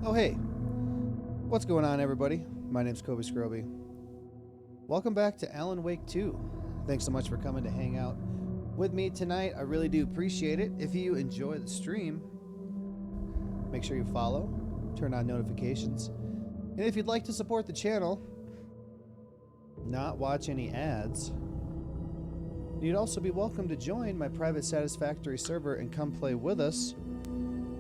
Oh hey, what's going on everybody? My name's Kobe Scroby. Welcome back to Alan Wake 2. Thanks so much for coming to hang out with me tonight. I really do appreciate it. If you enjoy the stream, make sure you follow, turn on notifications. And if you'd like to support the channel, not watch any ads, you'd also be welcome to join my private Satisfactory server and come play with us,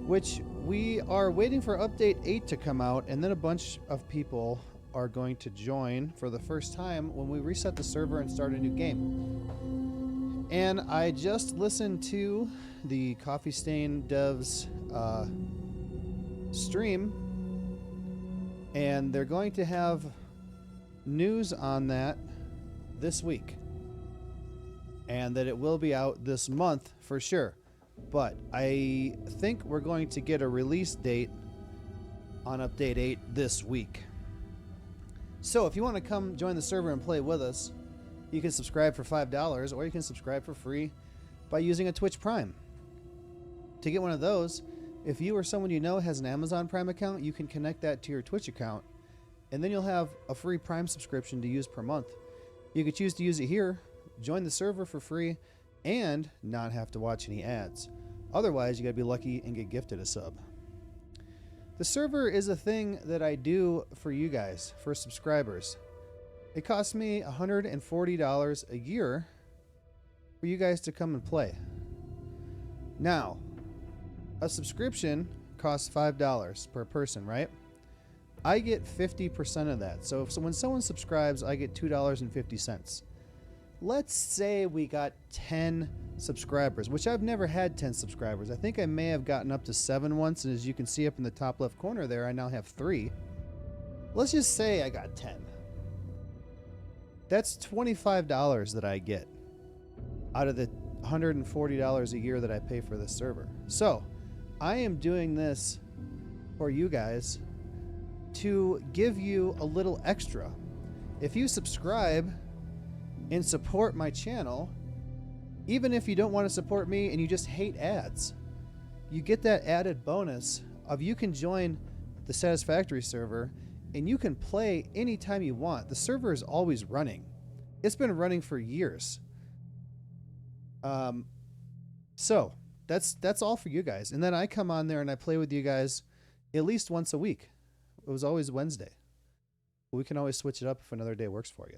which we are waiting for update 8 to come out, and then a bunch of people are going to join for the first time when we reset the server and start a new game. And I just listened to the Coffee Stain Devs stream, and they're going to have news on that this week, and that it will be out this month for sure. But I think we're going to get a release date on update 8 this week. So if you want to come join the server and play with us, you can subscribe for $5, or you can subscribe for free by using a Twitch Prime. To get one of those, if you or someone you know has an Amazon Prime account, you can connect that to your Twitch account, and then you'll have a free Prime subscription to use per month. You could choose to use it here, join the server for free, and not have to watch any ads. Otherwise, you gotta be lucky and get gifted a sub. The server is a thing that I do for you guys, for subscribers. It costs me $140 a year for you guys to come and play. Now, a subscription costs $5 per person, right? I get 50% of that. So when someone subscribes, I get $2.50. Let's say we got 10 subscribers, which I've never had 10 subscribers. I think I may have gotten up to 7 once, and as you can see up in the top left corner there, I now have 3. Let's just say I got 10. That's $25 that I get out of the $140 a year that I pay for this server. So I am doing this for you guys to give you a little extra. If you subscribe and support my channel, even if you don't want to support me and you just hate ads, you get that added bonus of you can join the Satisfactory server and you can play anytime you want. The server is always running. It's been running for years. So that's all for you guys. And then I come on there and I play with you guys at least once a week. It was always Wednesday. We can always switch it up if another day works for you.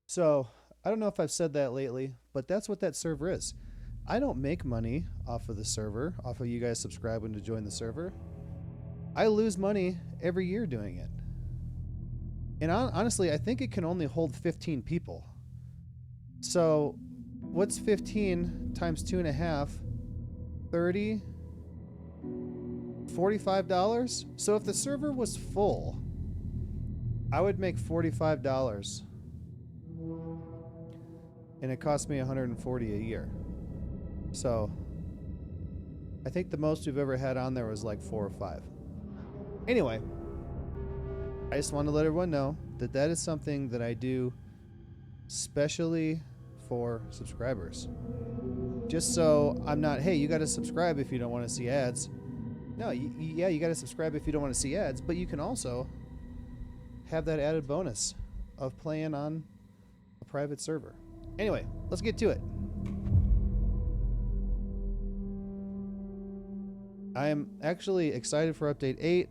So I don't know if I've said that lately, but that's what that server is. I don't make money off of the server, off of you guys subscribing to join the server. I lose money every year doing it. And honestly, I think it can only hold 15 people. So what's 15 times 2.5? 30? $45? So if the server was full, I would make $45. And it cost me $140 a year. So I think the most we've ever had on there was like 4 or 5. Anyway, I just want to let everyone know that that is something that I do specially for subscribers. Just so I'm not, hey, you got to subscribe if you don't want to see ads. No, yeah, you got to subscribe if you don't want to see ads, but you can also have that added bonus of playing on a private server. Anyway, let's get to it. I am actually excited for update 8.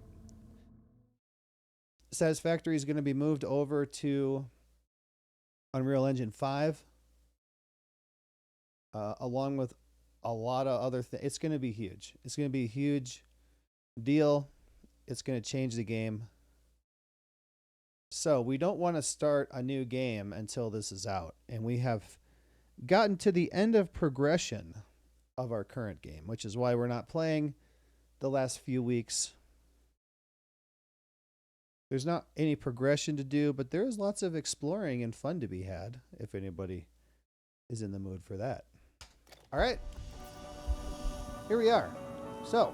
Satisfactory is going to be moved over to Unreal Engine 5, along with a lot of other things. It's going to be huge. It's going to be a huge deal. It's going to change the game. So we don't want to start a new game until this is out. And we have gotten to the end of progression of our current game, which is why we're not playing the last few weeks. There's not any progression to do, but there is lots of exploring and fun to be had if anybody is in the mood for that. All right, here we are. So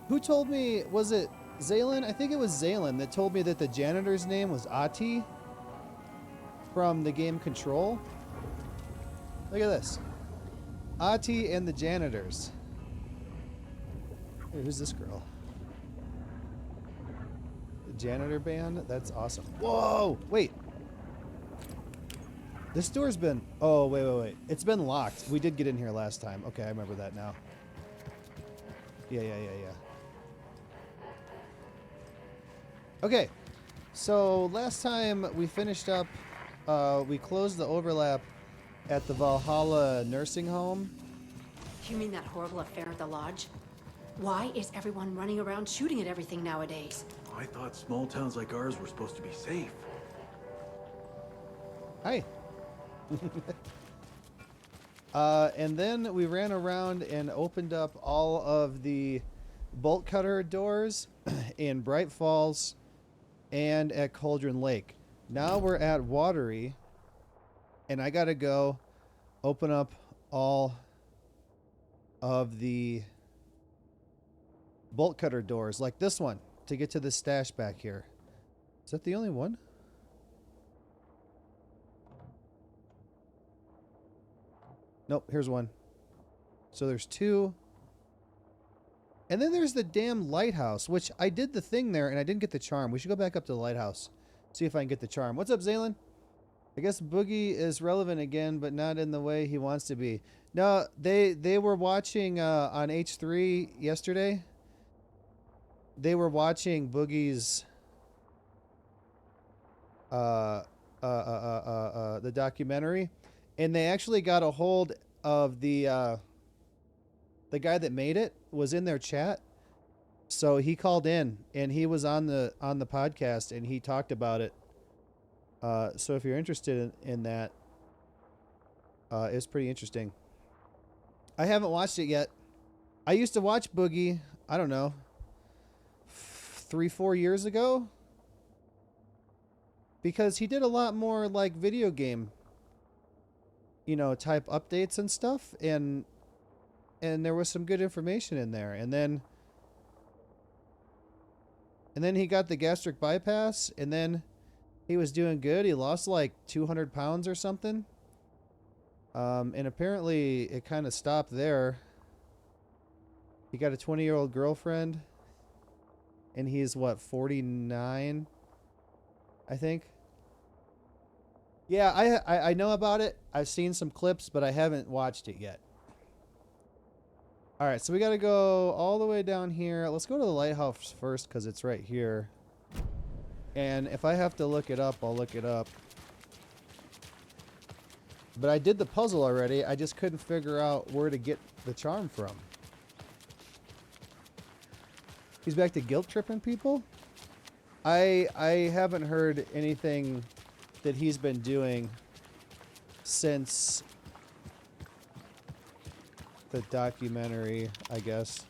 who told me, was it Zaylin? I think it was Zaylin that told me that the janitor's name was Ati from the game Control. Look at this. Ati and the janitors. Hey, who's this girl? The janitor band? That's awesome. Whoa! Wait. This door's been... Oh, wait. It's been locked. We did get in here last time. Okay, I remember that now. Yeah. Okay. So, last time we finished up... we closed the overlap at the Valhalla nursing home. You mean that horrible affair at the lodge? Why is everyone running around shooting at everything nowadays? I thought small towns like ours were supposed to be safe. Hi. And then we ran around and opened up all of the bolt cutter doors in Bright Falls and at Cauldron Lake. Now we're at Watery, and I gotta go open up all of the bolt cutter doors, like this one, to get to the stash back here. Is that the only one? Nope, here's one. So there's two. And then there's the damn lighthouse, which I did the thing there and I didn't get the charm. We should go back up to the lighthouse, see if I can get the charm. What's up, Zaylin? I guess Boogie is relevant again, but not in the way he wants to be. No, they were watching on H3 yesterday. They were watching Boogie's the documentary, and they actually got a hold of the guy that made it was in their chat. So he called in and he was on the podcast and he talked about it. So if you're interested in that, it's pretty interesting. I haven't watched it yet. I used to watch Boogie, I don't know, 3-4 years ago, because he did a lot more like video game, type updates and stuff, and there was some good information in there. And then he got the gastric bypass, and then he was doing good. He lost like 200 pounds or something. And apparently it kind of stopped there. He got a 20-year-old girlfriend, and he's what, 49, I think. Yeah, I know about it. I've seen some clips, but I haven't watched it yet. All right, so we got to go all the way down here. Let's go to the lighthouse first because it's right here. And if I have to look it up, I'll look it up. But I did the puzzle already. I just couldn't figure out where to get the charm from. He's back to guilt tripping people? I haven't heard anything that he's been doing since the documentary, I guess.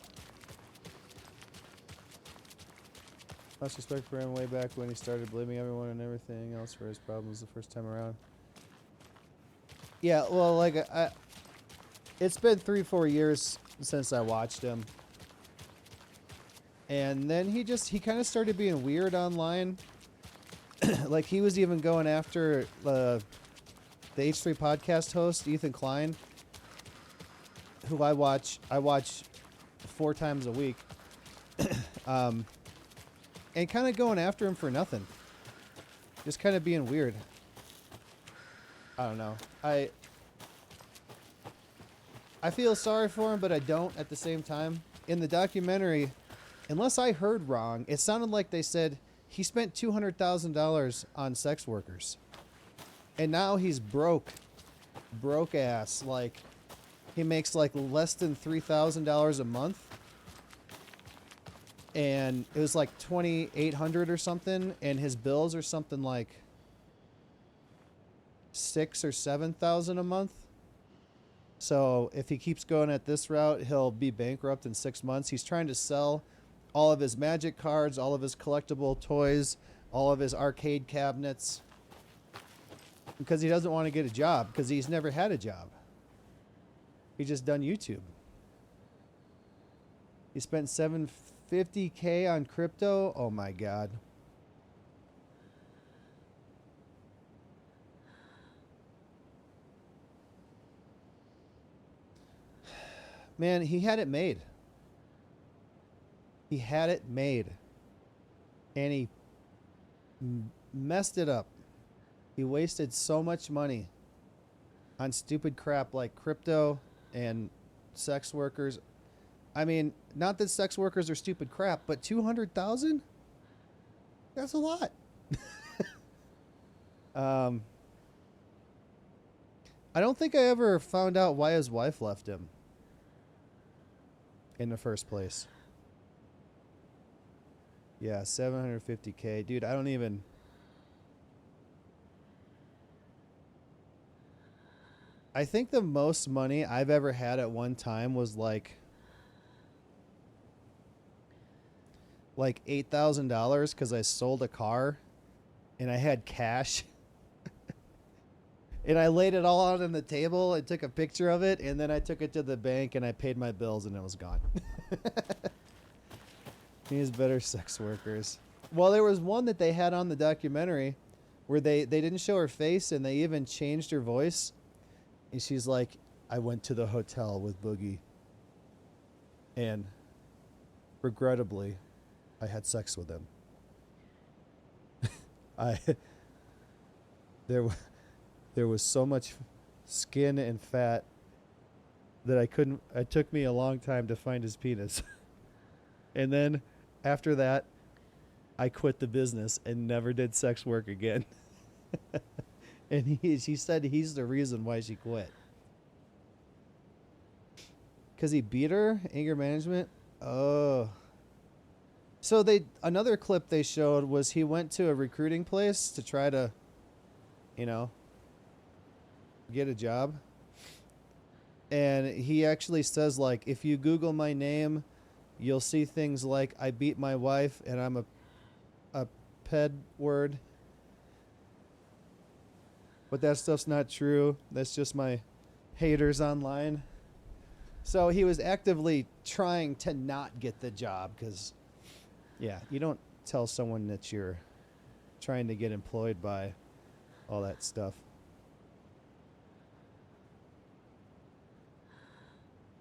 Much respect for him way back when he started blaming everyone and everything else for his problems the first time around. Yeah, well, like, it's been 3-4 years since I watched him. And then he kind of started being weird online. Like, he was even going after the H3 podcast host, Ethan Klein, who I watch 4 times a week. And kind of going after him for nothing. Just kind of being weird. I don't know. I feel sorry for him, but I don't at the same time. In the documentary, unless I heard wrong, it sounded like they said he spent $200,000 on sex workers. And now he's broke ass. Like, he makes like less than $3,000 a month. And it was like $2,800 or something, and his bills are something like $6,000 or $7,000 a month. So if he keeps going at this route, he'll be bankrupt in 6 months. He's trying to sell all of his magic cards, all of his collectible toys, all of his arcade cabinets, because he doesn't want to get a job, because he's never had a job. He's just done YouTube. He spent $750K on crypto. Oh my God. Man, he had it made. He had it made. And he messed it up. He wasted so much money on stupid crap like crypto and sex workers. I mean, not that sex workers are stupid crap, but 200,000? That's a lot. I don't think I ever found out why his wife left him in the first place. Yeah, 750K. Dude, I don't even... I think the most money I've ever had at one time was like $8,000 because I sold a car and I had cash. And I laid it all out on the table and took a picture of it, and then I took it to the bank and I paid my bills and it was gone. These better sex workers. Well, there was one that they had on the documentary where they didn't show her face and they even changed her voice. And she's like, I went to the hotel with Boogie. And regrettably, I had sex with him. There was so much skin and fat that it took me a long time to find his penis. And then after that, I quit the business and never did sex work again. And she said he's the reason why she quit. Because he beat her? Anger management? Oh. So another clip they showed was he went to a recruiting place to try to, get a job. And he actually says, like, if you Google my name, you'll see things like I beat my wife and I'm a ped word. But that stuff's not true. That's just my haters online. So he was actively trying to not get the job because, yeah, you don't tell someone that you're trying to get employed by all that stuff.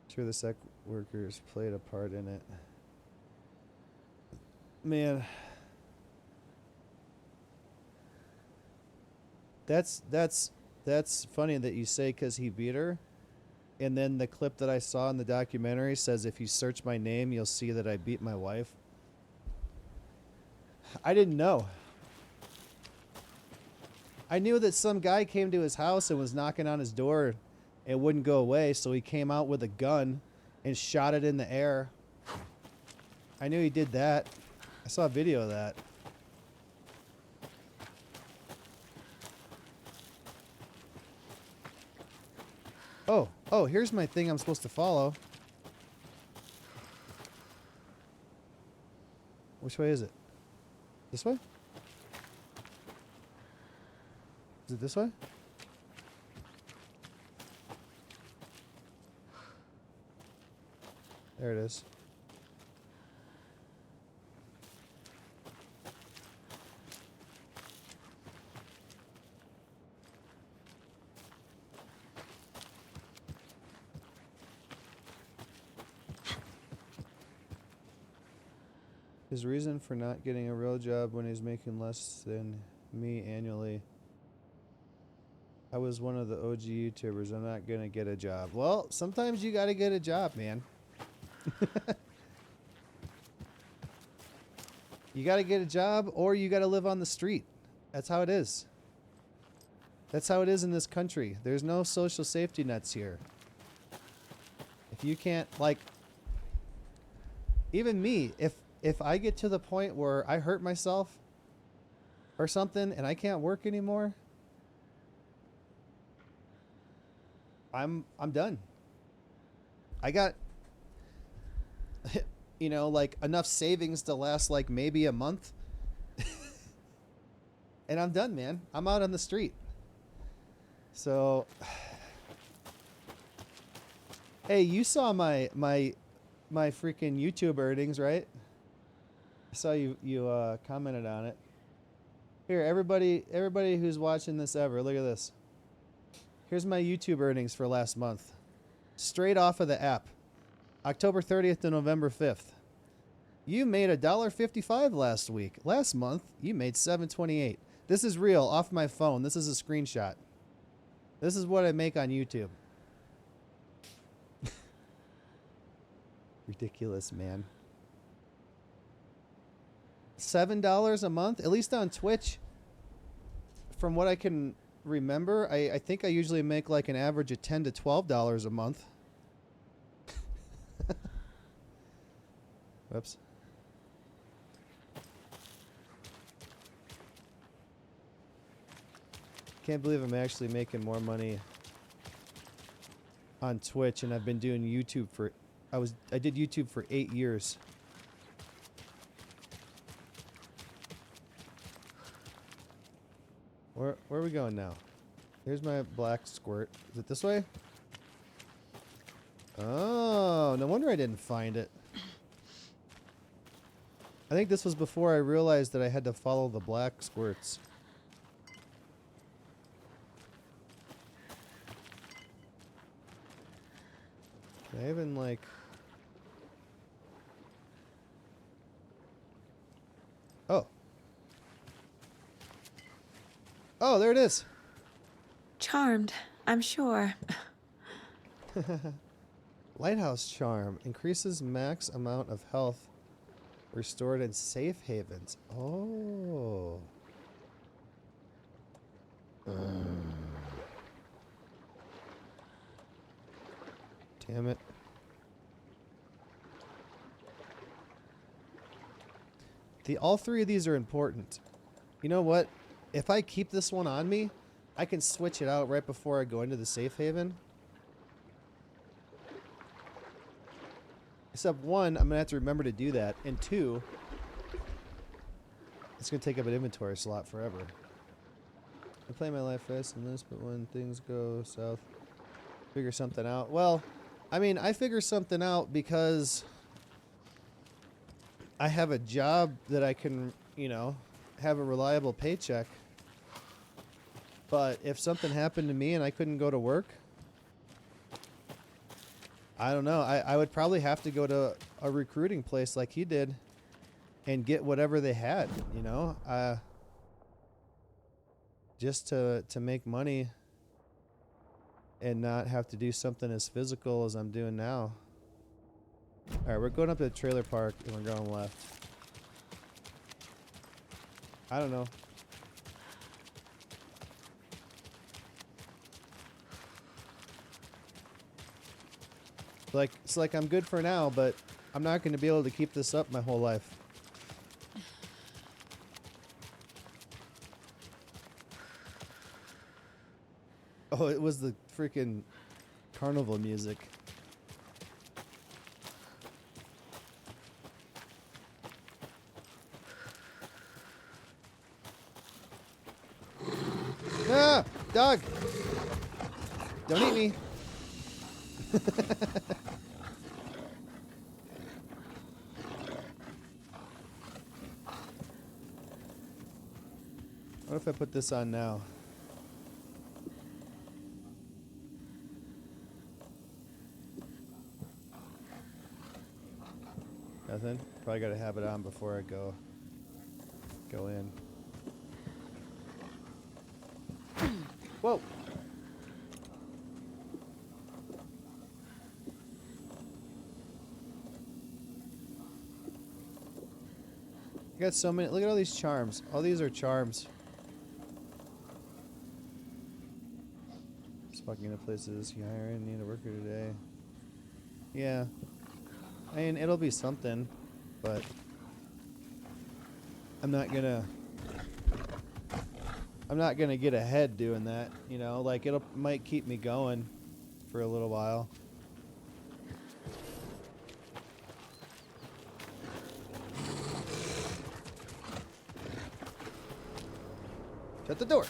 Sure, the sex workers played a part in it. Man, that's funny that you say because he beat her. And then the clip that I saw in the documentary says if you search my name, you'll see that I beat my wife. I didn't know. I knew that some guy came to his house and was knocking on his door. It wouldn't go away, so he came out with a gun and shot it in the air. I knew he did that. I saw a video of that. Oh, here's my thing I'm supposed to follow. Which way is it? This way? Is it this way? There it is. His reason for not getting a real job when he's making less than me annually. I was one of the OG YouTubers. I'm not going to get a job. Well, sometimes you got to get a job, man. You got to get a job or you got to live on the street. That's how it is. That's how it is in this country. There's no social safety nets here. If you can't, like, even me, if I get to the point where I hurt myself or something and I can't work anymore, I'm done. I got like enough savings to last like maybe a month. And I'm done, man. I'm out on the street. So hey, you saw my freaking YouTube earnings, right? I saw you commented on it. Here, everybody who's watching this ever, look at this. Here's my YouTube earnings for last month. Straight off of the app. October 30th to November 5th. You made $1.55 last week. Last month, you made $7.28. This is real, off my phone. This is a screenshot. This is what I make on YouTube. Ridiculous, man. $7 a month? At least on Twitch, from what I can remember, I think I usually make like an average of $10 to $12 a month. Whoops. Can't believe I'm actually making more money on Twitch, and I've been doing YouTube for I did YouTube for 8 years. Where are we going now? Here's my black squirt. Is it this way? Oh, no wonder I didn't find it. I think this was before I realized that I had to follow the black squirts. Can I even, like... Oh. Oh, there it is. Charmed, I'm sure. Lighthouse charm increases max amount of health restored in safe havens. Oh. Damn it. All three of these are important. You know what? If I keep this one on me, I can switch it out right before I go into the safe haven. Except one, I'm going to have to remember to do that. And two, it's going to take up an inventory slot forever. I play my life fast in this, but when things go south, figure something out. Well, I mean, I figure something out because I have a job that I can, you know, have a reliable paycheck. But if something happened to me and I couldn't go to work, I don't know. I would probably have to go to a recruiting place like he did and get whatever they had, you know, just to make money and not have to do something as physical as I'm doing now. All right, we're going up to the trailer park and we're going left. I don't know. It's like I'm good for now, but I'm not going to be able to keep this up my whole life. Oh, it was the freaking carnival music. Ah! Dog! Don't eat me! What if I put this on now? Nothing? Probably gotta have it on before I go in. Whoa! I got so many. Look at all these charms. All these are charms. Fucking into places. You hiring? Need a worker today? Yeah. I mean, it'll be something, but I'm not gonna get ahead doing that. You know, like might keep me going for a little while. Shut the door.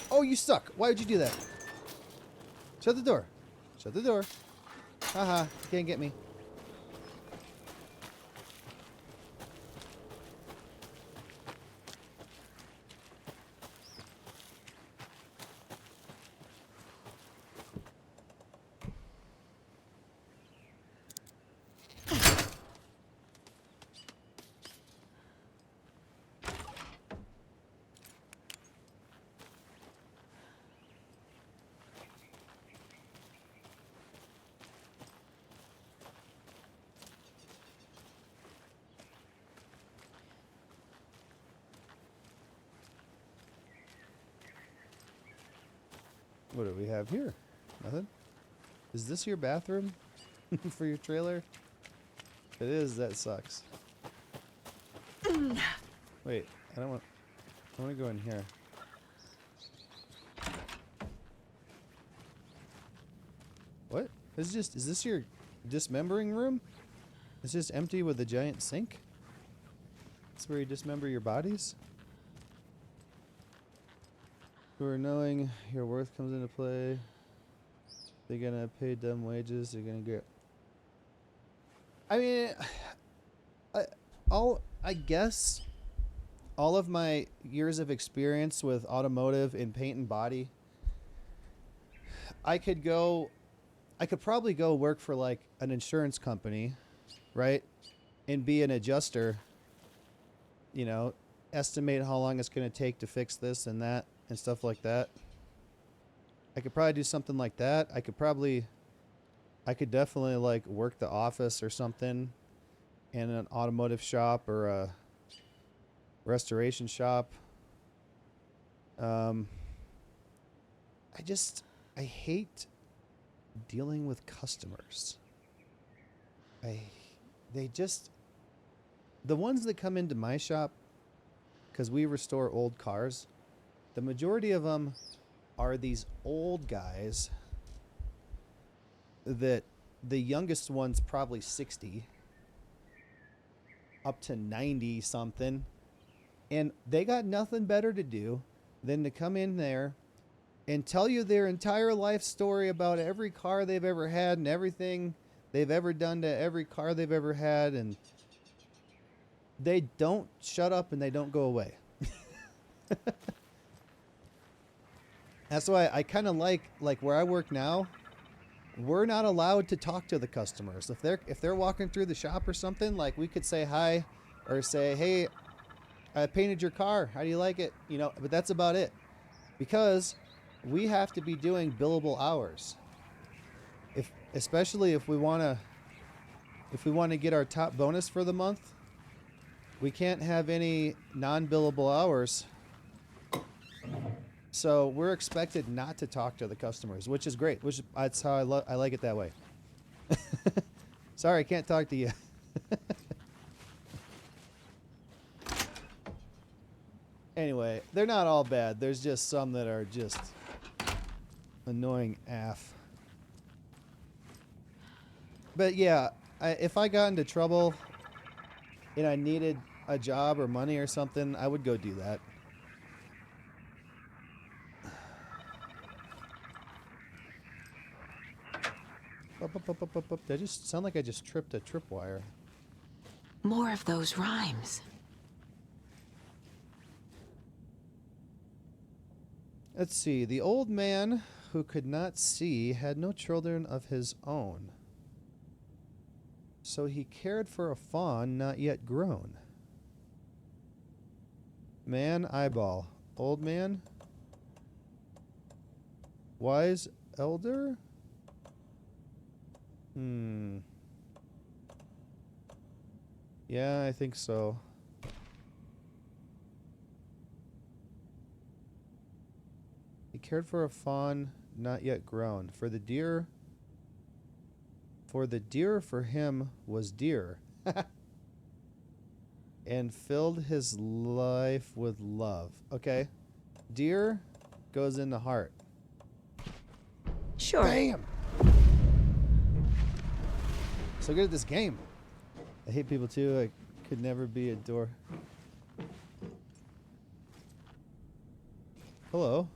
Oh, you suck. Why would you do that? Shut the door. Shut the door. Haha, you can't get me. What do we have here? Nothing? Is this your bathroom for your trailer? If it is, that sucks. Wait, I want to go in here. What? Is this your dismembering room? It's just empty with a giant sink? That's where you dismember your bodies? Where knowing your worth comes into play. They're gonna pay dumb wages. They're gonna get. I mean, I guess all of my years of experience with automotive and paint and body, I could probably go work for like an insurance company, right? And be an adjuster, you know, estimate how long it's going to take to fix this and that and stuff like that. I could probably do something like that. I could definitely like work the office or something in an automotive shop or a restoration shop. I hate dealing with customers. The ones that come into my shop, because we restore old cars, the majority of them are these old guys that the youngest one's probably 60 up to 90 something, and they got nothing better to do than to come in there and tell you their entire life story about every car they've ever had and everything they've ever done to every car they've ever had, and they don't shut up and they don't go away. That's why I kind of like where I work now. We're not allowed to talk to the customers. If they're walking through the shop or something, like we could say hi or say, "Hey, I painted your car. How do you like it?" You know, but that's about it. Because we have to be doing billable hours. Especially if we want to get our top bonus for the month, we can't have any non-billable hours. So we're expected not to talk to the customers, which is great. That's how I like it that way. Sorry, I can't talk to you. Anyway, they're not all bad. There's just some that are just annoying AF. But yeah, if I got into trouble and I needed a job or money or something, I would go do that. That just sound like I just tripped a tripwire. More of those rhymes. Let's see. The old man who could not see had no children of his own. So he cared for a fawn not yet grown. Man eyeball. Old man. Wise elder. Yeah, I think so. He cared for a fawn not yet grown. For the deer for him was dear. And filled his life with love. Okay. Deer goes in the heart. Sure. Bam! So good at this game. I hate people too. I could never be a door. Hello.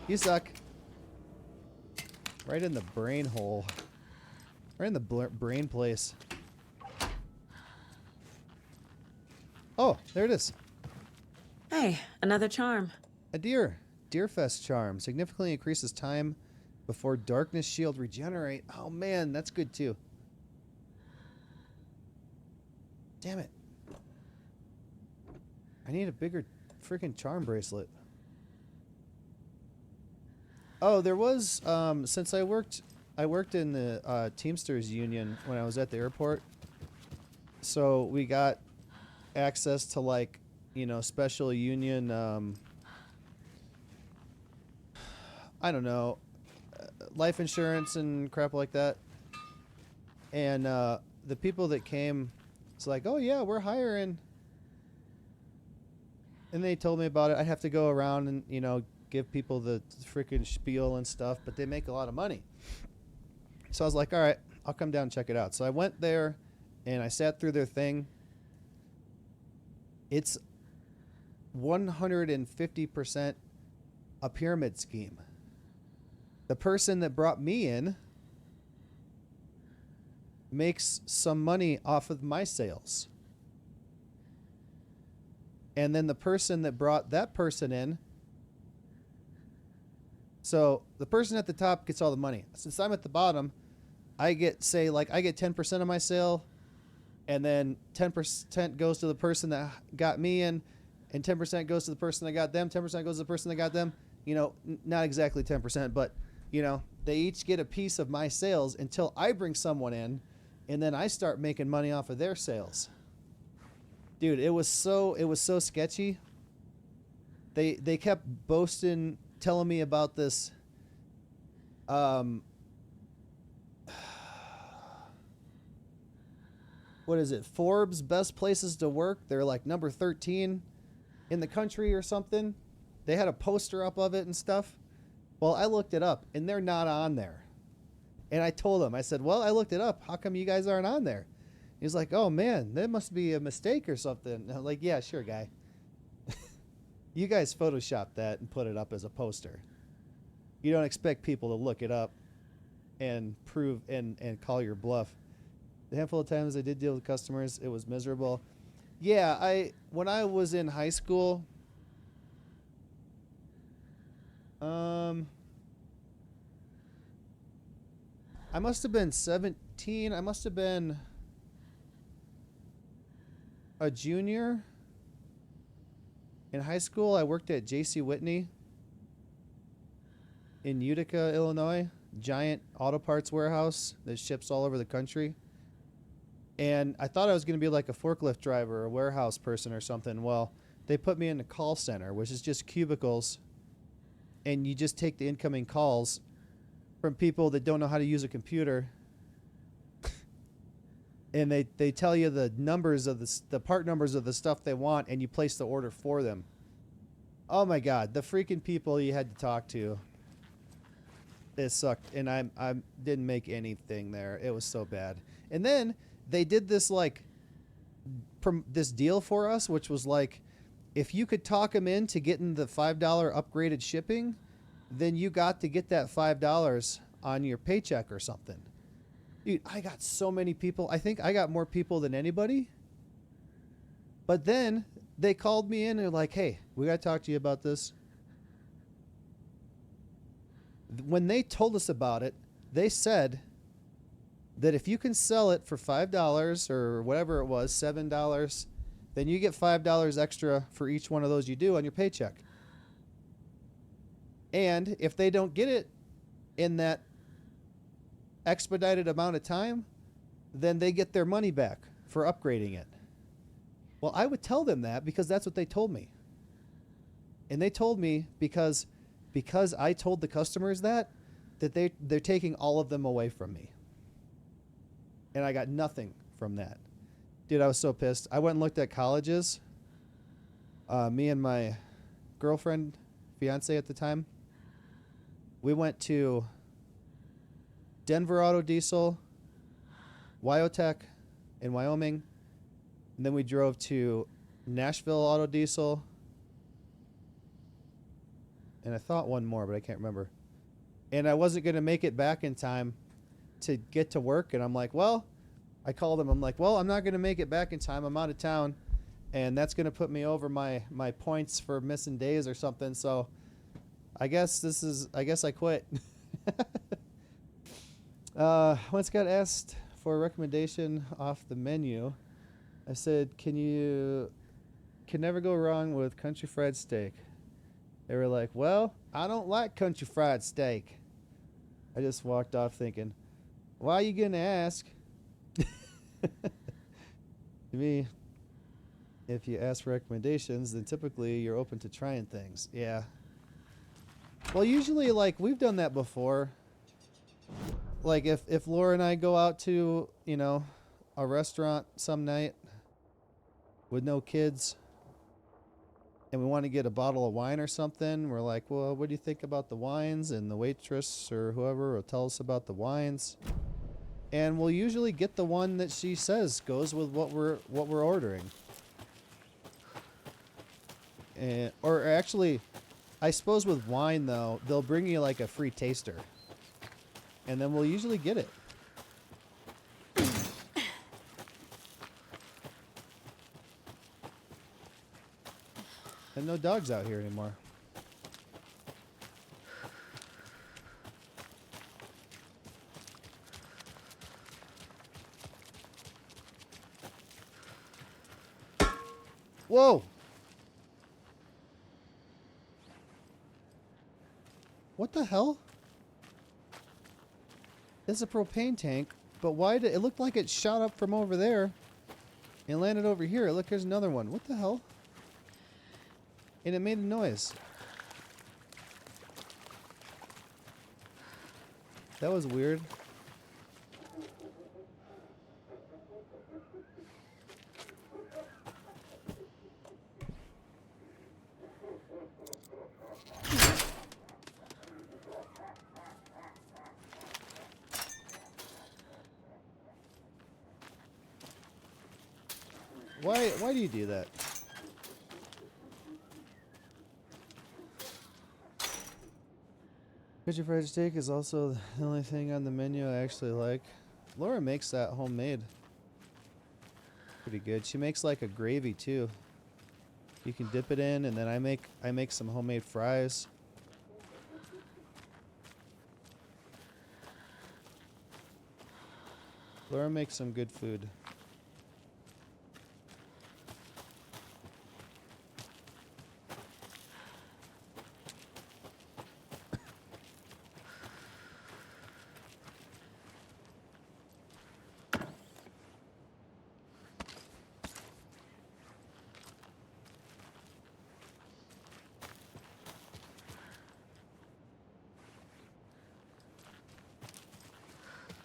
You suck. Right in the brain hole. Right in the brain place. Oh, there it is. Hey, another charm. A deer. Deerfest charm. Significantly increases time before darkness shield regenerate. Oh man, that's good too. Damn it. I need a bigger freaking charm bracelet. Oh, there was since I worked in the Teamsters union when I was at the airport. So we got access to like, special union, I don't know, life insurance and crap like that. And the people that came, it's like, oh yeah, we're hiring. And they told me about it. I'd have to go around and, give people the freaking spiel and stuff, but they make a lot of money. So I was like, all right, I'll come down and check it out. So I went there and I sat through their thing. It's 150% a pyramid scheme. The person that brought me in makes some money off of my sales. And then the person that brought that person in, so the person at the top gets all the money. Since I'm at the bottom, I get 10% of my sale, and then 10% goes to the person that got me in, and 10% goes to the person that got them, 10% goes to the person that got them. Not exactly 10%, but, they each get a piece of my sales until I bring someone in, and then I start making money off of their sales. Dude, it was so sketchy. They kept boasting, telling me about this what is it? Forbes best places to work. They're like number 13 in the country or something. They had a poster up of it and stuff. Well, I looked it up and they're not on there. And I told him, I said, well, I looked it up. How come you guys aren't on there? He's like, oh man, that must be a mistake or something. And I'm like, yeah, sure, guy. You guys photoshopped that and put it up as a poster. You don't expect people to look it up and prove and call your bluff. The handful of times I did deal with customers, it was miserable. Yeah, when I was in high school, I must have been 17. I must have been a junior in high school. I worked at J.C. Whitney in Utica, Illinois. Giant auto parts warehouse that ships all over the country. And I thought I was going to be like a forklift driver or a warehouse person or something. Well, they put me in the call center, which is just cubicles. And you just take the incoming calls from people that don't know how to use a computer. And they tell you the numbers of the part numbers of the stuff they want, and you place the order for them. Oh my God, the freaking people you had to talk to. It sucked, and I didn't make anything there. It was so bad. And then they did this this deal for us, which was like, if you could talk them into getting the $5 upgraded shipping, then you got to get that $5 on your paycheck or something. Dude, I got so many people. I think I got more people than anybody. But then they called me in and they're like, hey, we got to talk to you about this. When they told us about it, they said that if you can sell it for $5 or whatever it was, $7, then you get $5 extra for each one of those you do on your paycheck. And if they don't get it in that expedited amount of time, then they get their money back for upgrading it. Well, I would tell them that because that's what they told me. And they told me because I told the customers that they're taking all of them away from me. And I got nothing from that. Dude, I was so pissed. I went and looked at colleges. Me and my girlfriend, fiance at the time, we went to Denver Auto Diesel, Wyotech in Wyoming, and then we drove to Nashville Auto Diesel, and I thought one more, but I can't remember. And I wasn't going to make it back in time to get to work, and I'm like, well, I called them. I'm like, well, I'm not going to make it back in time. I'm out of town, and that's going to put me over my points for missing days or something, so I guess I quit. Once got asked for a recommendation off the menu, I said, can never go wrong with country fried steak. They were like, well, I don't like country fried steak. I just walked off thinking, why are you going to ask? To me, if you ask for recommendations, then typically you're open to trying things. Yeah. Well, usually, like, we've done that before. Like, if Laura and I go out to, you know, a restaurant some night with no kids and we want to get a bottle of wine or something, we're like, well, what do you think about the wines? And the waitress or whoever will tell us about the wines. And we'll usually get the one that she says goes with what we're ordering. And, or actually, I suppose with wine, though, they'll bring you like a free taster. And then we'll usually get it. And no dogs out here anymore. Whoa! What the hell? It's a propane tank, but why did it look like it shot up from over there and landed over here? Look, there's another one. What the hell? And it made a noise. That was weird. Why do you do that? Picture fried steak is also the only thing on the menu I actually like. Laura makes that homemade. Pretty good. She makes like a gravy too. You can dip it in, and then I make some homemade fries. Laura makes some good food.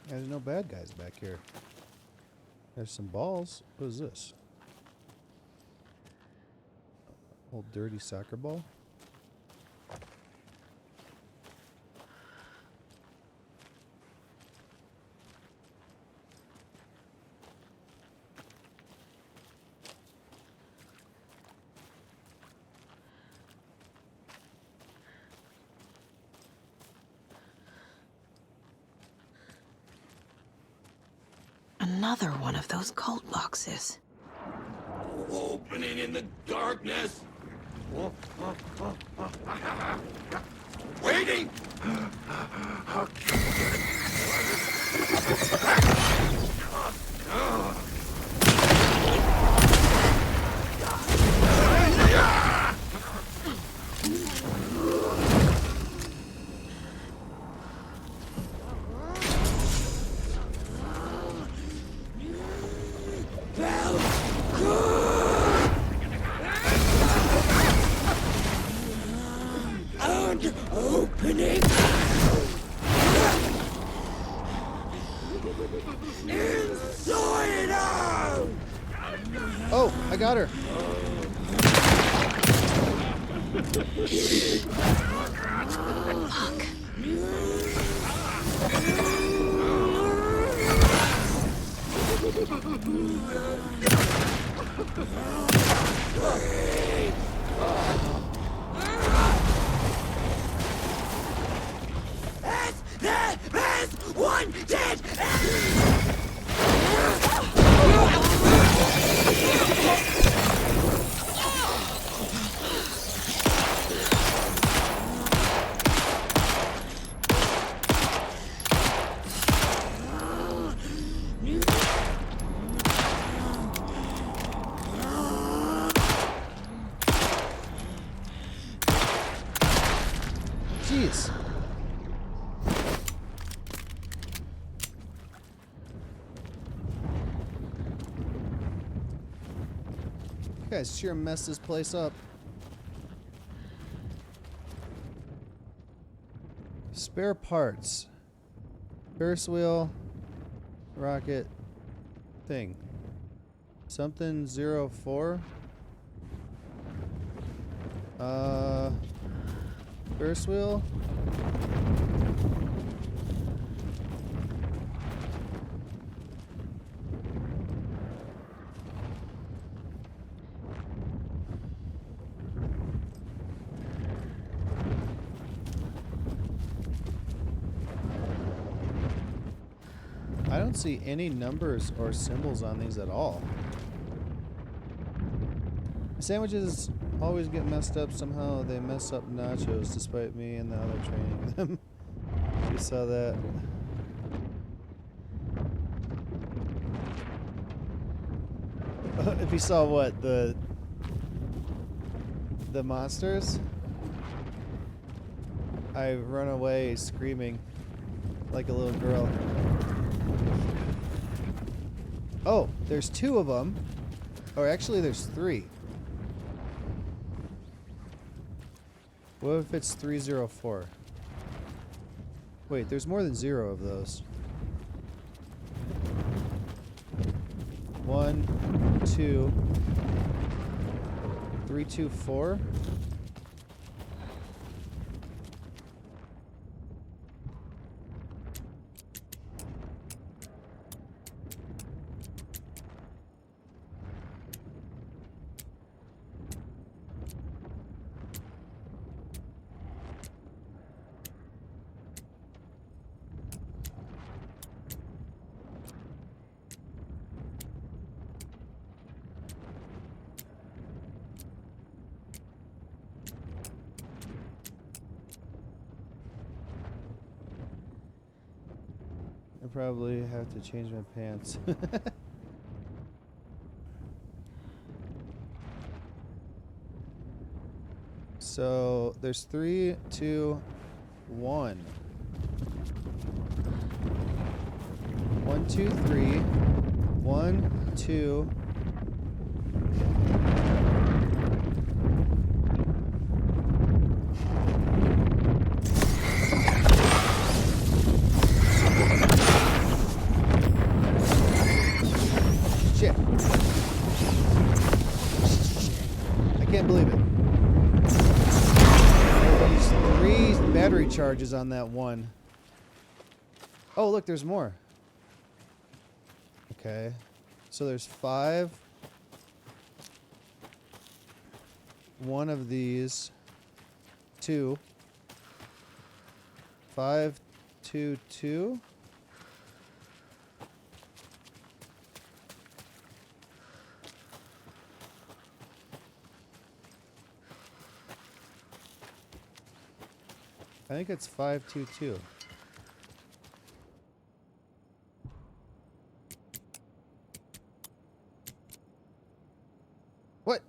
There's no bad guys back here. There's some balls. What is this? Old dirty soccer ball? Another one of those cult boxes. Opening in the darkness. Waiting. Opening. Inside out. Oh, I got her. Fuck. There is one dead. Jeez. Guys, sure messed this place up. Spare parts. Ferris wheel. Rocket. Thing. Something 04. Ferris wheel. I don't see any numbers or symbols on these at all. Sandwiches always get messed up somehow. They mess up nachos despite me and the other training them. You saw that. If you saw what? The monsters? I run away screaming like a little girl. Oh, there's 2 of them. Or actually there's 3. What if it's 304? Wait, there's more than 0 of those. 1, 2, 3, 2, 4. I probably have to change my pants. So there's 3, 2, 1. 1, 2, 3. 1, 2. Shit. I can't believe it. There's 3 battery charges on that one. Oh, look, there's more. Okay. So there's 5. One of these. 2. 5, 2, 2. I think it's 522. What?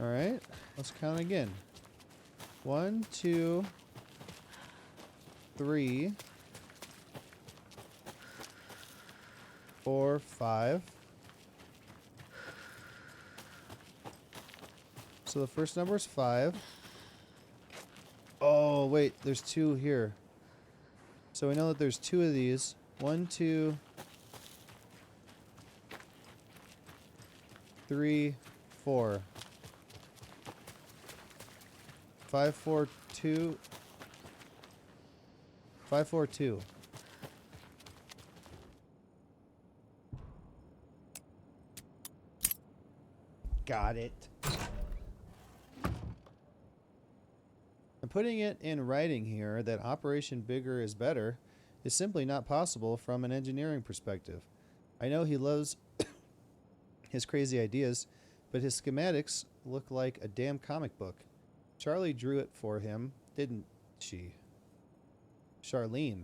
All right, let's count again. 1, 2, 3, 4, 5. So the first number is 5. Oh, wait, there's 2 here. So we know that there's 2 of these. 1, 2, 3, 4. 5, 4, 2. 5, 4, 2. Got it. And putting it in writing here that Operation Bigger is Better is simply not possible from an engineering perspective. I know he loves his crazy ideas, but his schematics look like a damn comic book. Charlie drew it for him, didn't she? Charlene.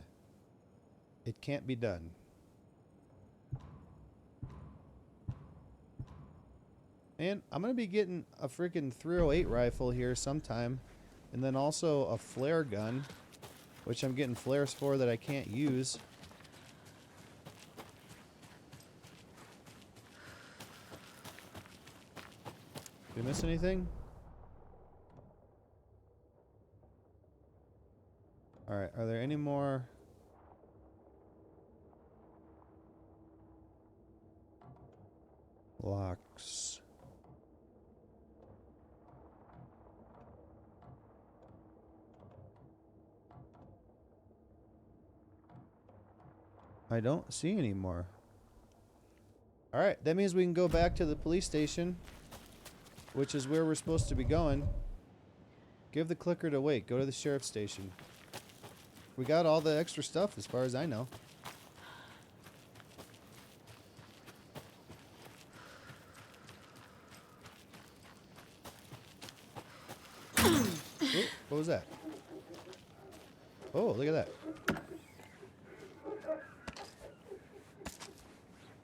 It can't be done. And I'm going to be getting a freaking 308 rifle here sometime. And then also a flare gun, which I'm getting flares for that I can't use. Did I miss anything? Alright, are there any more? Locks. I don't see any more. Alright, that means we can go back to the police station, which is where we're supposed to be going. Give the clicker to wait. Go to the sheriff's station. We got all the extra stuff as far as I know. Ooh, what was that? Oh, look at that.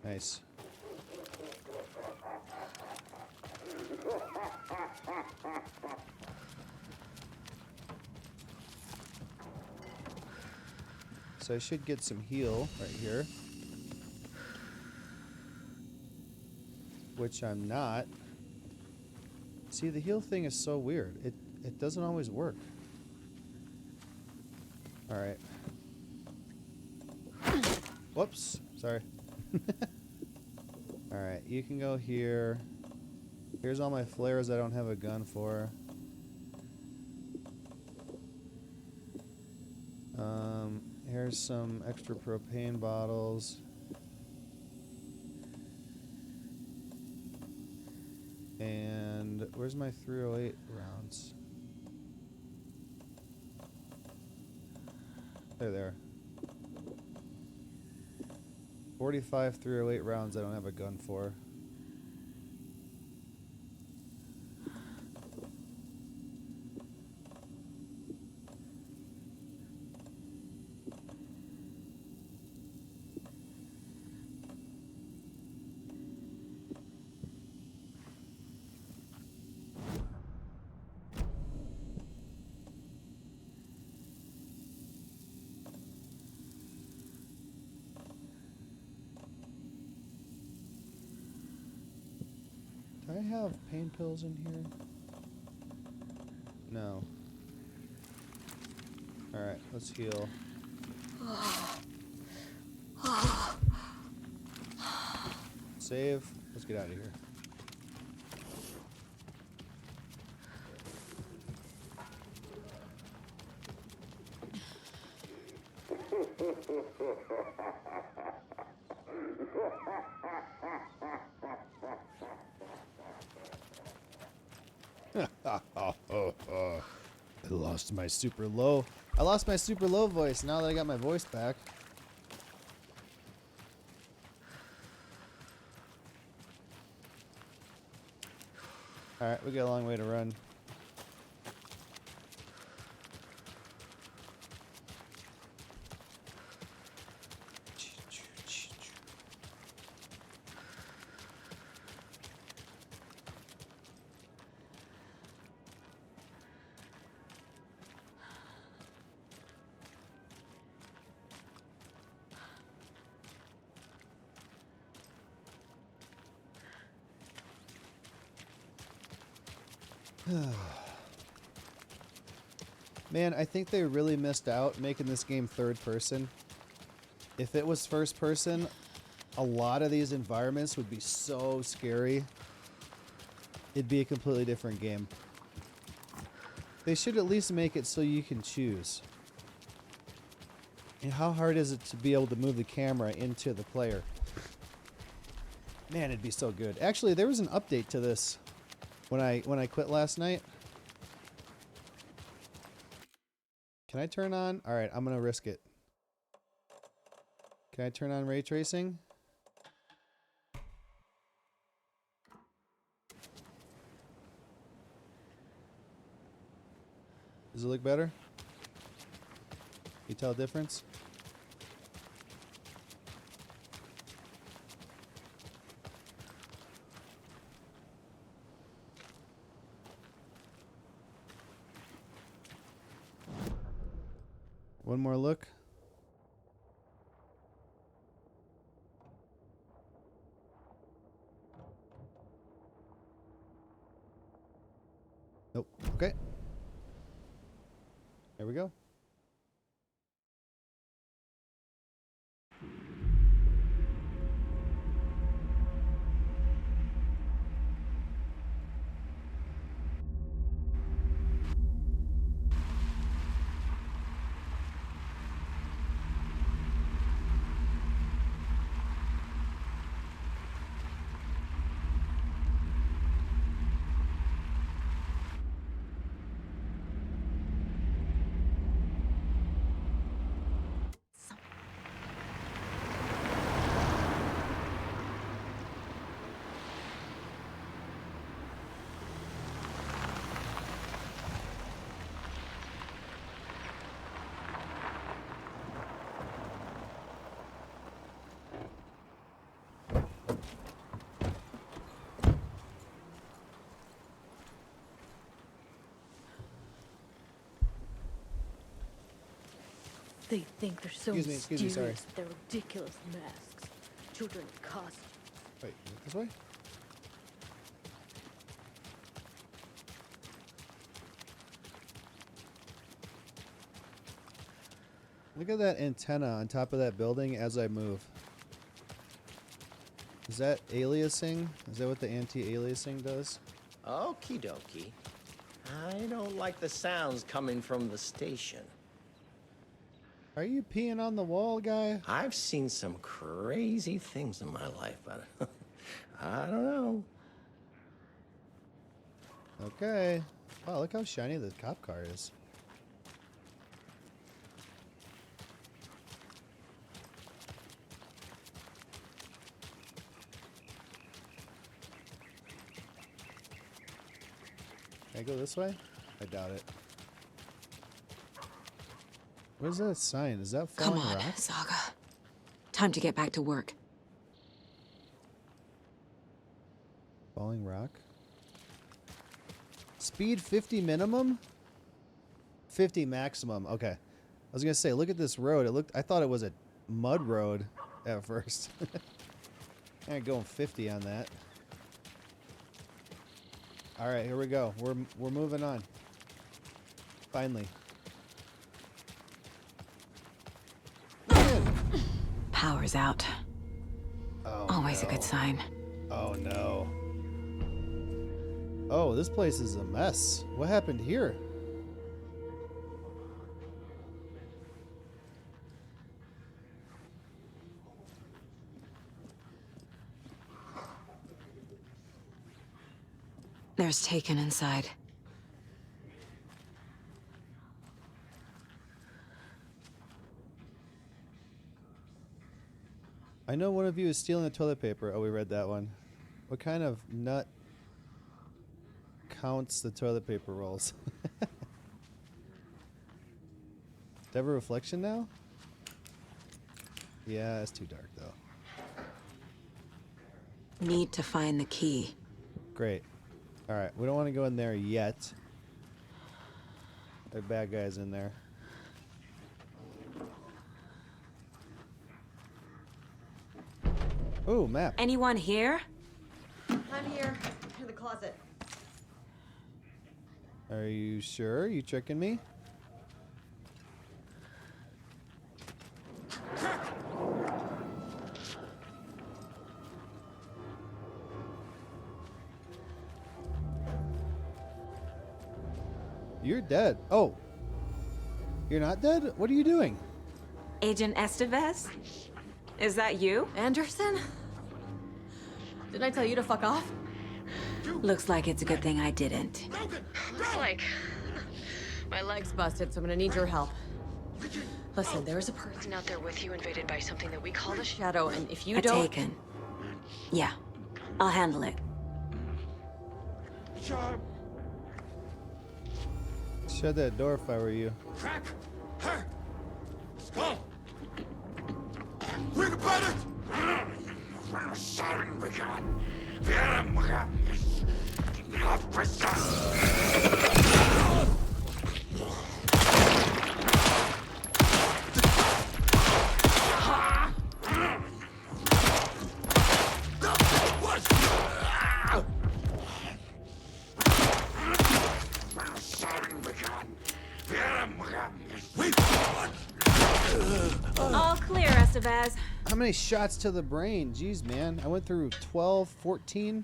Nice. So I should get some heal right here. Which I'm not. See, the heal thing is so weird. It doesn't always work. Alright. Whoops. Sorry. Alright, you can go here. Here's all my flares I don't have a gun for. Here's some extra propane bottles. And where's my 308 rounds? There they are. 45 308 rounds I don't have a gun for. Do I have pain pills in here? No. Alright, let's heal. Save. Let's get out of here. I lost my super low. I lost my super low voice now that I got my voice back. Alright, we got a long way to run. Man, I think they really missed out making this game third person. If it was first person, a lot of these environments would be so scary. It'd be a completely different game. They should at least make it so you can choose. And how hard is it to be able to move the camera into the player? Man, it'd be so good. Actually, there was an update to this when I quit last night. Can I turn on? All right, I'm going to risk it. Can I turn on ray tracing? Does it look better? You tell a difference? One more look. Nope. Okay. There we go. They think they're so Excuse me, sorry. mysterious with their ridiculous masks. Children in costumes. Wait, this way? Look at that antenna on top of that building as I move. Is that aliasing? Is that what the anti-aliasing does? Okie dokie. I don't like the sounds coming from the station. Are you peeing on the wall, guy? I've seen some crazy things in my life, but I don't know. Okay. Wow, look how shiny the cop car is. Can I go this way? I doubt it. What is that sign? Is that Come falling on, rock? Saga. Time to get back to work. Falling rock? Speed 50 minimum? 50 maximum. Okay. I was gonna say, look at this road. I thought it was a mud road at first. I ain't going 50 on that. All right, here we go. We're moving on. Finally. Power's out. Oh, Always a no. good sign. Oh no. Oh, this place is a mess. What happened here? There's Taken inside. I know one of you is stealing the toilet paper. Oh, we read that one. What kind of nut counts the toilet paper rolls? Do I have a reflection now? Yeah, it's too dark though. Need to find the key. Great. Alright, we don't want to go in there yet. There are bad guys in there. Ooh, map. Anyone here? I'm here. In the closet. Are you sure? You tricking me? You're dead. Oh. You're not dead? What are you doing? Agent Estevez? Is that you? Anderson? Didn't I tell you to fuck off? Looks like it's a good thing I didn't. Looks like. My leg's busted, so I'm gonna need your help. Listen, there's a person out there with you invaded by something that we call the Shadow, and if you don't... Taken. Yeah, I'll handle it. Shut that door if I were you. Crack her skull. Bring about it. Wait! What? All clear, Estevez. How many shots to the brain? Jeez, man. I went through 12, 14.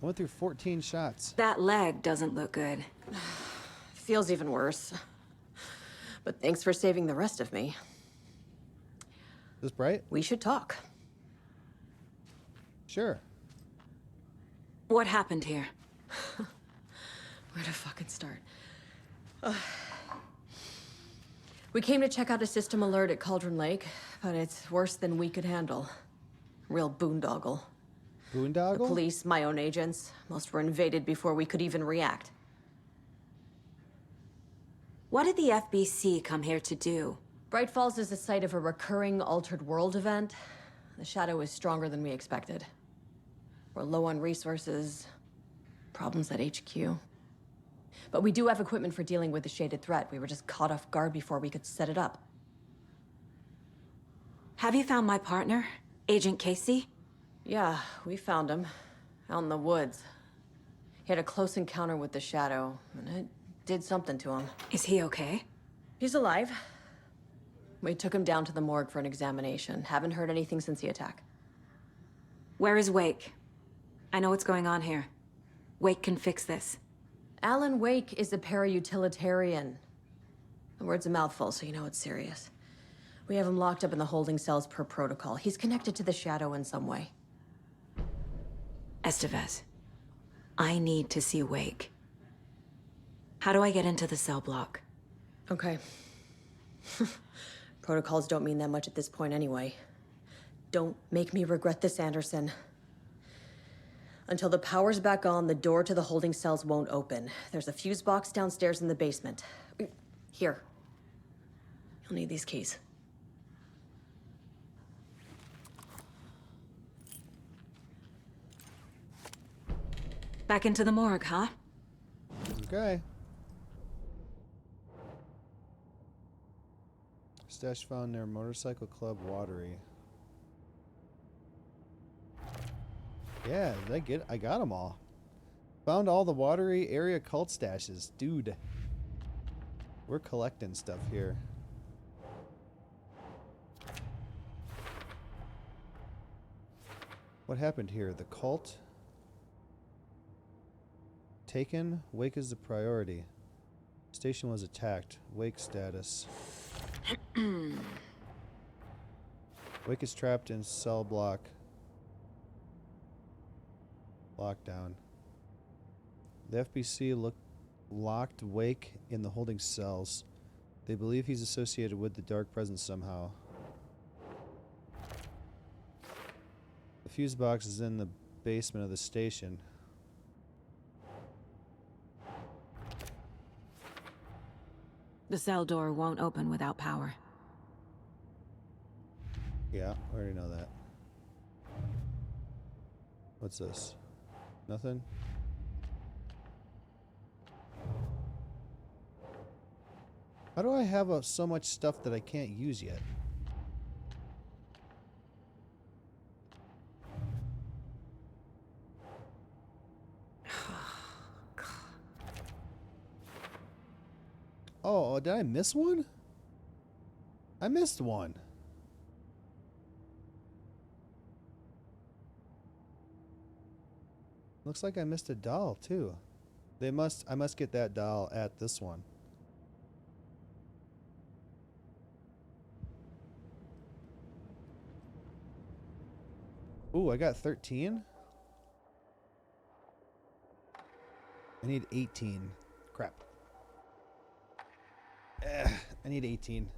I went through 14 shots. That leg doesn't look good. Feels even worse. But thanks for saving the rest of me. Is this bright? We should talk. Sure. What happened here? Where to fucking start? We came to check out a system alert at Cauldron Lake, but it's worse than we could handle. Real boondoggle. Boondoggle? The police, my own agents, most were invaded before we could even react. What did the FBC come here to do? Bright Falls is the site of a recurring altered world event. The shadow is stronger than we expected. We're low on resources, problems at HQ. But we do have equipment for dealing with the shaded threat. We were just caught off guard before we could set it up. Have you found my partner, Agent Casey? Yeah, we found him. Out in the woods. He had a close encounter with the shadow, and it did something to him. Is he okay? He's alive. We took him down to the morgue for an examination. Haven't heard anything since the attack. Where is Wake? I know what's going on here. Wake can fix this. Alan Wake is a para-utilitarian. The word's a mouthful, so you know it's serious. We have him locked up in the holding cells per protocol. He's connected to the shadow in some way. Estevez, I need to see Wake. How do I get into the cell block? Okay. Protocols don't mean that much at this point anyway. Don't make me regret this, Anderson. Until the power's back on, the door to the holding cells won't open. There's a fuse box downstairs in the basement. Here. You'll need these keys. Back into the morgue, huh? Okay. Stash found near Motorcycle Club Watery. Yeah, I got them all. Found all the Watery area cult stashes. Dude. We're collecting stuff here. What happened here? The cult? Taken? Wake is the priority. Station was attacked. Wake status. Wake is trapped in cell block. Lockdown. The FBC locked Wake in the holding cells. They believe he's associated with the dark presence somehow. The fuse box is in the basement of the station. The cell door won't open without power. Yeah, I already know that. What's this? Nothing? How do I have so much stuff that I can't use yet? Oh, did I miss one? I missed one. Looks like I missed a doll too. I must get that doll at this one. Ooh, I got 13. I need 18. Crap. I need 18.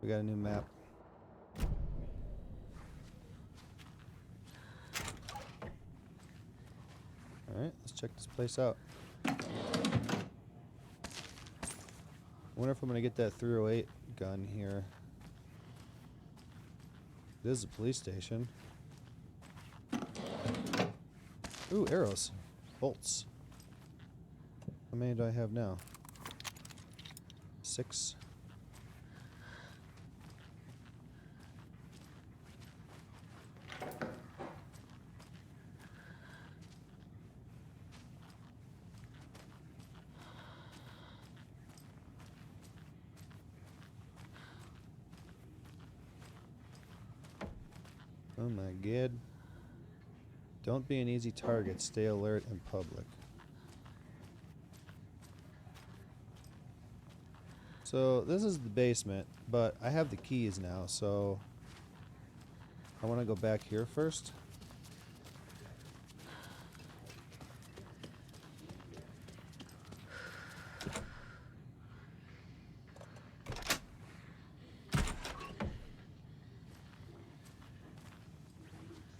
We got a new map. Alright, let's check this place out. I wonder if I'm going to get that 308 gun here. It is a police station. Ooh, arrows. Bolts. How many do I have now? 6. Oh my god. Don't be an easy target. Stay alert in public. So this is the basement, but I have the keys now, so I want to go back here first.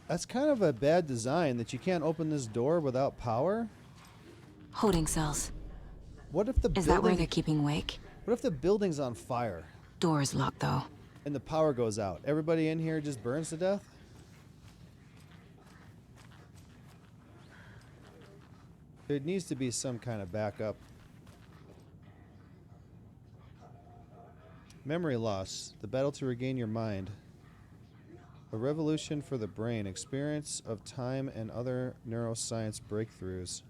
That's kind of a bad design that you can't open this door without power. Holding cells. What if the Is that where they're keeping Wake? What if the building's on fire Door is locked, though. and the power goes out? Everybody in here just burns to death? There needs to be some kind of backup. Memory loss. The battle to regain your mind. A revolution for the brain. Experience of time and other neuroscience breakthroughs.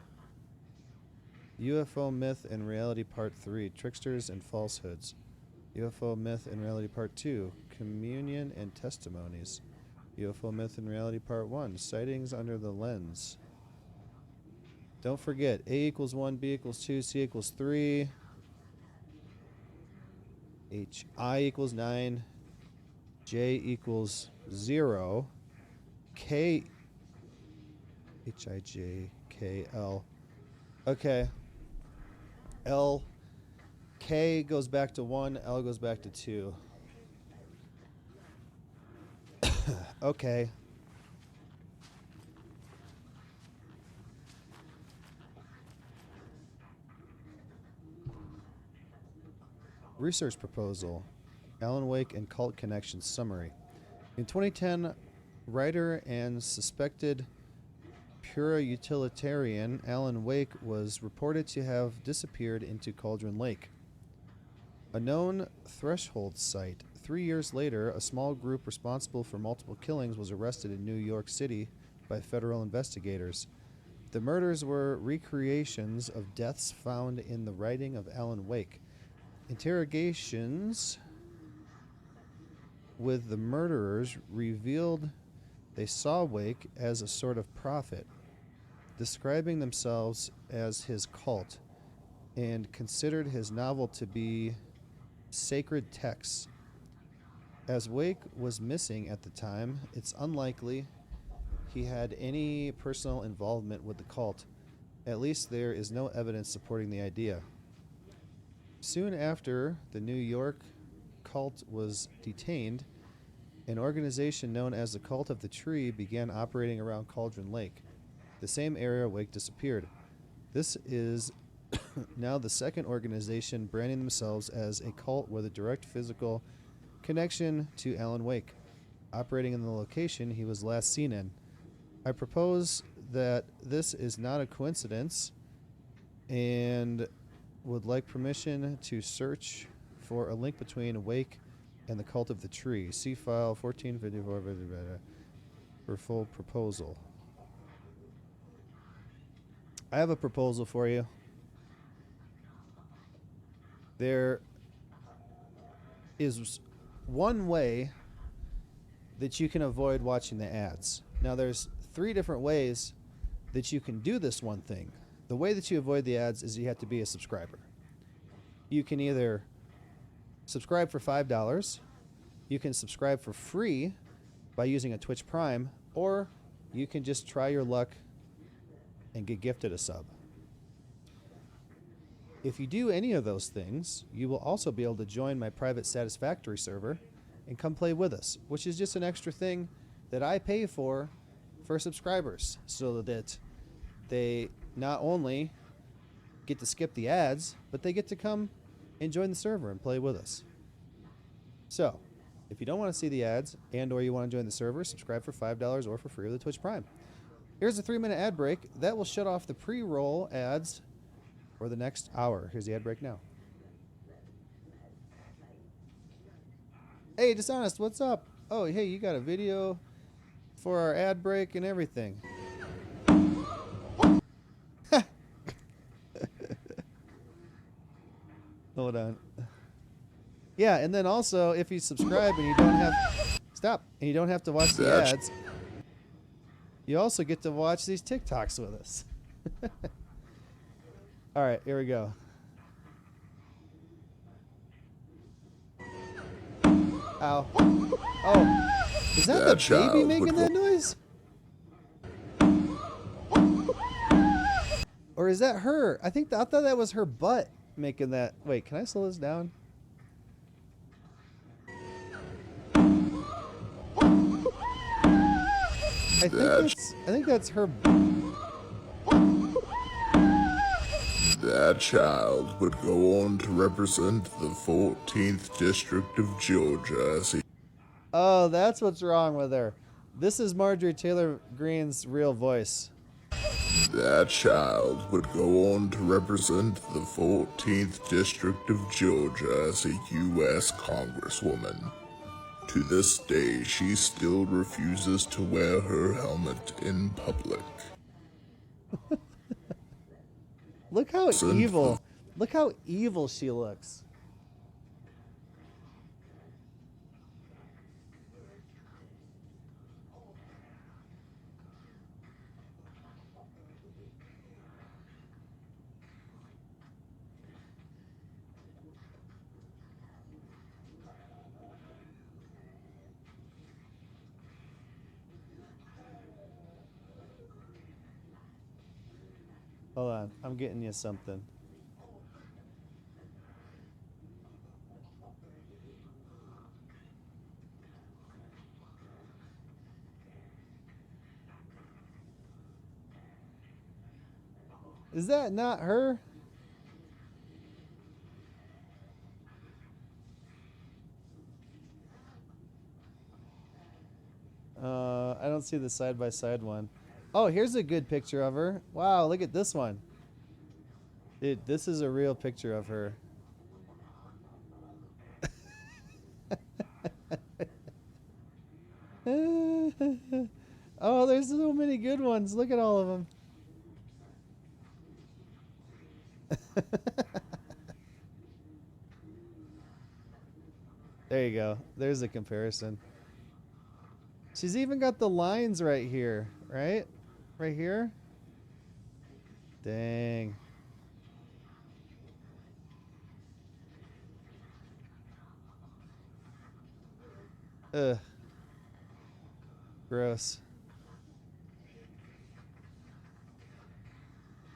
UFO myth and reality part 3. Tricksters and falsehoods. UFO myth and reality part 2. Communion and testimonies. UFO myth and reality part 1. Sightings under the lens. Don't forget, A equals 1, B equals 2, C equals 3. I equals 9. J equals 0. K H-I-J-K-L. Okay. L. K goes back to 1. L goes back to 2. Okay. Research proposal. Alan Wake and Cult Connections summary. In 2010, writer and suspected pure utilitarian Alan Wake was reported to have disappeared into Cauldron Lake, a known threshold site. 3 years later, a small group responsible for multiple killings was arrested in New York City by federal investigators. The murders were recreations of deaths found in the writing of Alan Wake. Interrogations with the murderers revealed they saw Wake as a sort of prophet, describing themselves as his cult, and considered his novel to be sacred texts. As Wake was missing at the time, it's unlikely he had any personal involvement with the cult. At least there is no evidence supporting the idea. Soon after the New York cult was detained, an organization known as the Cult of the Tree began operating around Cauldron Lake, the same area Wake disappeared. This is now the second organization branding themselves as a cult with a direct physical connection to Alan Wake, operating in the location he was last seen in. I propose that this is not a coincidence and would like permission to search for a link between Wake and the Cult of the Tree. See file 1454 for full proposal. I have a proposal for you. There is one way that you can avoid watching the ads. Now, there's 3 different ways that you can do this one thing. The way that you avoid the ads is you have to be a subscriber. You can either subscribe for $5, you can subscribe for free by using a Twitch Prime, or you can just try your luck and get gifted a sub. If you do any of those things, you will also be able to join my private Satisfactory server and come play with us, which is just an extra thing that I pay for subscribers, so that they not only get to skip the ads, but they get to come and join the server and play with us. So, if you don't want to see the ads and or you want to join the server, subscribe for $5 or for free with the Twitch Prime. Here's a 3-minute ad break. That will shut off the pre-roll ads for the next hour. Here's the ad break now. Hey, Dishonest, what's up? Oh, hey, you got a video for our ad break and everything. Hold on. Yeah, and then also, if you subscribe and you don't have... Stop. And you don't have to watch the ads... You also get to watch these TikToks with us. All right, here we go. Ow. Oh, is that the baby making that noise? Or is that her? I thought that was her butt making that. Wait, can I slow this down? I think that's her. That child would go on to represent the 14th District of Georgia as he... Oh, that's what's wrong with her. This is Marjorie Taylor Greene's real voice. That child would go on to represent the 14th District of Georgia as a U.S. Congresswoman. To this day, she still refuses to wear her helmet in public. Look how evil. Look how evil she looks. Hold on, I'm getting you something. Is that not her? I don't see the side-by-side one. Oh, here's a good picture of her. Wow, look at this one. Dude, this is a real picture of her. Oh, there's so many good ones. Look at all of them. There you go. There's a comparison. She's even got the lines right here, right? Right here. Dang. Ugh. Gross.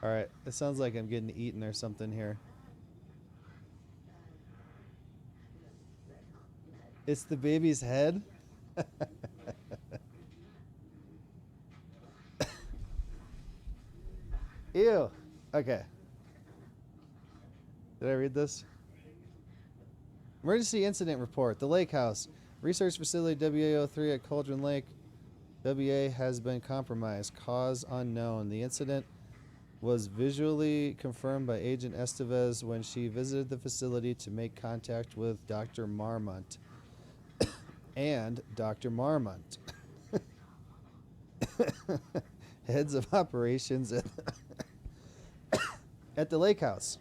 Alright, it sounds like I'm getting eaten or something here. It's the baby's head? Ew. Okay. Did I read this? Emergency incident report. The lake house. Research facility WA03 at Cauldron Lake. WA has been compromised. Cause unknown. The incident was visually confirmed by Agent Estevez when she visited the facility to make contact with Dr. Marmont. And Dr. Marmont. Heads of operations at the lake house.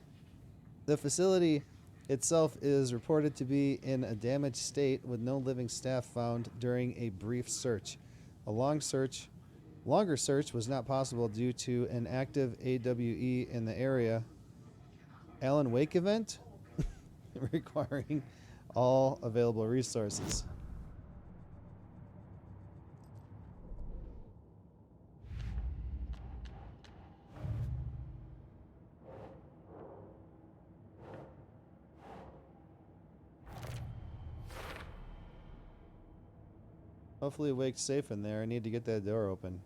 The facility itself is reported to be in a damaged state with no living staff found during a brief search. A longer search was not possible due to an active AWE in the area. Alan Wake event requiring all available resources. Hopefully Wake's safe in there. I need to get that door open.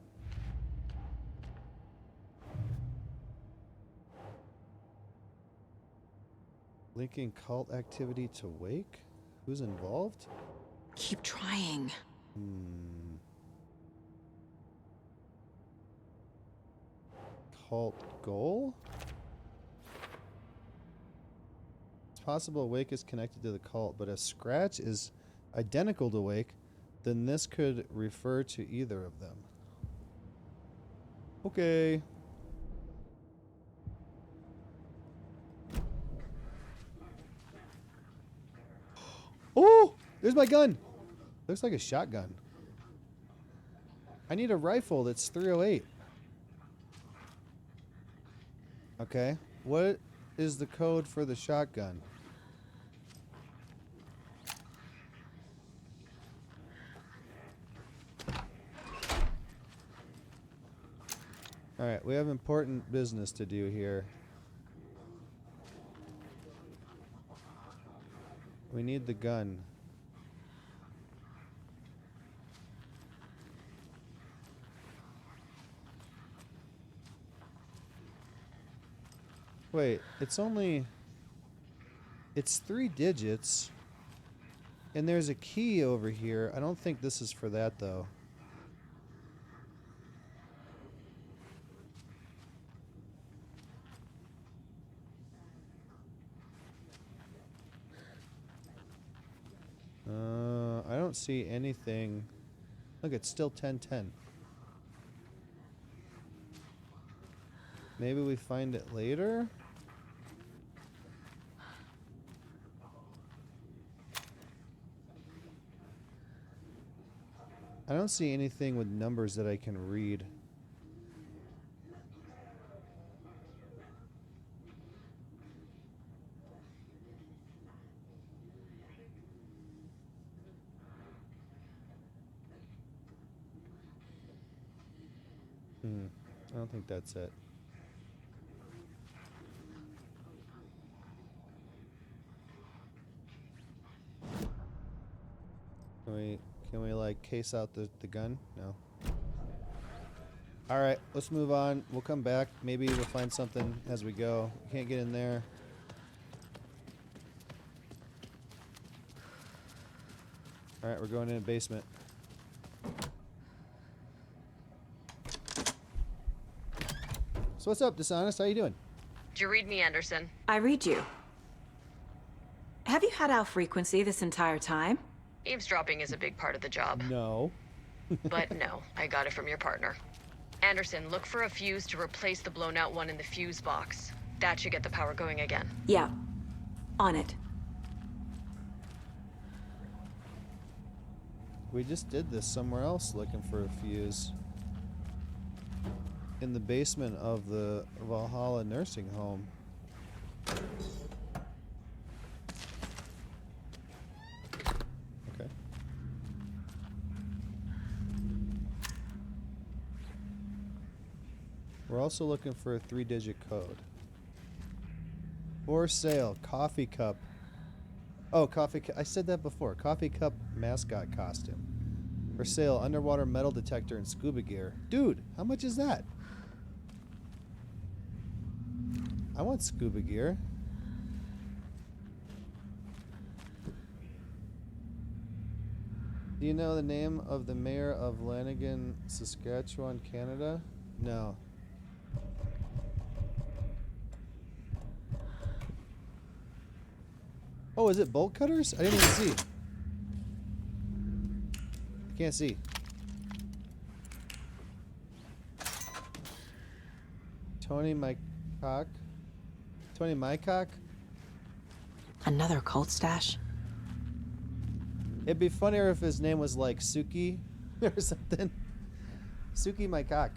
Linking cult activity to Wake? Who's involved? Keep trying. Cult goal? It's possible Wake is connected to the cult, but if Scratch is identical to Wake, then this could refer to either of them. Okay. Oh! There's my gun! Looks like a shotgun. I need a rifle that's 308. Okay. What is the code for the shotgun? Alright, we have important business to do here. We need the gun. Wait, it's 3 digits. And there's a key over here. I don't think this is for that though. I don't see anything. Look, it's still 1010. Maybe we find it later? I don't see anything with numbers that I can read. I don't think that's it. Can we like case out the gun? No. Alright, let's move on. We'll come back. Maybe we'll find something as we go. Can't get in there. Alright, we're going in the basement. So what's up, Dishonest? How you doing? Did you read me, Anderson? I read you. Have you had Alf frequency this entire time? Eavesdropping is a big part of the job. No. But no, I got it from your partner. Anderson, look for a fuse to replace the blown out one in the fuse box. That should get the power going again. Yeah. On it. We just did this somewhere else looking for a fuse. In the basement of the Valhalla nursing home. Okay. We're also looking for a 3-digit code. For sale, coffee cup. Oh, coffee cup. I said that before. Coffee cup mascot costume. For sale, underwater metal detector and scuba gear. Dude, how much is that? I want scuba gear. Do you know the name of the mayor of Lanigan, Saskatchewan, Canada? No. Oh, is it bolt cutters? I didn't even see. I can't see. Tony Mycock. Tony Mycock? Another cult stash? It'd be funnier if his name was like Suki or something. Suki Mycock.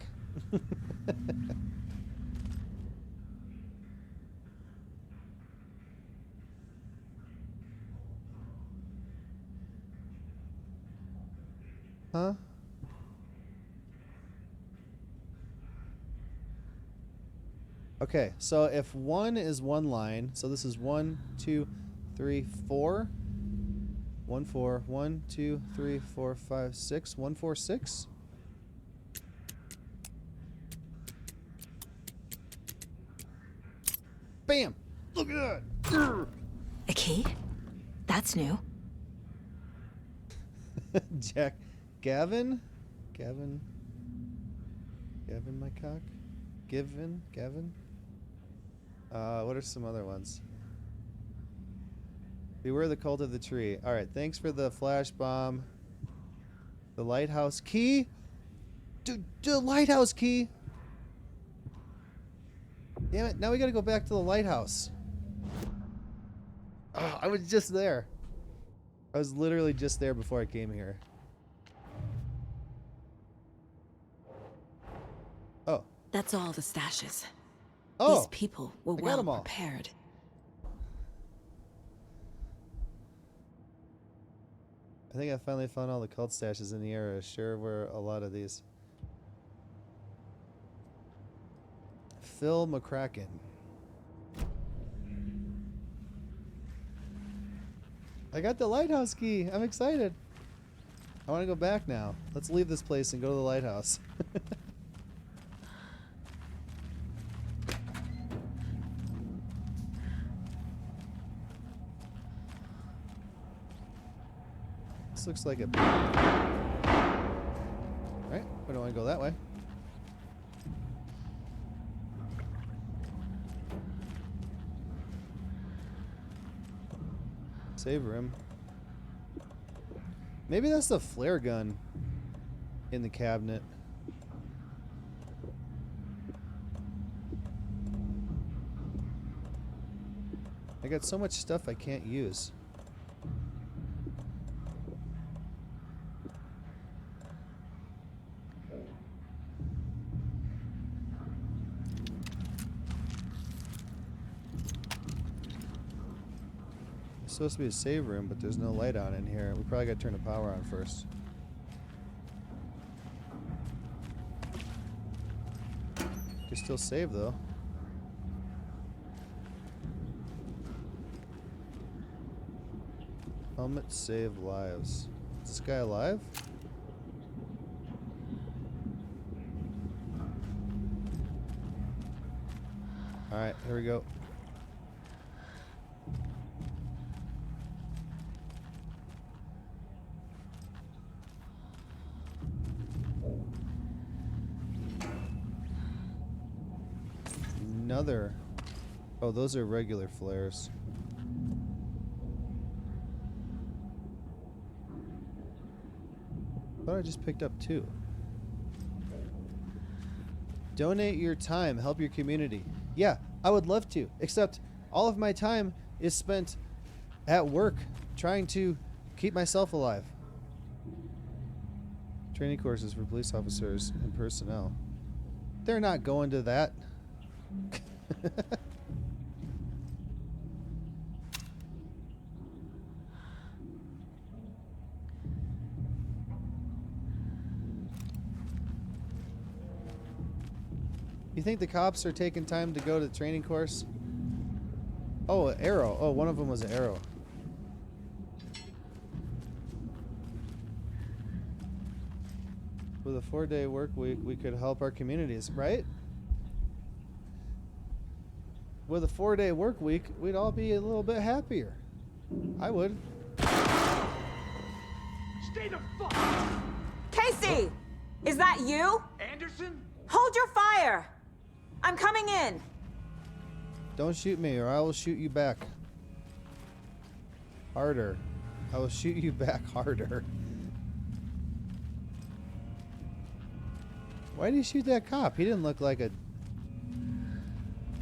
Huh? Okay, so if 1 is one line, so this is 1, 2, 3, 4. 1, 4, 1, 2, 3, 4, 5, 6. 1, 4, 6. Bam! Look at that! A key? That's new. Jack. Gavin? Gavin Mycock? Gavin? What are some other ones? Beware the cult of the tree. Alright, thanks for the flash bomb. The lighthouse key? The lighthouse key! Damn it, now we gotta go back to the lighthouse. Oh, I was just there. I was literally just there before I came here. That's all the stashes. Oh, These people were I got well 'em all. prepared. I think I finally found all the cult stashes in the area. Sure were a lot of these. Phil McCracken. I got the lighthouse key. I'm excited. I want to go back now. Let's leave this place and go to the lighthouse. This looks like a... Alright, we don't want to go that way. Save room. Maybe that's the flare gun in the cabinet. I got so much stuff I can't use. It's supposed to be a save room, but there's no light on in here. We probably got to turn the power on first. Can still save though. Helmet save lives. Is this guy alive? Alright, here we go. Another. Oh, those are regular flares. Thought I just picked up two. Donate your time, help your community. Yeah, I would love to, except all of my time is spent at work trying to keep myself alive. Training courses for police officers and personnel. They're not going to that. You think the cops are taking time to go to the training course? Oh, an arrow. Oh, one of them was an arrow. With a 4-day work week, we could help our communities, right? With a 4-day work week, we'd all be a little bit happier. I would. Stay the fuck! Casey! Is that you? Anderson? Hold your fire! I'm coming in! Don't shoot me or I will shoot you back. Harder. I will shoot you back harder. Why did he shoot that cop? He didn't look like a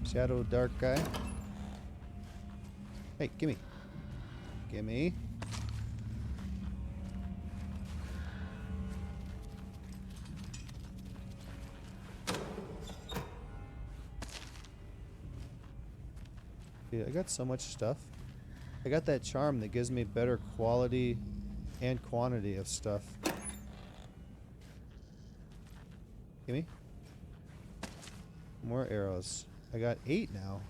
shadow dark guy. Hey, gimme. Gimme. Dude, I got so much stuff. I got that charm that gives me better quality and quantity of stuff. Gimme. More arrows. I got 8 now.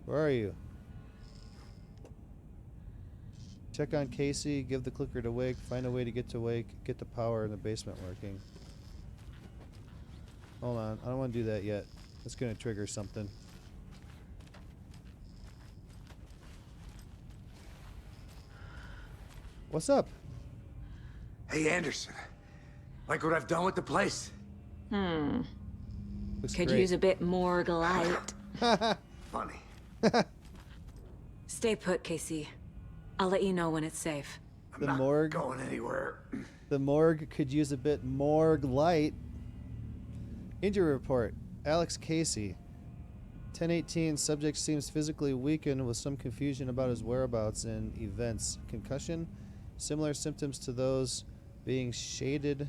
Where are you? Check on Casey, give the clicker to Wake, find a way to get to Wake, get the power in the basement working. Hold on, I don't want to do that yet. That's going to trigger something. What's up? Hey, Anderson. Like what I've done with the place? Looks Could great. use a bit more light. Funny. Stay put, Casey. I'll let you know when it's safe. I'm The not morgue. going anywhere. The morgue could use a bit more light. Injury report. Alex Casey. 10/18. Subject seems physically weakened with some confusion about his whereabouts and events. Concussion. Similar symptoms to those becoming shaded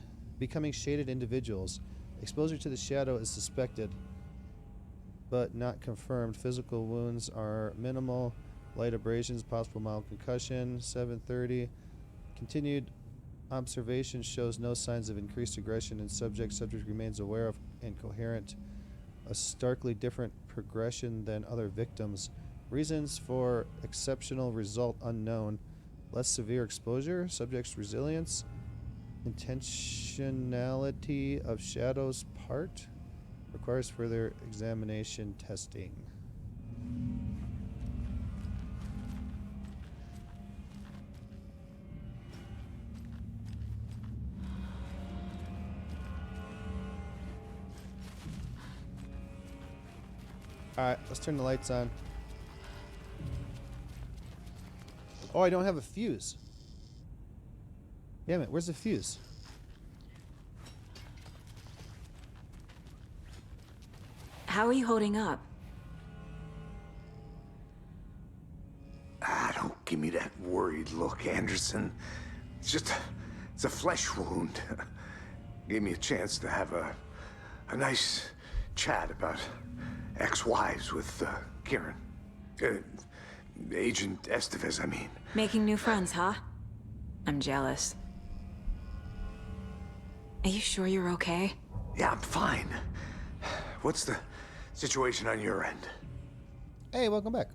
individuals. Exposure to the shadow is suspected, but not confirmed. Physical wounds are minimal. Light abrasions, possible mild concussion. 7:30. Continued observation shows no signs of increased aggression in subject. Subject remains aware of and coherent. A starkly different progression than other victims. Reasons for exceptional result unknown. Less severe exposure. Subject's resilience. Intentionality of shadow's part. Requires further examination testing. Alright, let's turn the lights on. Oh, I don't have a fuse. Damn it, where's the fuse? How are you holding up? Don't give me that worried look, Anderson. It's a flesh wound. Gave me a chance to have a nice chat about ex-wives with Kieran. Agent Estevez, I mean. Making new friends, huh? I'm jealous. Are you sure you're okay? Yeah, I'm fine. What's the situation on your end? Hey, welcome back.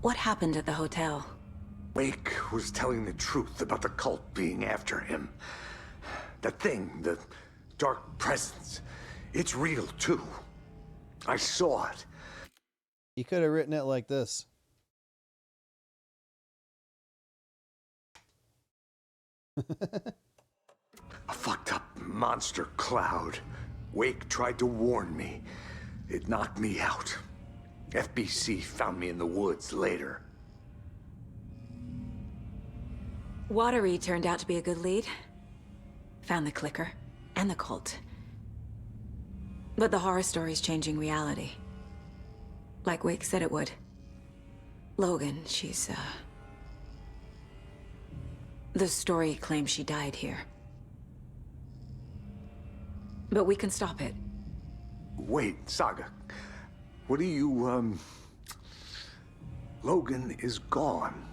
What happened at the hotel? Wake was telling the truth about the cult being after him. That thing, the dark presence, it's real too. I saw it. You could have written it like this. A fucked up monster cloud. Wake tried to warn me. It knocked me out. FBC found me in the woods later. Watery turned out to be a good lead. Found the clicker and the cult. But the horror story's changing reality. Like Wake said it would. Logan, she's, the story claims she died here. But we can stop it. Wait, Saga. What do you, Logan is gone.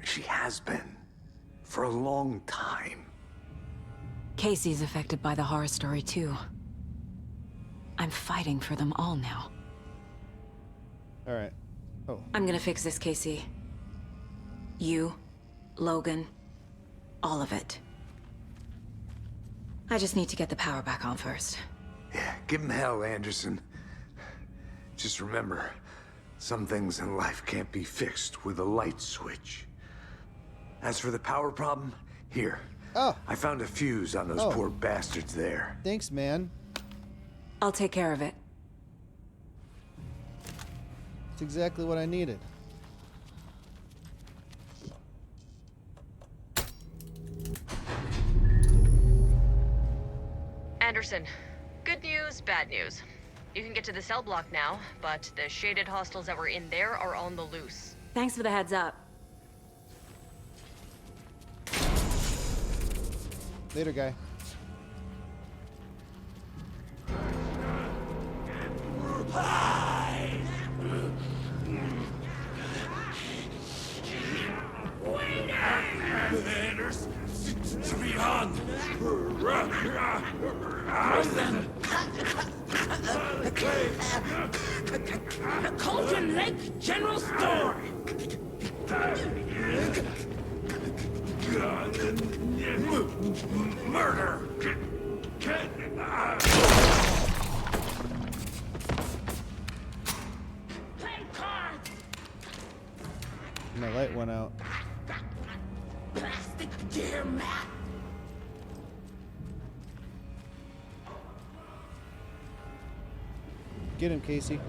She has been. For a long time. Casey's affected by the horror story, too. I'm fighting for them all now. Alright. Oh. I'm gonna fix this, Casey. You, Logan, all of it. I just need to get the power back on first. Yeah, give him hell, Anderson. Just remember, some things in life can't be fixed with a light switch. As for the power problem, here. Oh. I found a fuse on those poor bastards there. Thanks, man. I'll take care of it. It's exactly what I needed. Anderson, good news, bad news. You can get to the cell block now, but the shaded hostiles that were in there are on the loose. Thanks for the heads up. Later, guy. Colton Lake General Store. Murder. Play cards. My light went out. Plastic deer mat. Get him, Casey.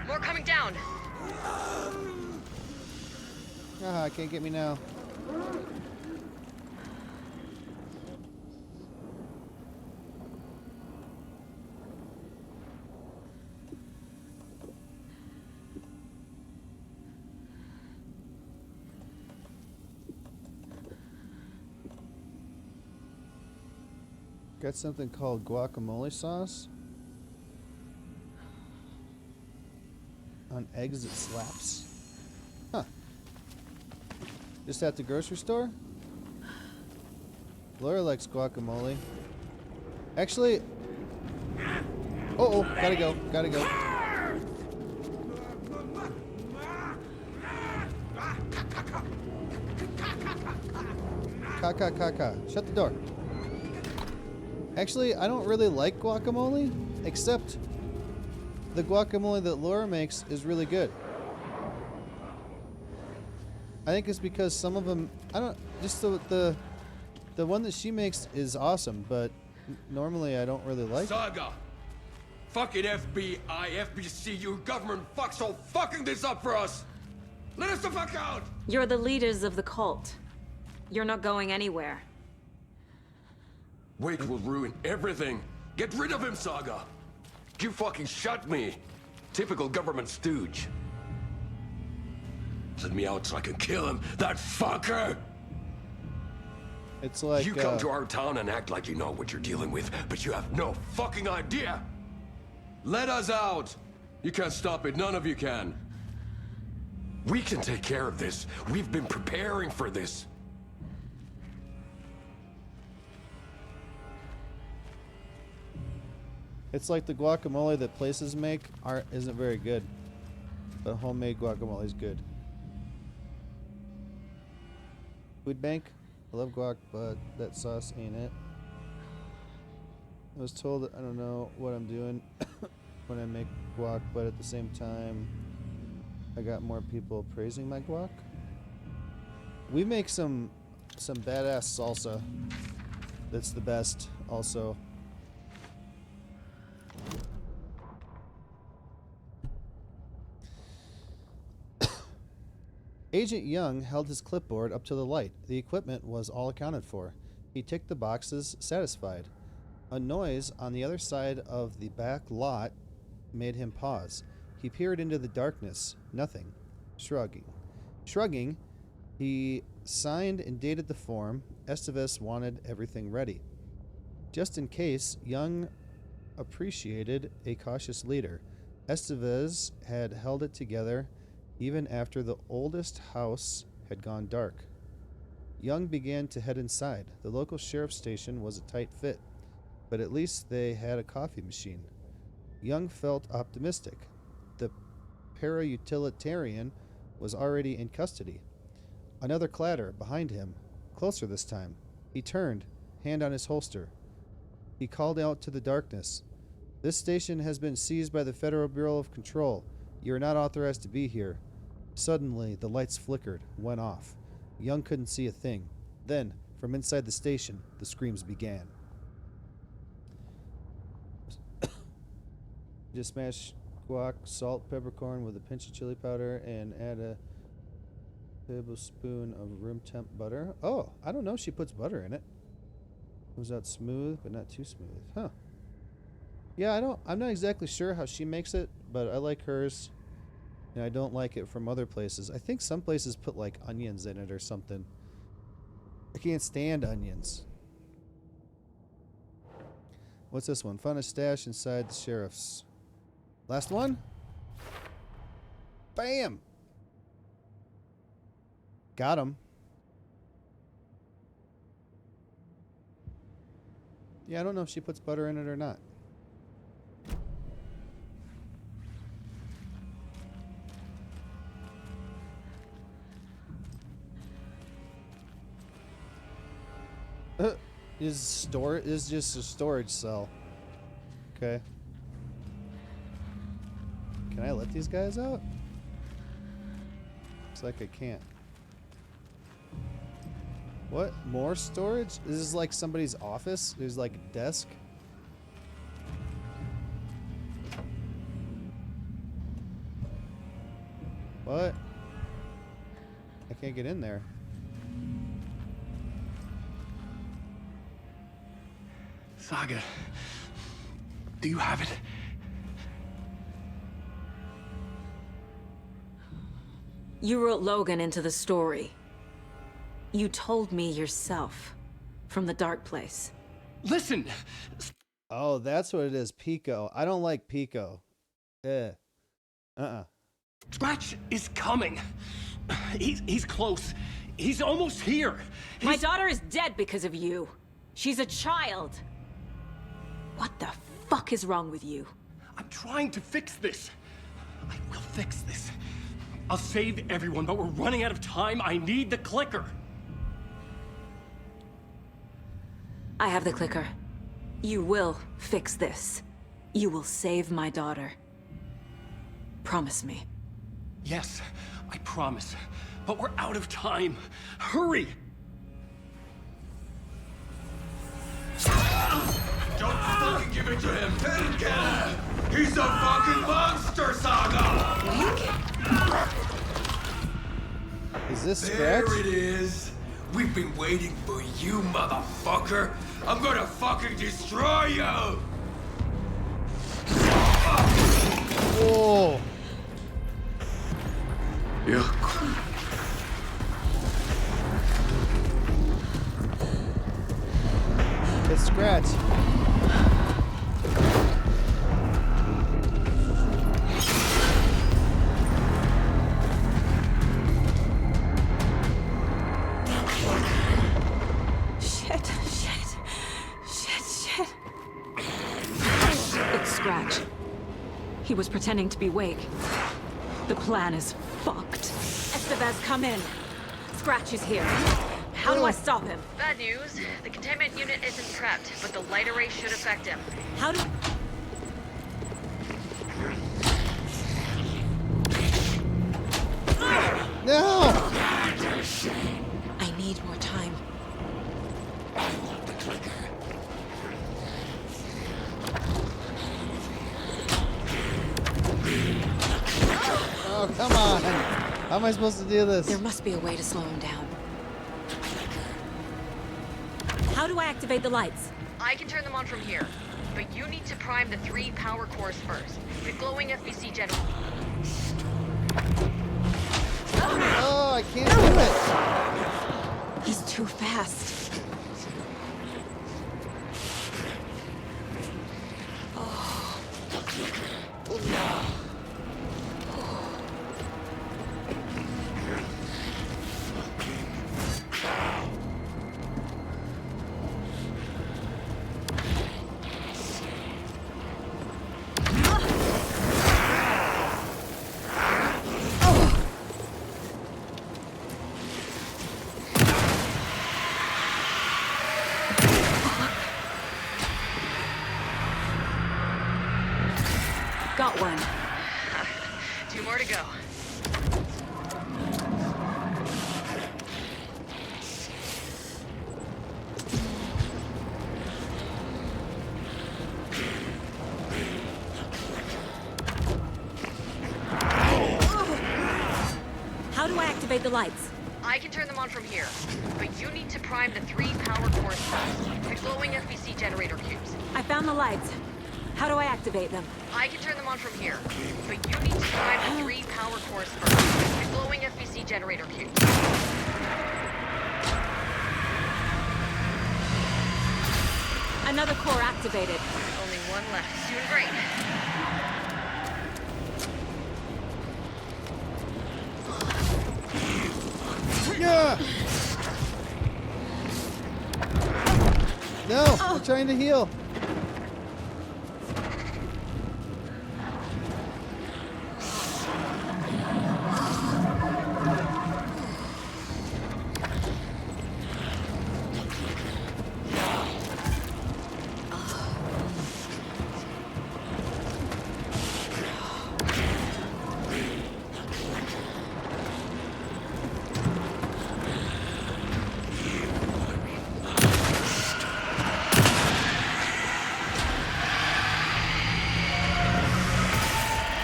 More coming down. Ah, can't get me now. Got something called guacamole sauce. On eggs it slaps. Huh. Just at the grocery store? Laura likes guacamole. Actually... Uh-oh, gotta go, gotta go. Ka. Shut the door. Actually, I don't really like guacamole, except the guacamole that Laura makes is really good. I think it's because some of them, I don't, just the one that she makes is awesome, but normally I don't really like it. Saga! Fucking FBI, FBC, you government fucks all fucking this up for us! Let us the fuck out! You're the leaders of the cult. You're not going anywhere. Wake will ruin everything. Get rid of him, Saga! You fucking shot me! Typical government stooge. Let me out so I can kill him, that fucker! It's like, you come to our town and act like you know what you're dealing with, but you have no fucking idea! Let us out! You can't stop it, none of you can. We can take care of this. We've been preparing for this. It's like the guacamole that places make isn't very good, but homemade guacamole is good. Food bank, I love guac, but that sauce ain't it. I was told that I don't know what I'm doing when I make guac, but at the same time, I got more people praising my guac. We make some badass salsa. That's the best, also. Agent Young held his clipboard up to the light. The equipment was all accounted for. He ticked the boxes, satisfied. A noise on the other side of the back lot made him pause. He peered into the darkness. Nothing. Shrugging, he signed and dated the form. Estevez wanted everything ready. Just in case, Young appreciated a cautious leader. Estevez had held it together even after the oldest house had gone dark. Young began to head inside. The local sheriff's station was a tight fit, but at least they had a coffee machine. Young felt optimistic. The para-utilitarian was already in custody. Another clatter behind him, closer this time. He turned, hand on his holster. He called out to the darkness. "This station has been seized by the Federal Bureau of Control. You are not authorized to be here." Suddenly, the lights flickered, went off. Young couldn't see a thing. Then, from inside the station, the screams began. Just smash guac, salt, peppercorn with a pinch of chili powder, and add a tablespoon of room temp butter. Oh, I don't know if she puts butter in it. Comes out smooth, but not too smooth. Huh. Yeah, I'm not exactly sure how she makes it, but I like hers. And I don't like it from other places. I think some places put like onions in it or something. I can't stand onions. What's this one? Found a stash inside the sheriff's. Last one? Bam! Got him. Yeah, I don't know if she puts butter in it or not. Is just a storage cell. Okay. Can I let these guys out? Looks like I can't. What? More storage? This is like somebody's office? There's like a desk? What? I can't get in there. Saga, do you have it? You wrote Logan into the story. You told me yourself from the dark place. Listen. Oh, that's what it is, Pico. I don't like Pico. Scratch is coming. He's close. He's almost here. My daughter is dead because of you. She's a child. What the fuck is wrong with you? I'm trying to fix this. I will fix this. I'll save everyone, but we're running out of time. I need the clicker. I have the clicker. You will fix this. You will save my daughter. Promise me. Yes, I promise. But we're out of time. Hurry! Don't fucking give it to him! Get him! He's a fucking monster, Saga! Is this Scratch? There it is! We've been waiting for you, motherfucker! I'm gonna fucking destroy you! Whoa! Yeah. It's Scratch. Shit. It's Scratch. He was pretending to be Wake. The plan is fucked. Estevez, come in. Scratch is here. How do I stop him? Bad news. The containment unit isn't prepped, but the light array should affect him. How do... No! I need more time. Oh, come on! How am I supposed to do this? There must be a way to slow him down. How do I activate the lights? I can turn them on from here, but you need to prime the 3 power cores first. The glowing FBC generator. Oh, I can't do it! He's too fast. Got one. 2 more to go. How do I activate the lights? I can turn them on from here, but you need to prime the 3 power cores first. The glowing FBC generator cubes. I found the lights. How do I activate them? I can turn them on from here, but you need to prime the 3 power cores first. The glowing FBC generator cubes. Another core activated. Only one left. Doing great. Yeah! No! I'm trying to heal.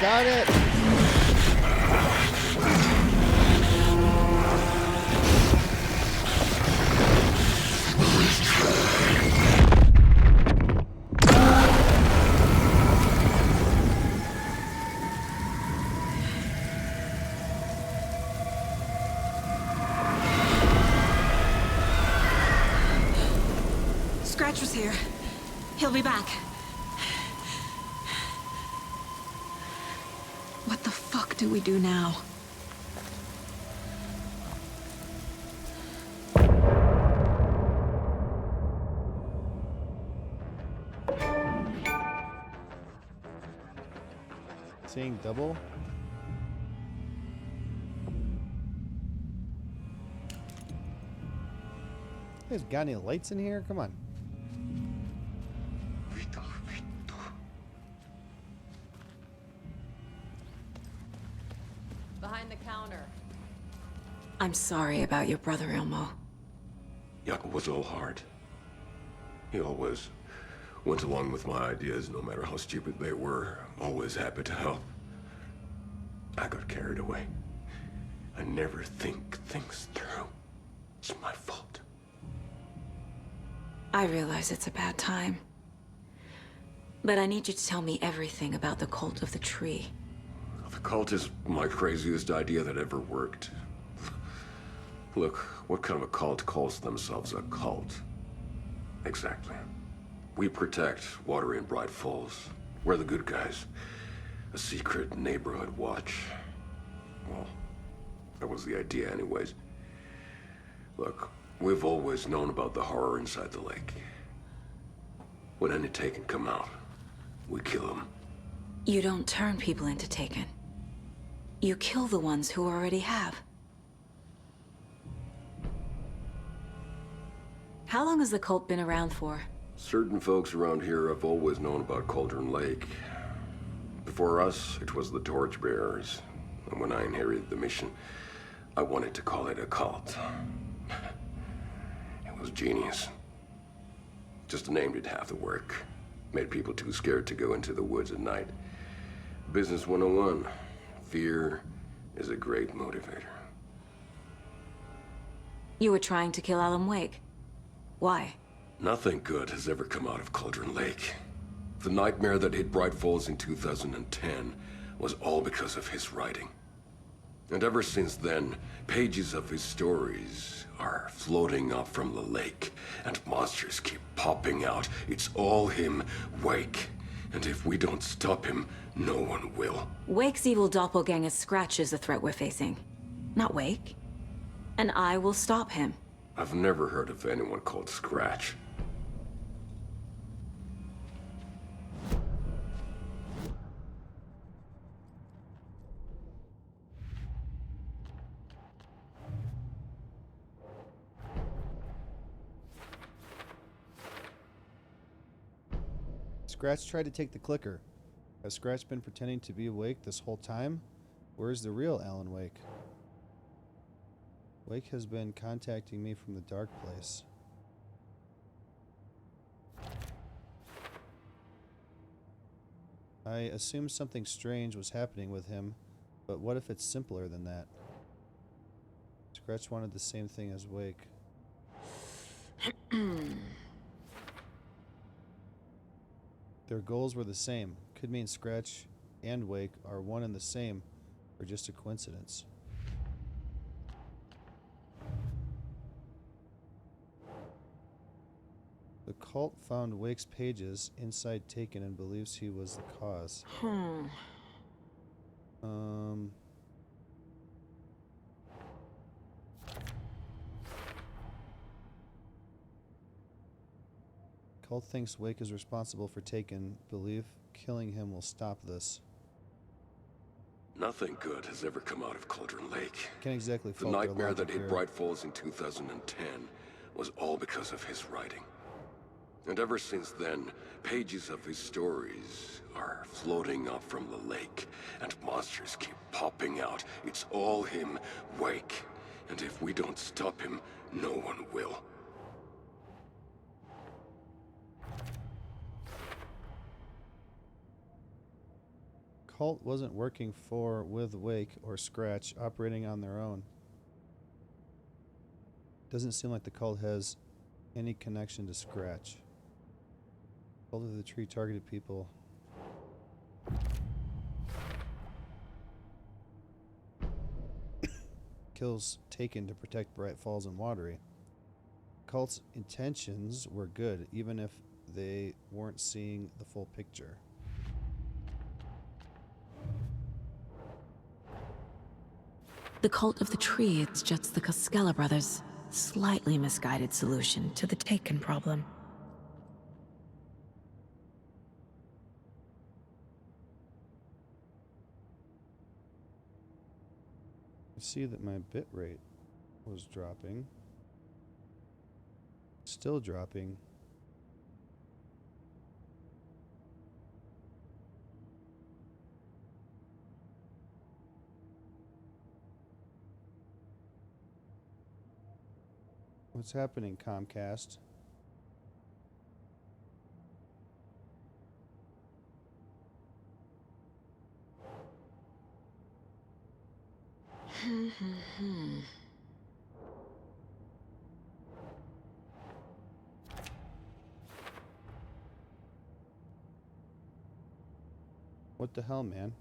Got it. Scratch was here. He'll be back. What the fuck do we do now? Seeing double? There's got any lights in here? Come on. Behind the counter. I'm sorry about your brother, Ilmo. Jakob was all heart. He always went along with my ideas, no matter how stupid they were. Always happy to help. I got carried away. I never think things through. It's my fault. I realize it's a bad time. But I need you to tell me everything about the cult of the tree. The cult is my craziest idea that ever worked. Look, what kind of a cult calls themselves a cult? Exactly. We protect Water in Bright Falls. We're the good guys. A secret neighborhood watch. Well, that was the idea anyways. Look, we've always known about the horror inside the lake. When any Taken come out, we kill them. You don't turn people into Taken. You kill the ones who already have. How long has the cult been around for? Certain folks around here have always known about Cauldron Lake. Before us, it was the Torchbearers. And when I inherited the mission, I wanted to call it a cult. It was genius. Just a name did half the work. Made people too scared to go into the woods at night. Business 101. Fear is a great motivator. You were trying to kill Alan Wake. Why? Nothing good has ever come out of Cauldron Lake. The nightmare that hit Bright Falls in 2010 was all because of his writing. And ever since then, pages of his stories are floating up from the lake, and monsters keep popping out. It's all him, Wake. And if we don't stop him, no one will. Wake's evil doppelganger Scratch is the threat we're facing, not Wake. And I will stop him. I've never heard of anyone called Scratch. Scratch tried to take the clicker. Has Scratch been pretending to be awake this whole time? Where's the real Alan Wake? Wake has been contacting me from the dark place. I assumed something strange was happening with him, but what if it's simpler than that? Scratch wanted the same thing as Wake. Their goals were the same. Could mean Scratch and Wake are one and the same, or just a coincidence. The cult found Wake's pages inside Taken and believes he was the cause. Cult thinks Wake is responsible for Taken. Believe killing him will stop this. Nothing good has ever come out of Cauldron Lake. Can't exactly The fault their nightmare that logic hit here. Bright Falls in 2010 was all because of his writing. And ever since then, pages of his stories are floating up from the lake, and monsters keep popping out. It's all him, Wake. And if we don't stop him, no one will. Cult wasn't working with Wake or Scratch, operating on their own. Doesn't seem like the cult has any connection to Scratch. Cult of the Tree targeted people. Kills Taken to protect Bright Falls and Watery. Cult's intentions were good, even if they weren't seeing the full picture. The cult of the tree is just the Costello brothers' slightly misguided solution to the Taken problem. I see that my bit rate was dropping. Still dropping. What's happening, Comcast? What the hell, man?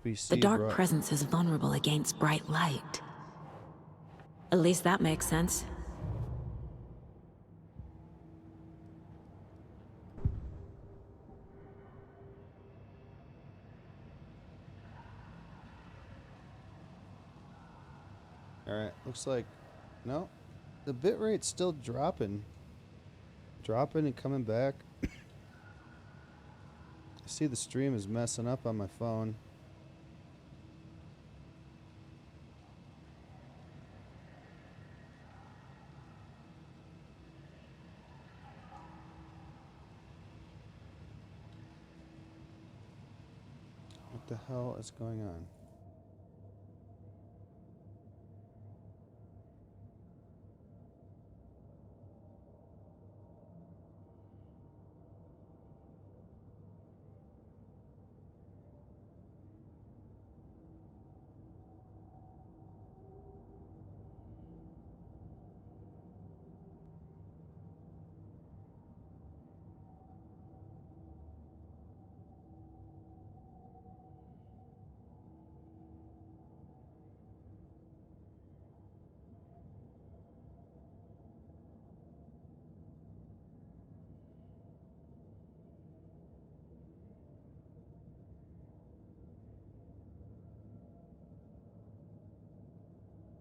FBC The dark brought... presence is vulnerable against bright light. At least that makes sense. Alright, looks like... No. The bit rate's still dropping. Dropping and coming back. I see the stream is messing up on my phone. What the hell is going on?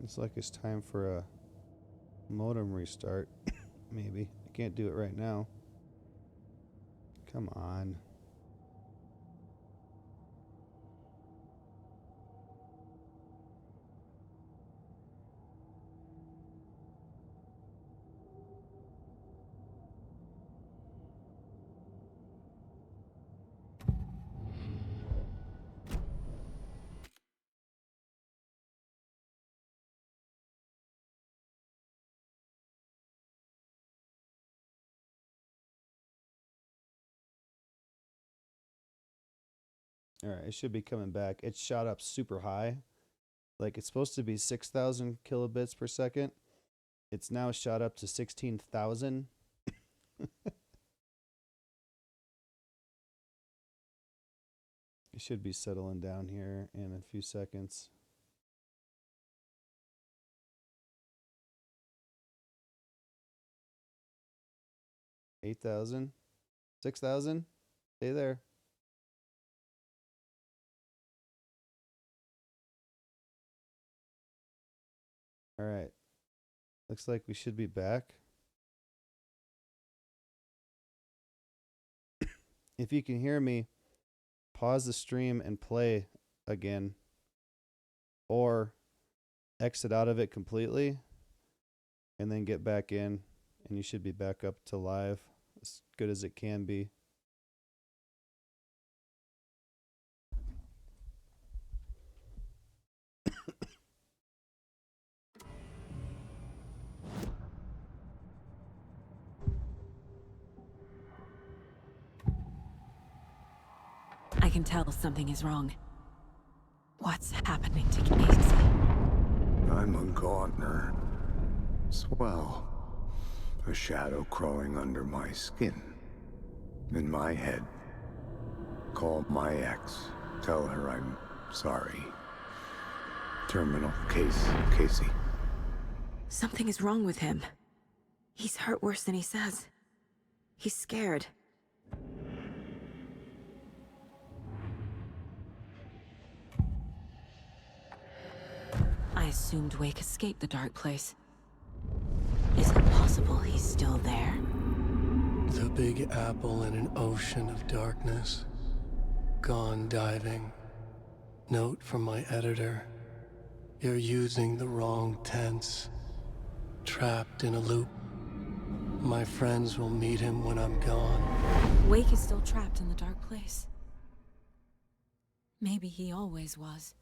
It's like it's time for a modem restart. Maybe. I can't do it right now. Come on. Alright, it should be coming back. It shot up super high. Like, it's supposed to be 6,000 kilobits per second. It's now shot up to 16,000. It should be settling down here in a few seconds. $8,000? $6,000? Stay there. Alright. Looks like we should be back. If you can hear me, pause the stream and play again. Or exit out of it completely and then get back in, and you should be back up to live as good as it can be. I can tell something is wrong. What's happening to Casey? I'm a Gauntner. Swell. A shadow crawling under my skin. In my head. Call my ex. Tell her I'm sorry. Terminal case, Casey. Something is wrong with him. He's hurt worse than he says. He's scared. I assumed Wake escaped the dark place. Is it possible he's still there? The Big Apple in an ocean of darkness. Gone diving. Note from my editor. You're using the wrong tense. Trapped in a loop. My friends will meet him when I'm gone. Wake is still trapped in the dark place. Maybe he always was.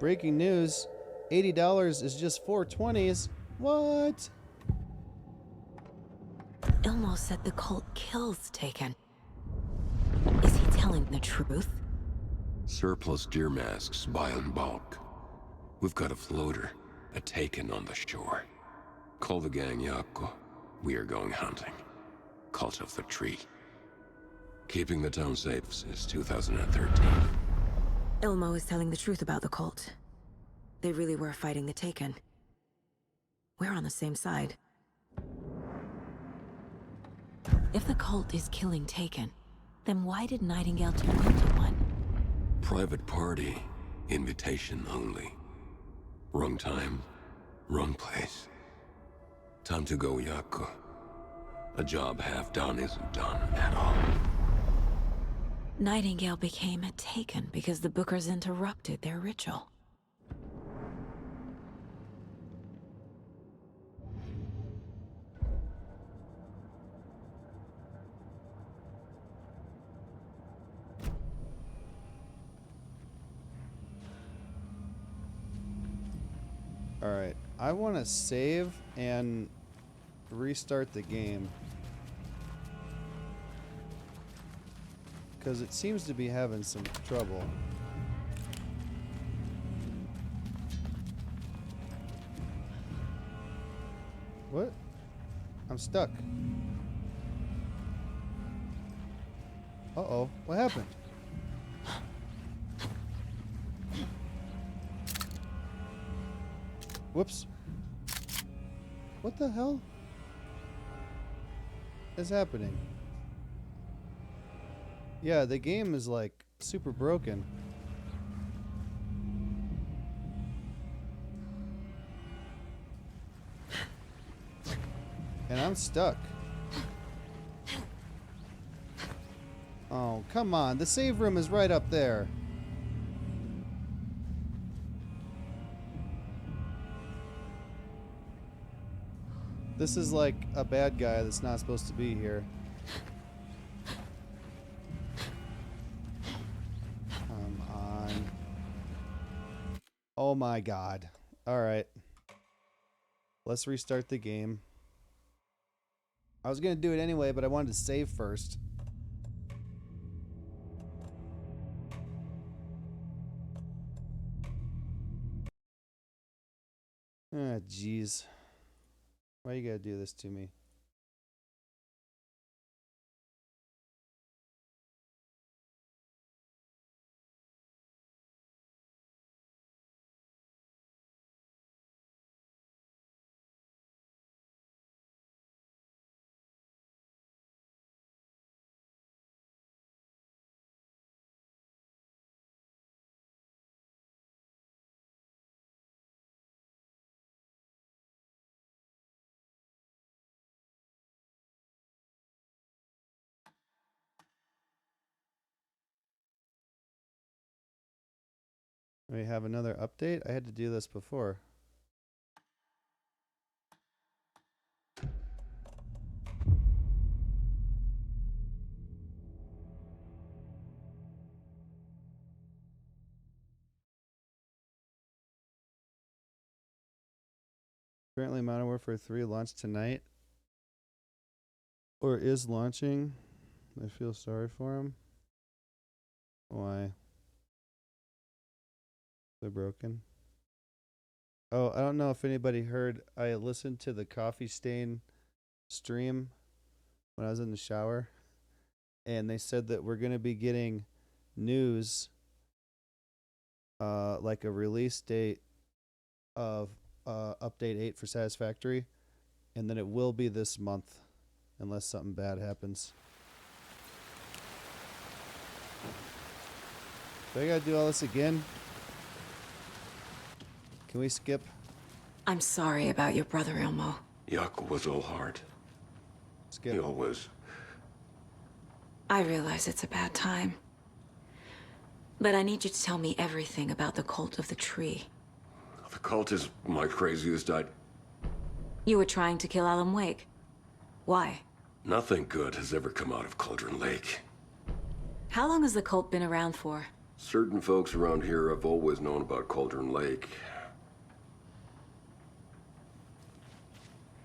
Breaking news, $80 is just 420s. What? Ilmo said the cult kills Taken. Is he telling the truth? Surplus deer masks buy in bulk. We've got a floater, a Taken on the shore. Call the gang Yako. We are going hunting. Cult of the Tree. Keeping the town safe since 2013. Ilmo is telling the truth about the cult. They really were fighting the Taken. We're on the same side. If the cult is killing Taken, then why did Nightingale turn into one? Private party. Invitation only. Wrong time, wrong place. Time to go, Yako. A job half done isn't done at all. Nightingale became a Taken because the Bookers interrupted their ritual. Alright, I want to save and restart the game. Because it seems to be having some trouble. What? I'm stuck. Uh-oh, what happened? Whoops. What the hell is happening? Yeah, the game is like super broken. And I'm stuck. Oh, come on. The save room is right up there. This is like a bad guy that's not supposed to be here. Come on. Oh my god. Alright. Let's restart the game. I was gonna do it anyway, but I wanted to save first. Ah, jeez. Why you gotta do this to me? We have another update. I had to do this before. Apparently Modern Warfare 3 launched tonight. Or is launching. I feel sorry for him. Why? They're broken. Oh, I don't know if anybody heard. I listened to the Coffee Stain stream when I was in the shower. And they said that we're going to be getting news, like a release date of update 8 for Satisfactory. And then it will be this month. Unless something bad happens. Do I gotta do all this again? Can we skip? I'm sorry about your brother, Ilmo. Yaakov was all heart. Skip. He always. I realize it's a bad time. But I need you to tell me everything about the Cult of the Tree. The cult is my craziest You were trying to kill Alan Wake. Why? Nothing good has ever come out of Cauldron Lake. How long has the cult been around for? Certain folks around here have always known about Cauldron Lake.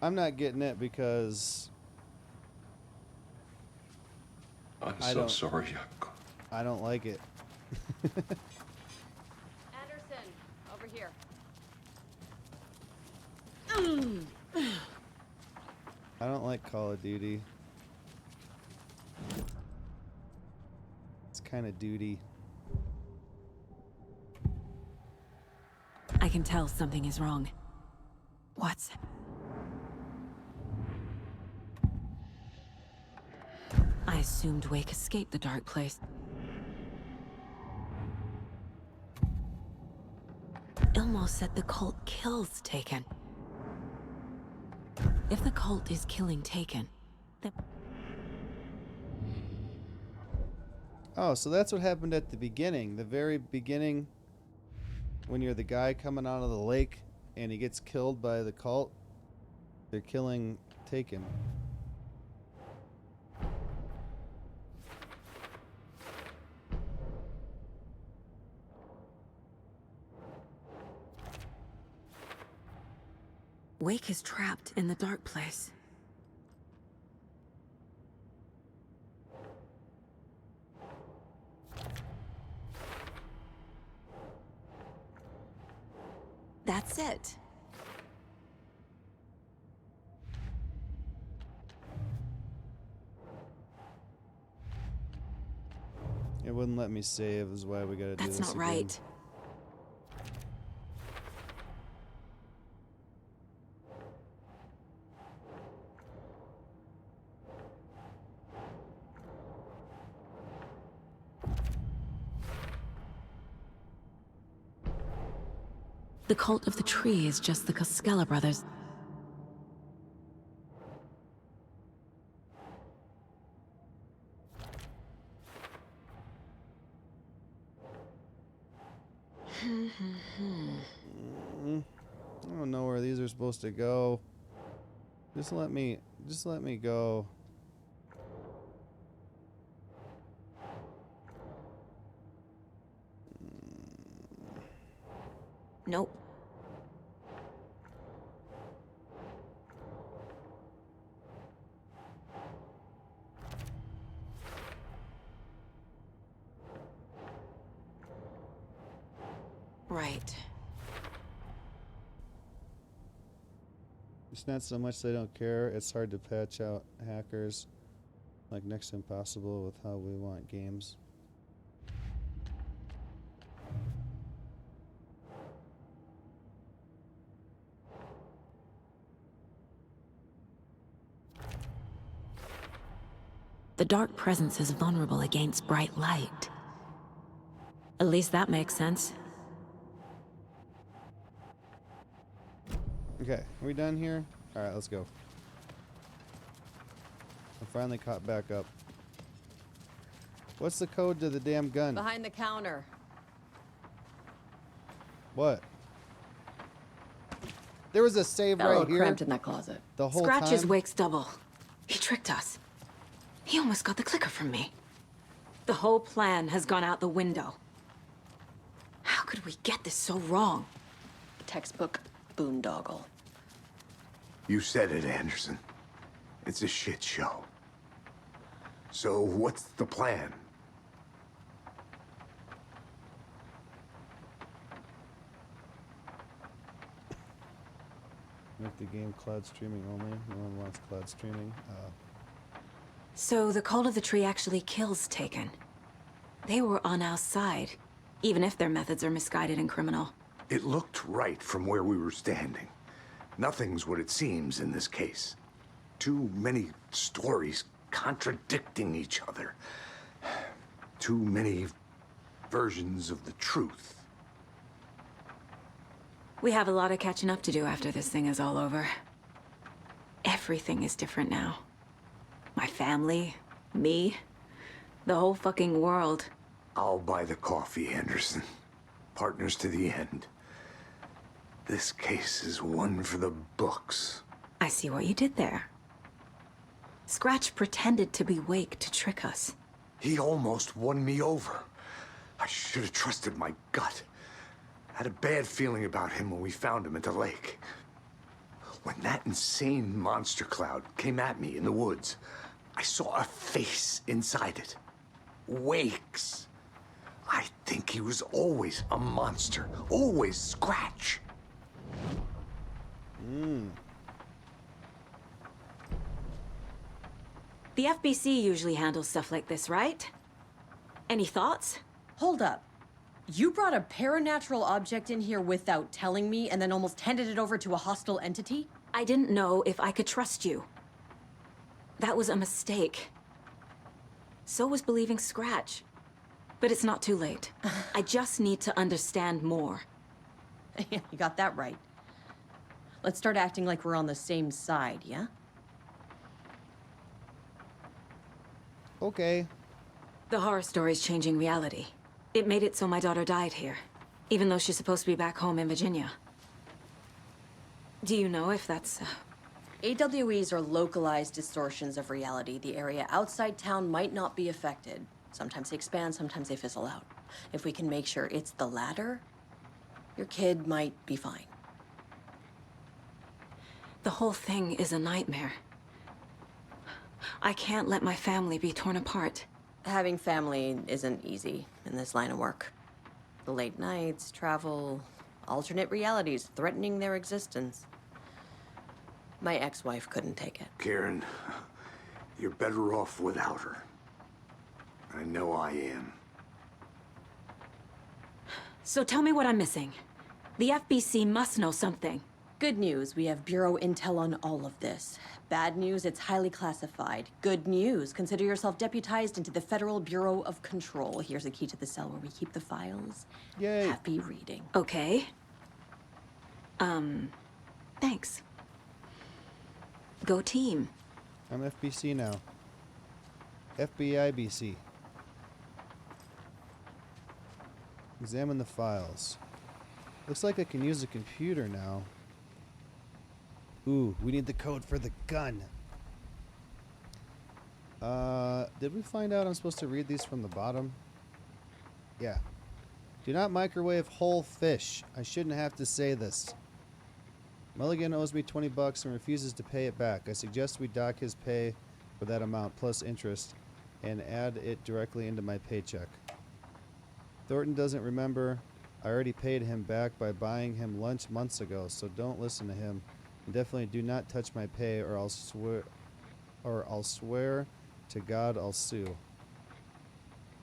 I'm not getting it because I'm so sorry, Yaakov. I don't like it. Anderson, over here. I don't like Call of Duty. It's kind of duty. I can tell something is wrong. What's... I assumed Wake escaped the dark place. Ilmo said the cult kills Taken. If the cult is killing Taken, then... Oh, so that's what happened at the beginning. The very beginning, when you're the guy coming out of the lake and he gets killed by the cult, they're killing Taken. Wake is trapped in the dark place. That's it. It wouldn't let me save, is why we gotta do this That's not again. right. The Cult of the Tree is just the Koskela brothers. I don't know where these are supposed to go. Just let me go. Nope. Right. It's not so much they don't care, it's hard to patch out hackers. Like next to impossible with how we want games. The dark presence is vulnerable against bright light. At least that makes sense. Okay, are we done here? Alright, let's go. I finally caught back up. What's the code to the damn gun? Behind the counter. What? There was a save Felt a right little here. cramped in that closet. The whole Scratches time. wakes double. He tricked us. He almost got the clicker from me. The whole plan has gone out the window. How could we get this so wrong? Textbook boondoggle. You said it, Anderson. It's a shit show. So what's the plan? Make the game cloud streaming only. No one wants cloud streaming. So the cult of the tree actually kills Taken. They were on our side, even if their methods are misguided and criminal. It looked right from where we were standing. Nothing's what it seems in this case. Too many stories contradicting each other. Too many versions of the truth. We have a lot of catching up to do after this thing is all over. Everything is different now. My family, me, the whole fucking world. I'll buy the coffee, Anderson. Partners to the end. This case is one for the books. I see what you did there. Scratch pretended to be Wake to trick us. He almost won me over. I should have trusted my gut. Had a bad feeling about him when we found him at the lake. When that insane monster cloud came at me in the woods, I saw a face inside it. Wake's. I think he was always a monster. Always Scratch. The FBC usually handles stuff like this, right? Any thoughts? Hold up. You brought a paranatural object in here without telling me and then almost handed it over to a hostile entity? I didn't know if I could trust you. That was a mistake. So was believing Scratch. But it's not too late. I just need to understand more. You got that right. Let's start acting like we're on the same side, yeah? Okay. The horror story's changing reality. It made it so my daughter died here, even though she's supposed to be back home in Virginia. Do you know if that's... AWEs are localized distortions of reality. The area outside town might not be affected. Sometimes they expand, sometimes they fizzle out. If we can make sure it's the latter, your kid might be fine. The whole thing is a nightmare. I can't let my family be torn apart. Having family isn't easy in this line of work. The late nights, travel, alternate realities threatening their existence. My ex-wife couldn't take it. Karen, you're better off without her. I know I am. So tell me what I'm missing. The FBC must know something. Good news, we have Bureau intel on all of this. Bad news, it's highly classified. Good news, consider yourself deputized into the Federal Bureau of Control. Here's a key to the cell where we keep the files. Yay. Happy reading. Okay. Thanks. Go team. I'm FBC now. FBI-BC. Examine the files. Looks like I can use a computer now. Ooh, we need the code for the gun. Did we find out I'm supposed to read these from the bottom? Yeah. Do not microwave whole fish. I shouldn't have to say this. Mulligan owes me $20 and refuses to pay it back. I suggest we dock his pay for that amount plus interest and add it directly into my paycheck. Thornton doesn't remember. I already paid him back by buying him lunch months ago, so don't listen to him. And definitely do not touch my pay or I'll swear to God I'll sue.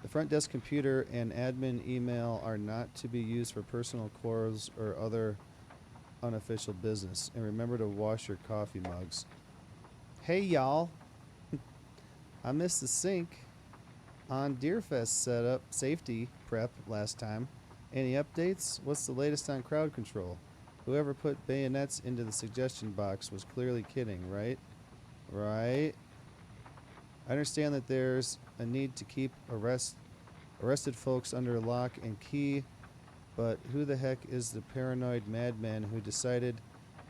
The front desk computer and admin email are not to be used for personal calls or other unofficial business. And remember to wash your coffee mugs. Hey y'all. I missed the sync on Deerfest setup safety prep last time. Any updates? What's the latest on crowd control? Whoever put bayonets into the suggestion box was clearly kidding, right? Right. I understand that there's a need to keep arrested folks under lock and key But who the heck is the paranoid madman who decided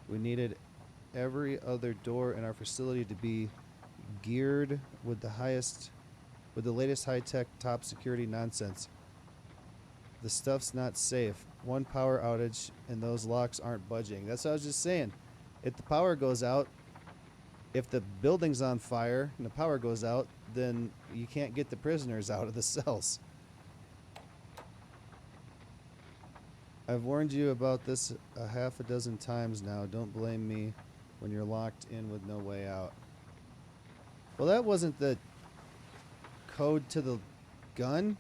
we needed every other door in our facility to be geared with the latest high-tech top security nonsense? The stuff's not safe. One power outage and those locks aren't budging. That's what I was just saying. If the power goes out, if the building's on fire and the power goes out, then you can't get the prisoners out of the cells. I've warned you about this a half a dozen times now. Don't blame me when you're locked in with no way out. Well, that wasn't the code to the gun.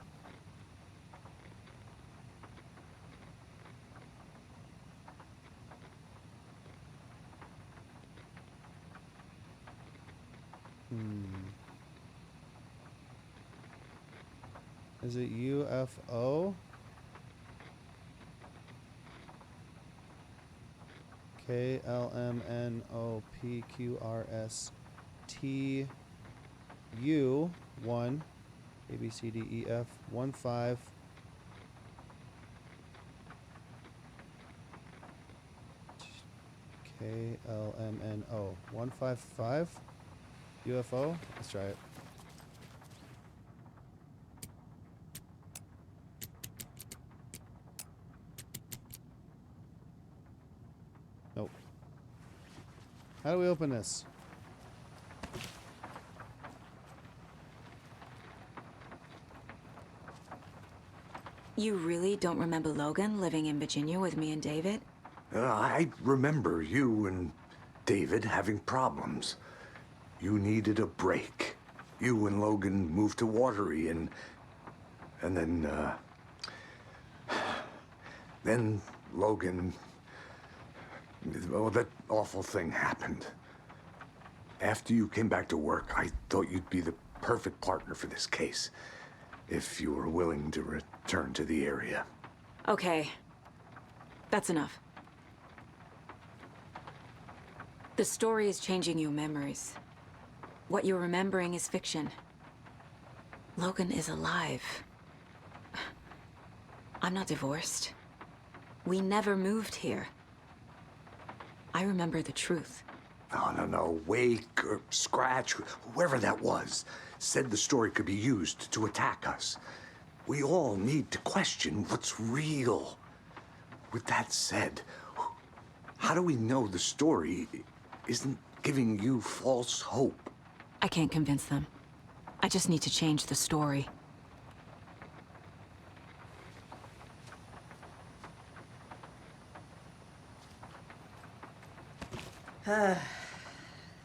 Is it UFO? KLMNOPQRSTU1 ABCDEF 15 KLMNO 155 UFO. Let's try it. Nope. How do we open this? You really don't remember Logan living in Virginia with me and David? I remember you and David having problems. You needed a break. You and Logan moved to Watery and then Logan, well, that awful thing happened. After you came back to work, I thought you'd be the perfect partner for this case, if you were willing to return to the area. Okay. That's enough. The story is changing your memories. What you're remembering is fiction. Logan is alive. I'm not divorced. We never moved here. I remember the truth. No. Wake or Scratch, whoever that was, said the story could be used to attack us. We all need to question what's real. With that said, how do we know the story isn't giving you false hope? I can't convince them. I just need to change the story.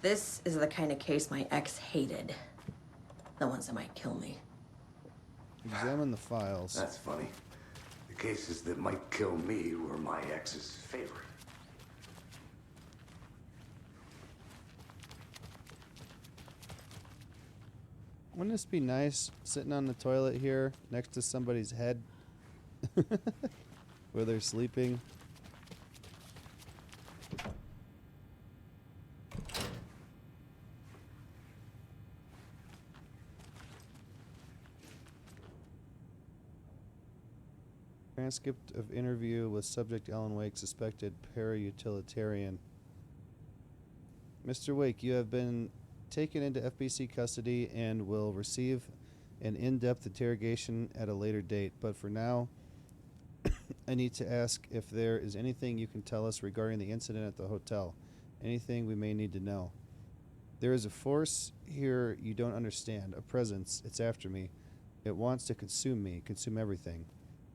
This is the kind of case my ex hated. The ones that might kill me. Examine the files. That's funny. The cases that might kill me were my ex's favorite. Wouldn't this be nice, sitting on the toilet here next to somebody's head where they're sleeping? Transcript of interview with subject Alan Wake, suspected para-utilitarian. Mr. Wake, you have been taken into FBC custody and will receive an in-depth interrogation at a later date. But for now, I need to ask if there is anything you can tell us regarding the incident at the hotel. Anything we may need to know. There is a force here you don't understand, a presence. It's after me. It wants to consume me, consume everything.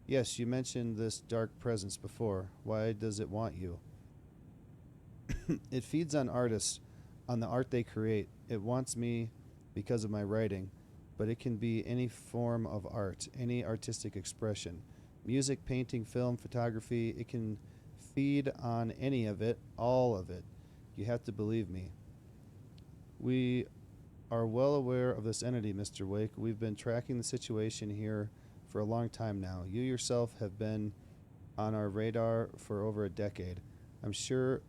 Yes, you mentioned this dark presence before. Why does it want you? It feeds on artists, on the art they create. It wants me because of my writing, but it can be any form of art, any artistic expression. Music, painting, film, photography, it can feed on any of it, all of it. You have to believe me. We are well aware of this entity, Mr. Wake. We've been tracking the situation here for a long time now. You yourself have been on our radar for over a decade. I'm sure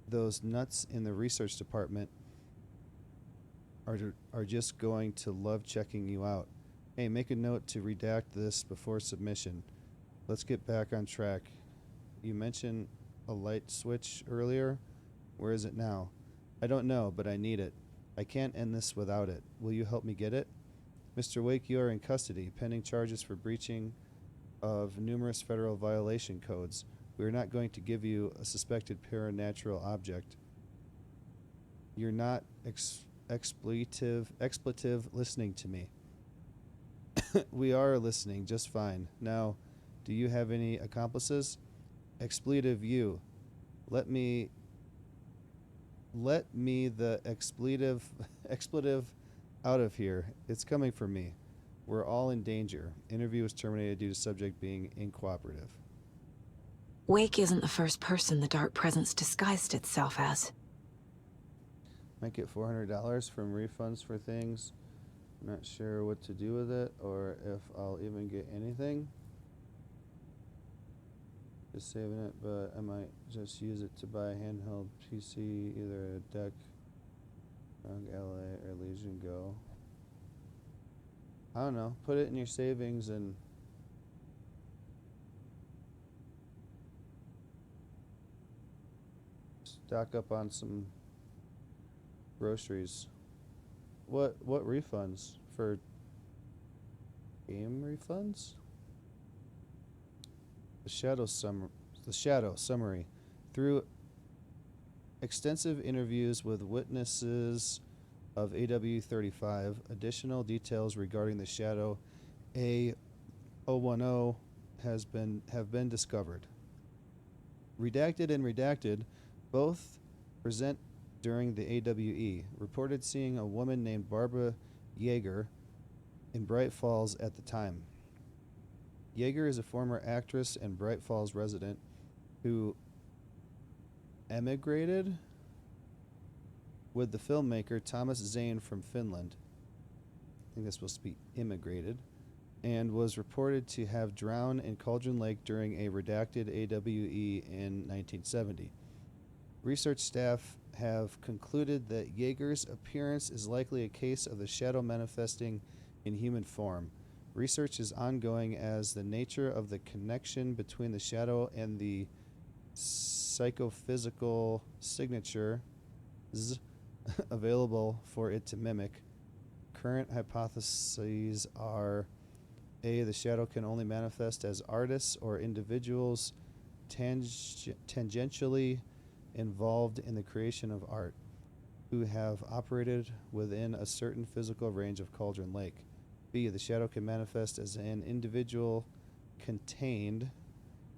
those nuts in the research department are just going to love checking you out. Hey, make a note to redact this before submission. Let's get back on track. You mentioned a light switch earlier. Where is it now? I don't know, but I need it. I can't end this without it. Will you help me get it? Mr. Wake, you are in custody, pending charges for breaching of numerous federal violation codes. We are not going to give you a suspected paranatural object. You're not expletive listening to me. We are listening just fine. Now, do you have any accomplices? Expletive you. Let me the expletive out of here. It's coming from me. We're all in danger. Interview was terminated due to subject being incooperative. Wake isn't the first person the Dark Presence disguised itself as. Might get $400 from refunds for things. Not sure what to do with it or if I'll even get anything. Just saving it, but I might just use it to buy a handheld PC, either a deck, ROG LA, or Legion Go. I don't know. Put it in your savings and stock up on some groceries. What refunds? For game refunds? The Shadow summary. Through extensive interviews with witnesses of AW35, additional details regarding the Shadow A010 have been discovered. Redacted and Redacted both present during the AWE, reported seeing a woman named Barbara Yeager in Bright Falls at the time. Yeager is a former actress and Bright Falls resident who emigrated with the filmmaker Thomas Zane from Finland. I think that's supposed to be immigrated. And was reported to have drowned in Cauldron Lake during a redacted AWE in 1970. Research staff have concluded that Yeager's appearance is likely a case of the shadow manifesting in human form. Research is ongoing as the nature of the connection between the shadow and the psychophysical signature available for it to mimic. Current hypotheses are A, the shadow can only manifest as artists or individuals tangentially involved in the creation of art who have operated within a certain physical range of Cauldron Lake. B, the shadow can manifest as an individual contained,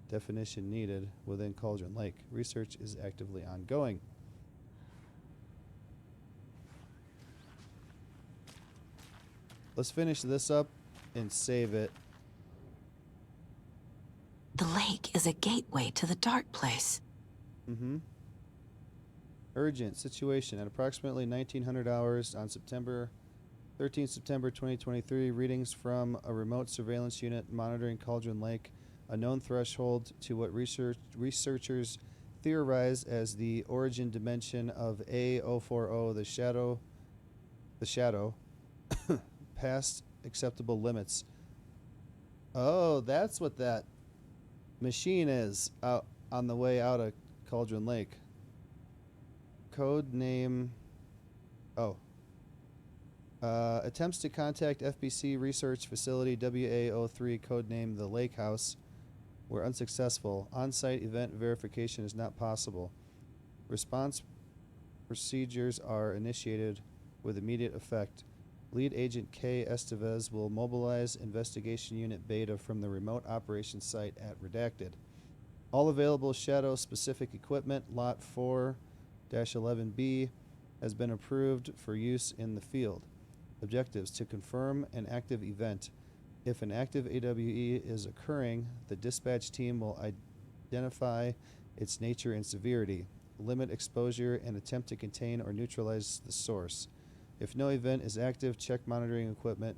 definition needed, within Cauldron Lake. Research is actively ongoing. Let's finish this up and save it. The lake is a gateway to the dark place. Mm-hmm. Urgent situation. At approximately 1900 hours on September 2023, readings from a remote surveillance unit monitoring Cauldron Lake, a known threshold to what researchers theorize as the origin dimension of A040, the shadow, past acceptable limits. Oh, that's what that machine is out on the way out of Cauldron Lake. Code name. Attempts to contact FBC Research Facility WA03, codename The Lake House, were unsuccessful. On-site event verification is not possible. Response procedures are initiated with immediate effect. Lead Agent K. Estevez will mobilize Investigation Unit Beta from the remote operations site at Redacted. All available Shadow-specific equipment, Lot 4-11B, has been approved for use in the field. Objectives: to confirm an active event. If an active AWE is occurring, the dispatch team will identify its nature and severity, limit exposure, and attempt to contain or neutralize the source. If no event is active, check monitoring equipment,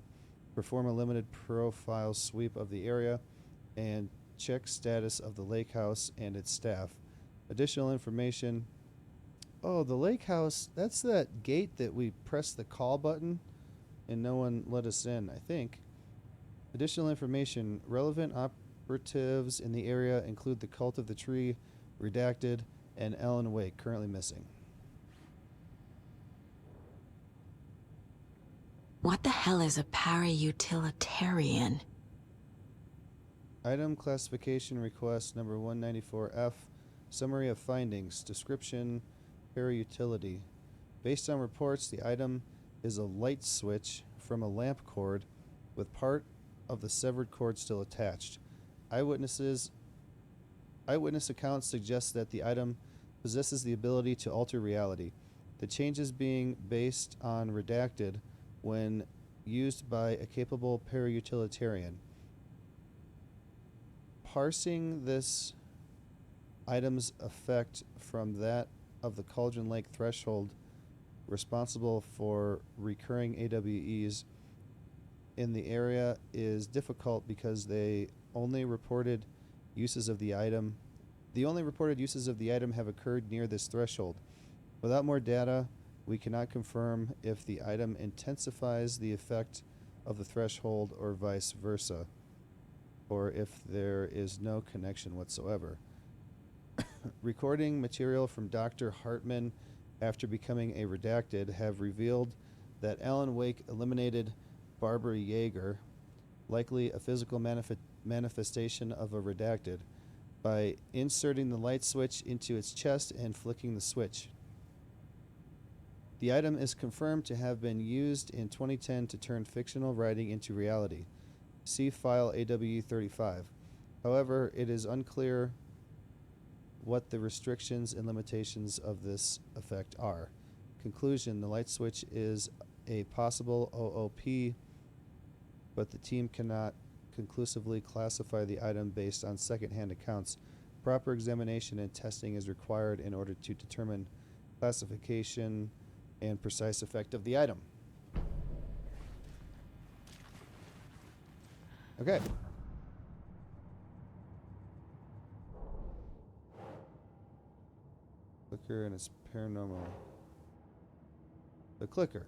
perform a limited profile sweep of the area, and check status of the lake house and its staff. Additional information. Oh, the lake house, that's that gate that we pressed the call button and no one let us in, I think. Additional information. Relevant operatives in the area include the Cult of the Tree, Redacted, and Alan Wake, currently missing. What the hell is a para-utilitarian? Item classification request number 194F. Summary of findings. Description. Para-utility. Based on reports, the item is a light switch from a lamp cord with part of the severed cord still attached. Eyewitness accounts suggest that the item possesses the ability to alter reality. The changes being based on Redacted when used by a capable para-utilitarian. Parsing this item's effect from that of the Cauldron Lake threshold responsible for recurring AWEs in the area is difficult because the only reported uses of the item have occurred near this threshold. Without more data, we cannot confirm if the item intensifies the effect of the threshold or vice versa, or if there is no connection whatsoever. Recording material from Dr. Hartman after becoming a Redacted have revealed that Alan Wake eliminated Barbara Yeager, likely a physical manifestation of a Redacted, by inserting the light switch into its chest and flicking the switch. The item is confirmed to have been used in 2010 to turn fictional writing into reality. See file AW35. However, it is unclear what the restrictions and limitations of this effect are. Conclusion: the light switch is a possible OOP, but the team cannot conclusively classify the item based on second-hand accounts. Proper examination and testing is required in order to determine classification and precise effect of the item. Okay. Clicker and its paranormal. The clicker.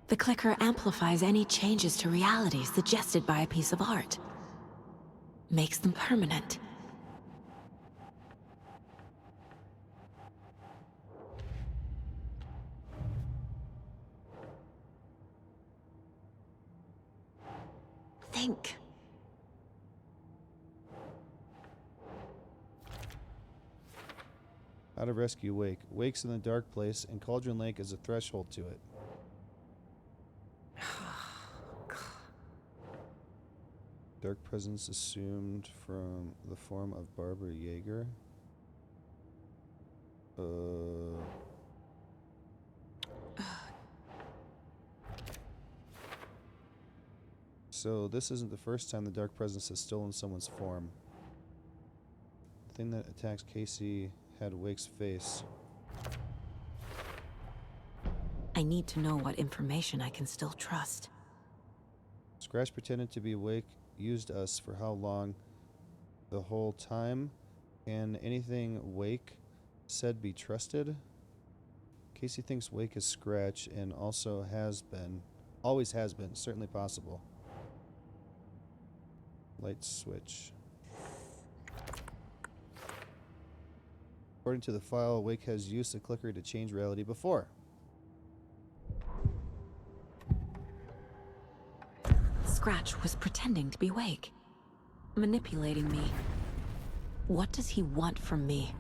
The clicker amplifies any changes to reality suggested by a piece of art. Makes them permanent. Think. How to rescue Wake. Wake's in the dark place, and Cauldron Lake is a threshold to it. Dark presence assumed from the form of Barbara Yeager. So this isn't the first time the dark presence has stolen someone's form. The thing that attacks Casey had Wake's face. I need to know what information I can still trust. Scratch pretended to be Wake, used us for how long? The whole time? Can anything Wake said be trusted? Casey thinks Wake is Scratch and also has been, always has been, certainly possible. Light switch. According to the file, Wake has used the clicker to change reality before. Scratch was pretending to be Wake, manipulating me. What does he want from me?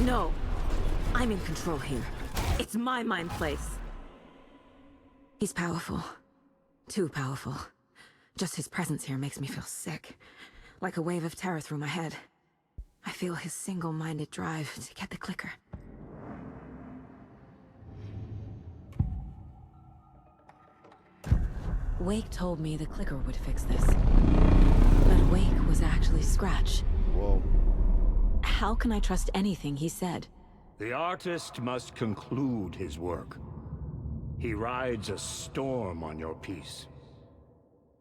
No, I'm in control here. It's my mind place. He's powerful. Too powerful. Just his presence here makes me feel sick. Like a wave of terror through my head. I feel his single-minded drive to get the clicker. Wake told me the clicker would fix this. But Wake was actually Scratch. Whoa. How can I trust anything he said? The artist must conclude his work. He rides a storm on your piece.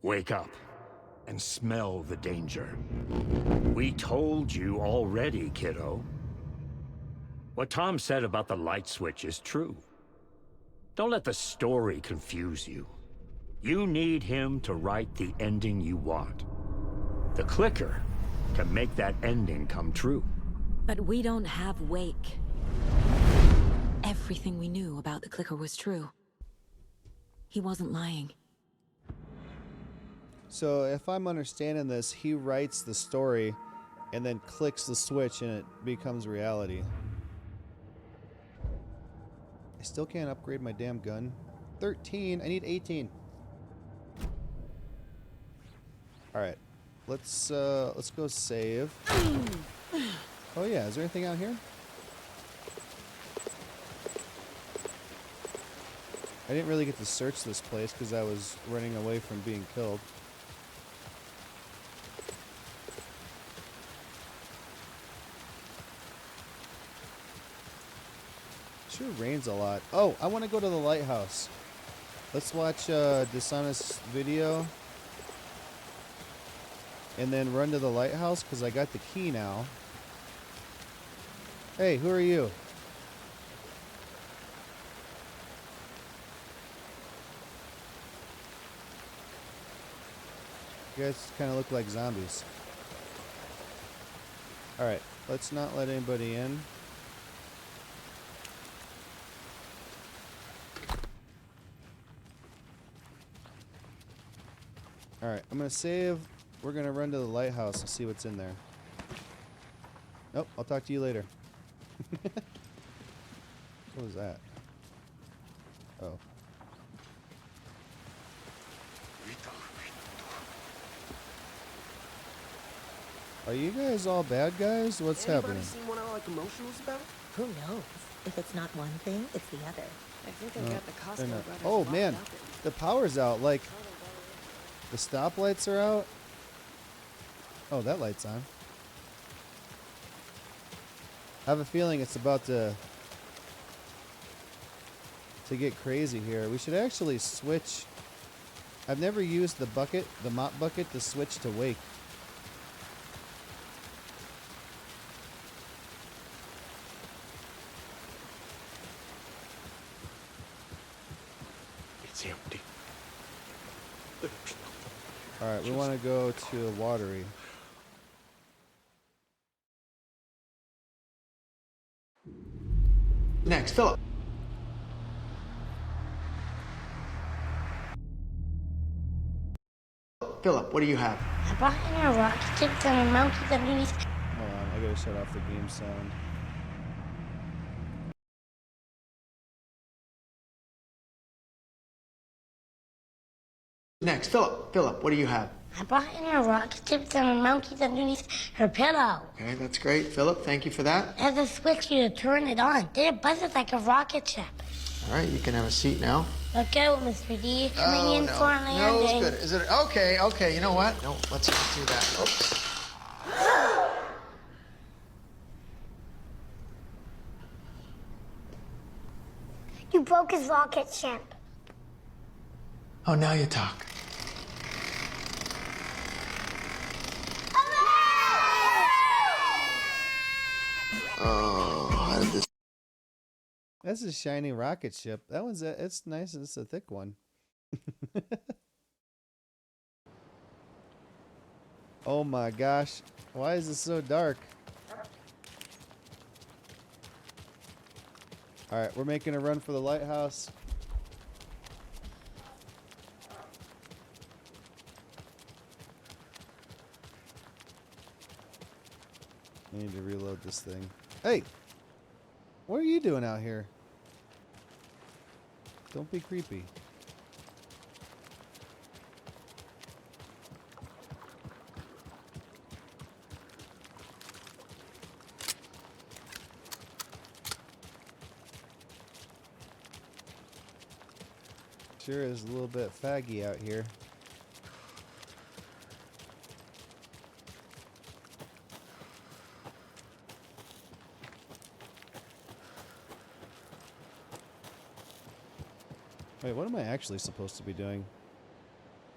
Wake up and smell the danger. We told you already, kiddo. What Tom said about the light switch is true. Don't let the story confuse you. You need him to write the ending you want. The clicker can make that ending come true. But we don't have Wake. Everything we knew about the clicker was true. He wasn't lying. So if I'm understanding this, he writes the story and then clicks the switch and it becomes reality. I still can't upgrade my damn gun. 13. I need 18. All right. Let's go save. Oh yeah, is there anything out here? I didn't really get to search this place because I was running away from being killed. Sure rains a lot. Oh, I want to go to the lighthouse. Let's watch Dishonest video. And then run to the lighthouse because I got the key now. Hey, who are you? You guys kind of look like zombies. Alright, let's not let anybody in. Alright, I'm going to save. We're going to run to the lighthouse and see what's in there. Nope, I'll talk to you later. What was that? Oh. Are you guys all bad guys? What's happening? Seen one I like emotionals about? Who knows? If it's not one thing, it's the other. I think I got the Costco brothers Oh locked man, up in- the power's out. Like, the stoplights are out. Oh, that light's on. I have a feeling it's about to get crazy here. We should actually switch. I've never used the bucket, the mop bucket, to switch to Wake. It's empty. Alright, we want to go to Watery. Next, Philip. Philip, what do you have? I brought in a rocket ship and mounted underneath. Hold on, I gotta shut off the game sound. Next, Philip. Philip, what do you have? I brought in a rocket ship and mounted underneath her pillow. Okay, that's great. Philip, thank you for that. There's a switch here to turn it on. Then it buzzes like a rocket ship. All right, you can have a seat now. Look out, Mr. D. Coming in for a landing. No, it's good. Is it okay? Okay, you know what? No, let's not do that. Oops. You broke his rocket ship. Oh, now you talk. Oh, how did this? That's a shiny rocket ship. That one's it's nice. It's a thick one. Oh my gosh. Why is it so dark? Alright, we're making a run for the lighthouse. I need to reload this thing. Hey! What are you doing out here? Don't be creepy. Sure is a little bit faggy out here. Wait, what am I actually supposed to be doing?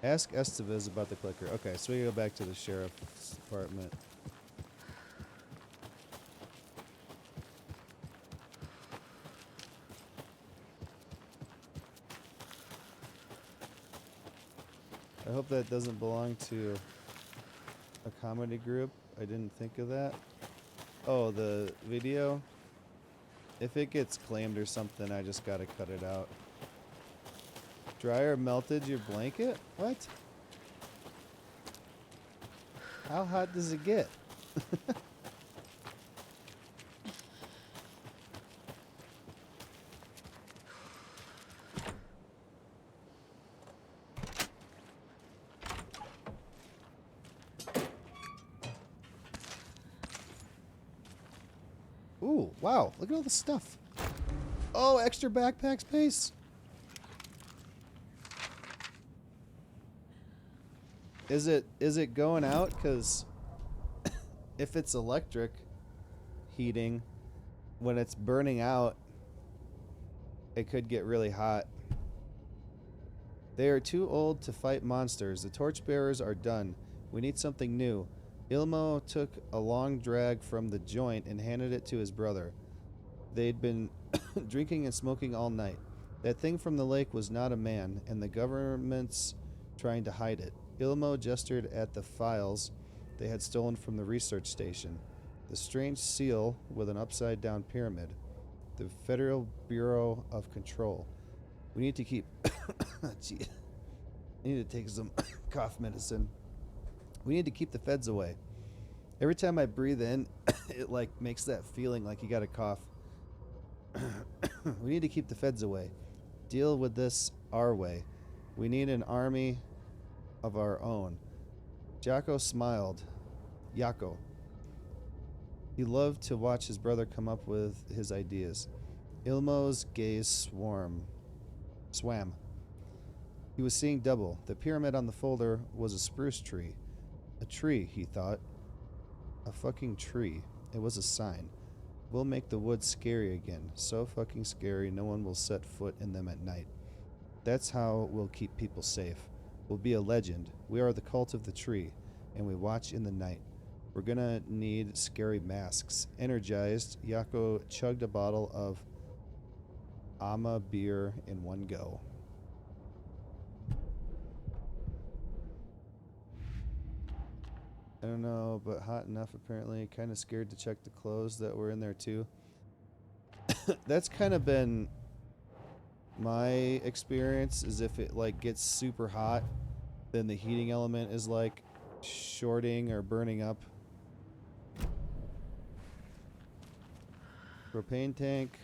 Ask Estevez about the clicker. Okay, so we go back to the sheriff's department. I hope that doesn't belong to a comedy group. I didn't think of that. Oh, the video? If it gets claimed or something, I just gotta cut it out. Dryer melted your blanket? What? How hot does it get? Ooh, wow, look at all the stuff. Oh, extra backpack space. Is it going out? Because if it's electric heating, when it's burning out, it could get really hot. They are too old to fight monsters. The torchbearers are done. We need something new. Ilmo took a long drag from the joint and handed it to his brother. They'd been drinking and smoking all night. That thing from the lake was not a man, and the government's trying to hide it. Ilmo gestured at the files they had stolen from the research station. The strange seal with an upside-down pyramid. The Federal Bureau of Control. We need to keep... Gee. I need to take some cough medicine. We need to keep the feds away. Every time I breathe in, it like makes that feeling like you got a cough. We need to keep the feds away. Deal with this our way. We need an army of our own. Jocko smiled. Yako. He loved to watch his brother come up with his ideas. Ilmo's gaze swam. He was seeing double. The pyramid on the folder was a spruce tree. A tree, he thought. A fucking tree. It was a sign. We'll make the woods scary again. So fucking scary, no one will set foot in them at night. That's how we'll keep people safe. We'll be a legend. We are the cult of the tree, and we watch in the night. We're gonna need scary masks. Energized, Yako chugged a bottle of Ama beer in one go. I don't know, but hot enough apparently. Kind of scared to check the clothes that were in there too. That's kind of been my experience, is if it like gets super hot, then the heating element is like shorting or burning up. Propane tank.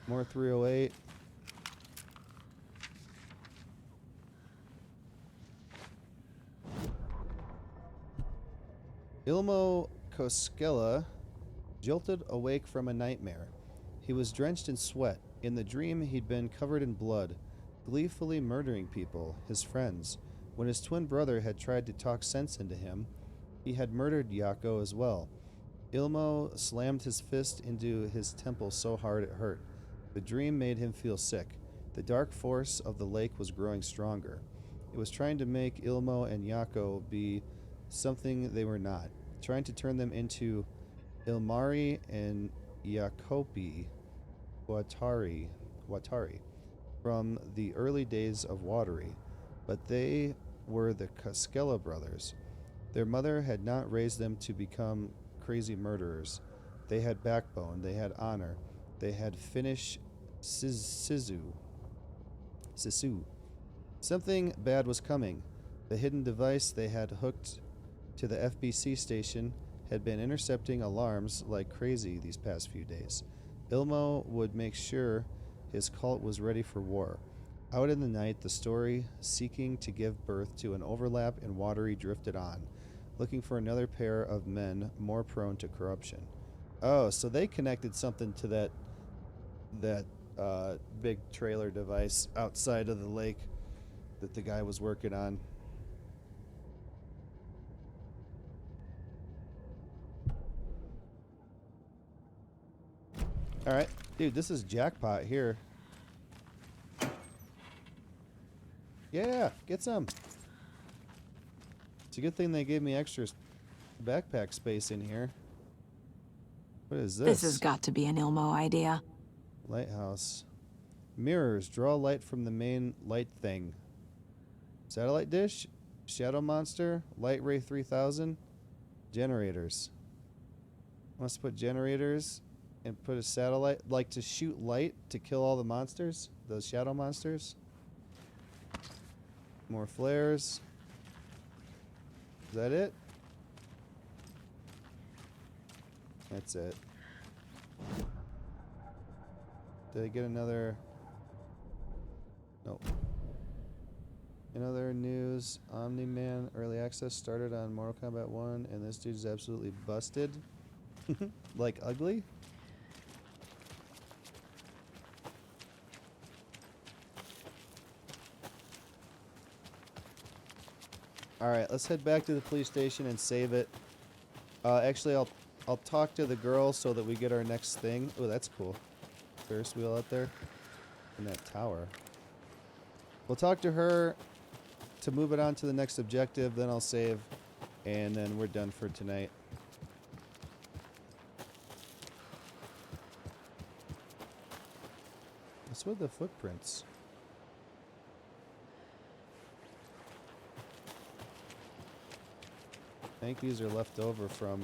More 308. Ilmo Koskela jolted awake from a nightmare. He was drenched in sweat. In the dream, he'd been covered in blood, gleefully murdering people, his friends. When his twin brother had tried to talk sense into him, he had murdered Yako as well. Ilmo slammed his fist into his temple so hard it hurt. The dream made him feel sick. The dark force of the lake was growing stronger. It was trying to make Ilmo and Yako be something they were not, trying to turn them into Ilmari and Jacopi Watari from the early days of Watery, but they were the Koskela brothers. Their mother had not raised them to become crazy murderers. They had backbone, they had honor, they had Finnish Sisu. Something bad was coming. The hidden device they had hooked to the FBC station had been intercepting alarms like crazy these past few days. Ilmo would make sure his cult was ready for war. Out in the night, the story seeking to give birth to an overlap in Watery drifted on, looking for another pair of men more prone to corruption. Oh, so they connected something to that big trailer device outside of the lake that the guy was working on. Alright, dude, this is jackpot here. Yeah, get some. It's a good thing they gave me extra backpack space in here. What is this? This has got to be an Ilmo idea. Lighthouse. Mirrors. Draw light from the main light thing. Satellite dish. Shadow monster. Light ray 3000. Generators. Must put generators and put a satellite. Like to shoot light to kill all the monsters. Those shadow monsters. More flares. Is that it? That's it. Did I get another? Nope. In other news, Omni-Man Early Access started on Mortal Kombat 1, and this dude is absolutely busted. Like ugly? Alright, let's head back to the police station and save it. Actually, I'll talk to the girl so that we get our next thing. Oh, that's cool. Ferris wheel out there. In that tower. We'll talk to her to move it on to the next objective, then I'll save, and then we're done for tonight. What's with the footprints? I think these are left over from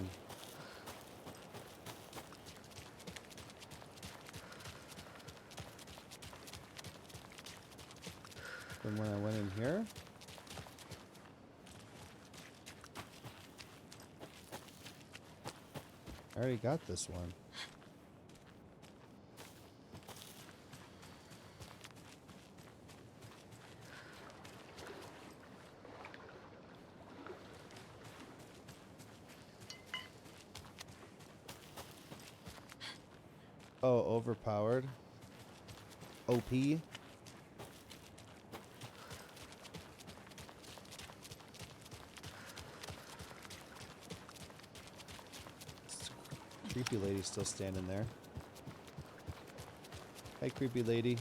when I went in here. I already got this one. Oh, overpowered. OP. Creepy lady still standing there. Hi, creepy lady.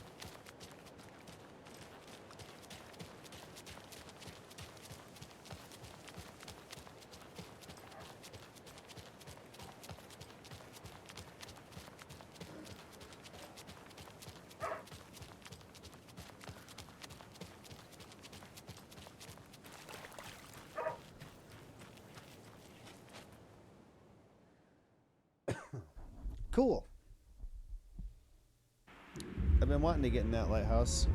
Cool. I've been wanting to get in that lighthouse.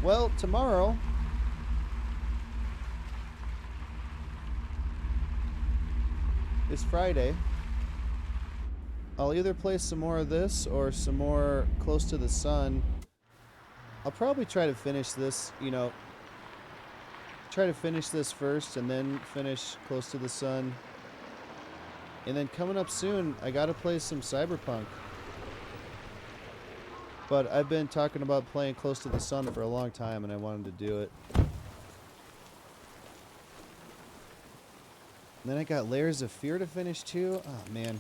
Well, tomorrow is Friday. I'll either play some more of this or some more Close to the Sun. I'll probably try to finish this, you know, try to finish this first and then finish Close to the Sun. And then coming up soon, I gotta play some Cyberpunk. But I've been talking about playing Close to the Sun for a long time and I wanted to do it. And then I got Layers of Fear to finish too. Oh man.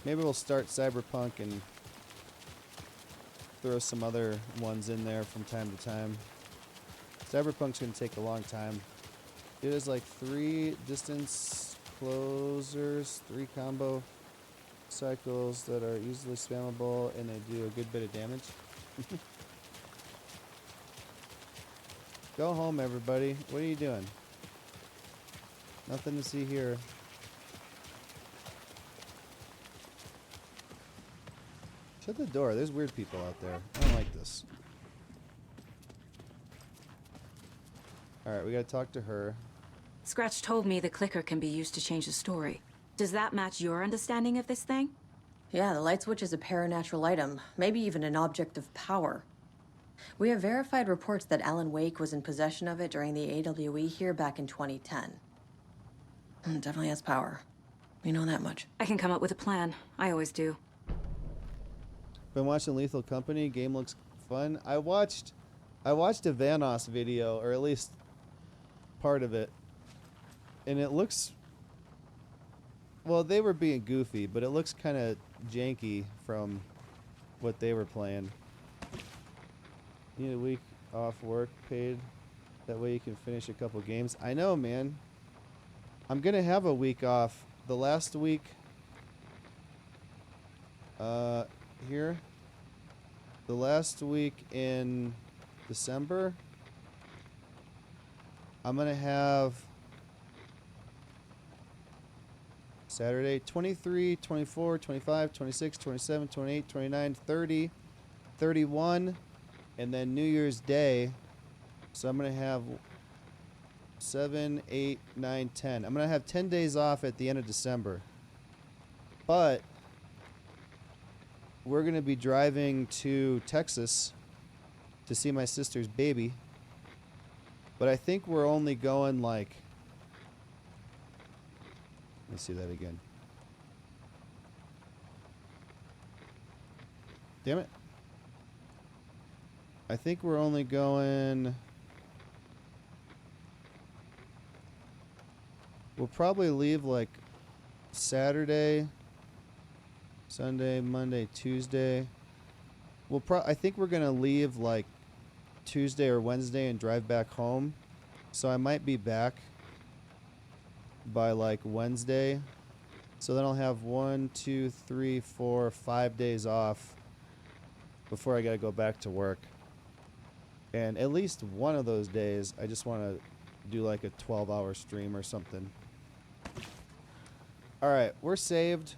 Maybe we'll start Cyberpunk and throw some other ones in there from time to time. Cyberpunk's gonna take a long time. It is like 3 distance closers, 3 combo cycles that are easily spammable, and they do a good bit of damage. Go home, everybody. What are you doing? Nothing to see here. Shut the door. There's weird people out there. I don't like this. Alright, we gotta talk to her. Scratch told me the clicker can be used to change the story. Does that match your understanding of this thing? Yeah, the light switch is a paranatural item, maybe even an object of power. We have verified reports that Alan Wake was in possession of it during the AWE here back in 2010. It definitely has power. You know that much. I can come up with a plan. I always do. Been watching Lethal Company. Game looks fun. I watched a Vanoss video, or at least part of it, and it looks, well, they were being goofy, but it looks kind of janky from what they were playing. Need a week off work paid. That way you can finish a couple games. I know, man. I'm gonna have a week off. The last week here. The last week in December, I'm gonna have Saturday 23, 24, 25, 26, 27, 28, 29, 30, 31, and then New Year's Day. So I'm gonna have 7, 8, 9, 10. I'm gonna have 10 days off at the end of December. But we're gonna be driving to Texas to see my sister's baby. But I think we're only going like, let me see that again. Damn it. I think we're only going, we'll probably leave like Saturday, Sunday, Monday, Tuesday. I think we're gonna leave like Tuesday or Wednesday and drive back home. So I might be back by like Wednesday. So then I'll have 1, 2, 3, 4, 5 days off before I gotta go back to work. And at least one of those days, I just want to do like a 12-hour stream or something. Alright, we're saved.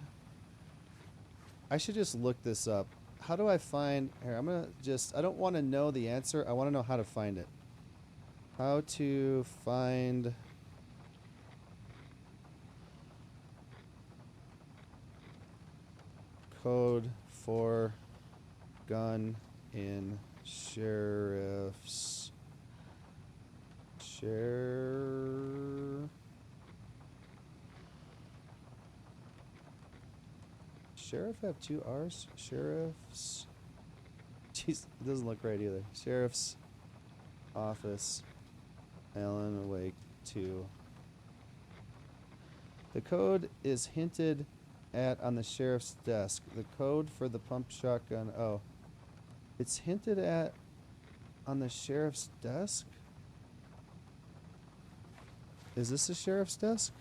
I should just look this up. How do I find... Here, I'm going to just... I don't want to know the answer. I want to know how to find it. How to find... code for gun in sheriff's... Sheriff have 2 R's? Sheriff's... Jeez, it doesn't look right either. Sheriff's office. Alan Wake 2. The code is hinted at on the sheriff's desk. The code for the pump shotgun. Oh. It's hinted at on the sheriff's desk? Is this the sheriff's desk?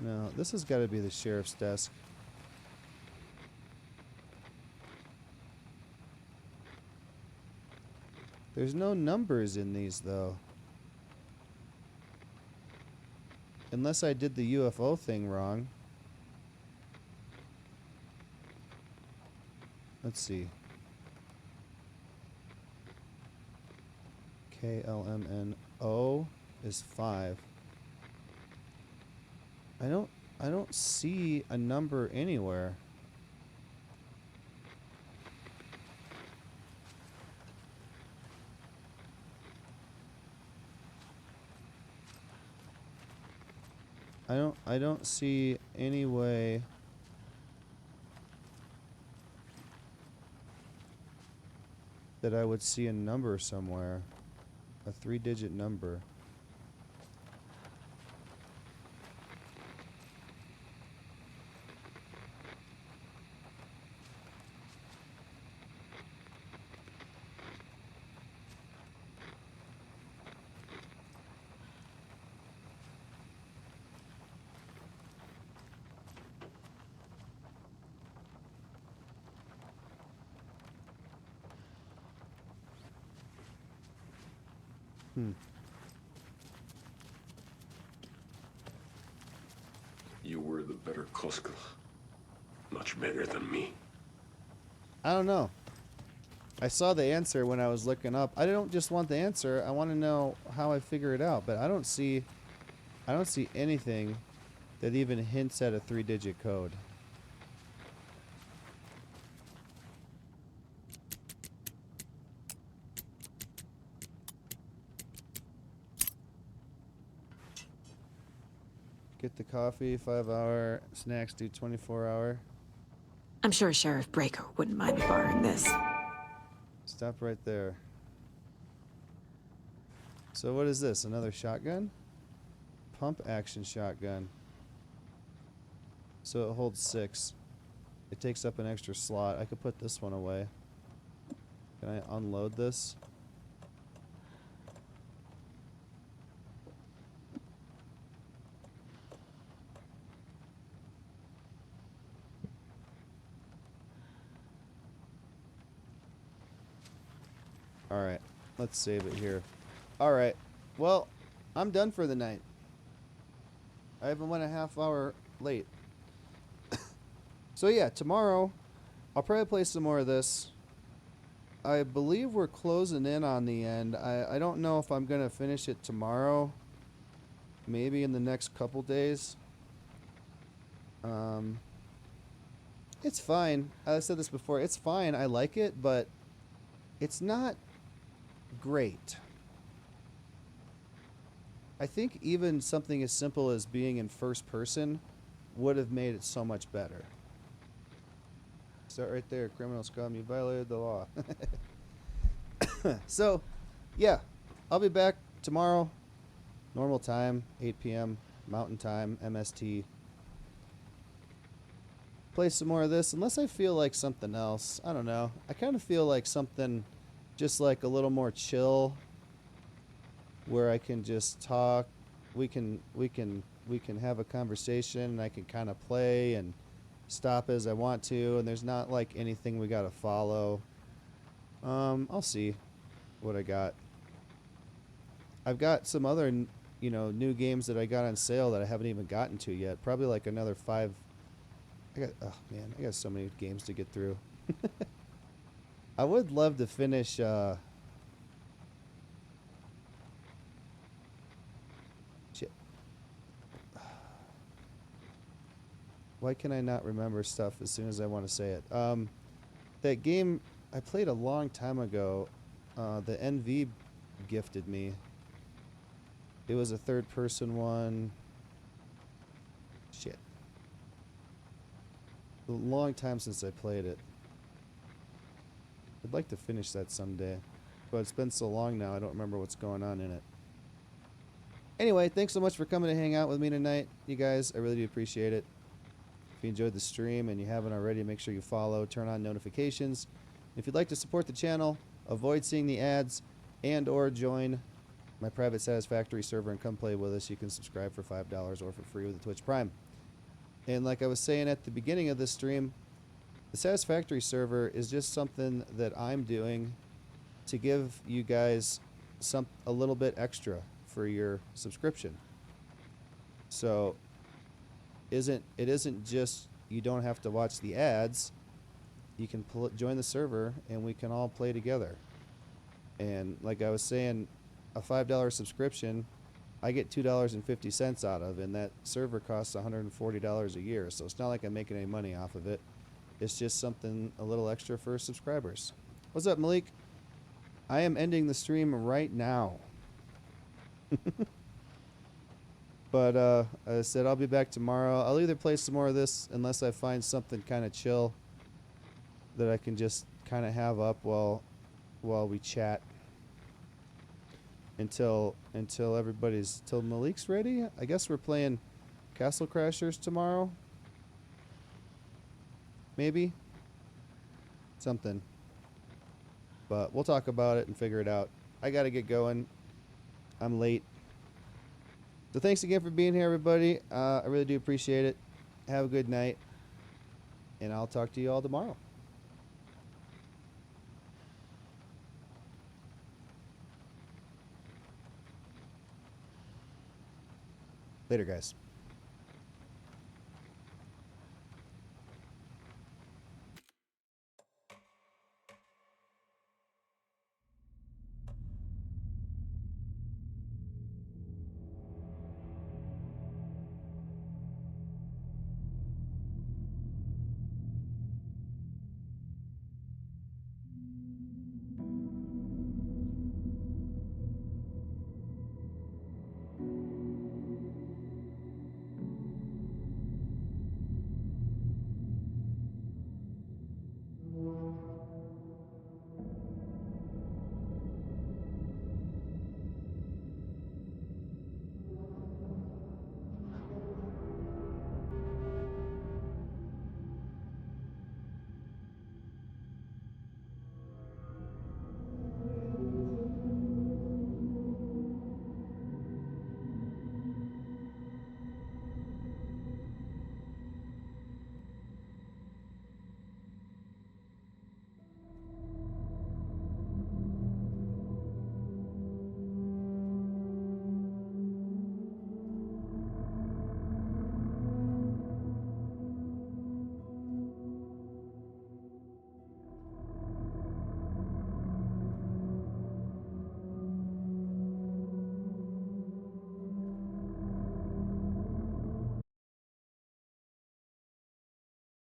No, this has got to be the sheriff's desk. There's no numbers in these, though. Unless I did the UFO thing wrong. Let's see. KLMNO is 5. I don't see a number anywhere. I don't see any way that I would see a number somewhere. A 3-digit number. You were the better Koska. Much better than me. I don't know. I saw the answer when I was looking up. I don't just want the answer. I want to know how I figure it out. But I don't see anything that even hints at a 3-digit code. Get the coffee, 5-hour. Snacks do 24-hour. I'm sure Sheriff Breaker wouldn't mind me borrowing this. Stop right there. So what is this? Another shotgun? Pump action shotgun. So it holds 6. It takes up an extra slot. I could put this one away. Can I unload this? Alright, let's save it here. Alright, well, I'm done for the night. I even went a half hour late. So yeah, tomorrow, I'll probably play some more of this. I believe we're closing in on the end. I don't know if I'm going to finish it tomorrow. Maybe in the next couple days. It's fine. I said this before. It's fine. I like it, but it's not great. I think even something as simple as being in first person would have made it so much better. Start right there, criminal scum, you violated the law. So, yeah, I'll be back tomorrow, normal time, 8 p.m. Mountain Time, MST. Play some more of this, unless I feel like something else. I don't know. I kind of feel like something just like a little more chill, where I can just talk. We can have a conversation, and I can kind of play and stop as I want to, and there's not like anything we gotta follow. I'll see what I got. I've got some other, new games that I got on sale that I haven't even gotten to yet. Probably like another 5. Oh man, I got so many games to get through. I would love to finish, shit. Why can I not remember stuff as soon as I want to say it? That game I played a long time ago, the NV gifted me. It was a third-person one. Shit. A long time since I played it. I'd like to finish that someday, but it's been so long now I don't remember what's going on in it. Anyway, thanks so much for coming to hang out with me tonight, you guys. I really do appreciate it. If you enjoyed the stream and you haven't already, make sure you follow, turn on notifications. If you'd like to support the channel, avoid seeing the ads, and or join my private Satisfactory server and come play with us, you can subscribe for $5 or for free with the Twitch Prime. And like I was saying at the beginning of this stream, the Satisfactory server is just something that I'm doing to give you guys a little bit extra for your subscription. So it isn't just you don't have to watch the ads. You can join the server and we can all play together. And like I was saying, a $5 subscription I get $2.50 out of, and that server costs $140 a year. So it's not like I'm making any money off of it. It's just something a little extra for subscribers. What's up, Malik? I am ending the stream right now. But as I said, I'll be back tomorrow. I'll either play some more of this unless I find something kind of chill that I can just kind of have up while we chat until Malik's ready. I guess we're playing Castle Crashers tomorrow. Maybe something. But we'll talk about it and figure it out. I got to get going. I'm late. So thanks again for being here, everybody. I really do appreciate it. Have a good night. And I'll talk to you all tomorrow. Later, guys.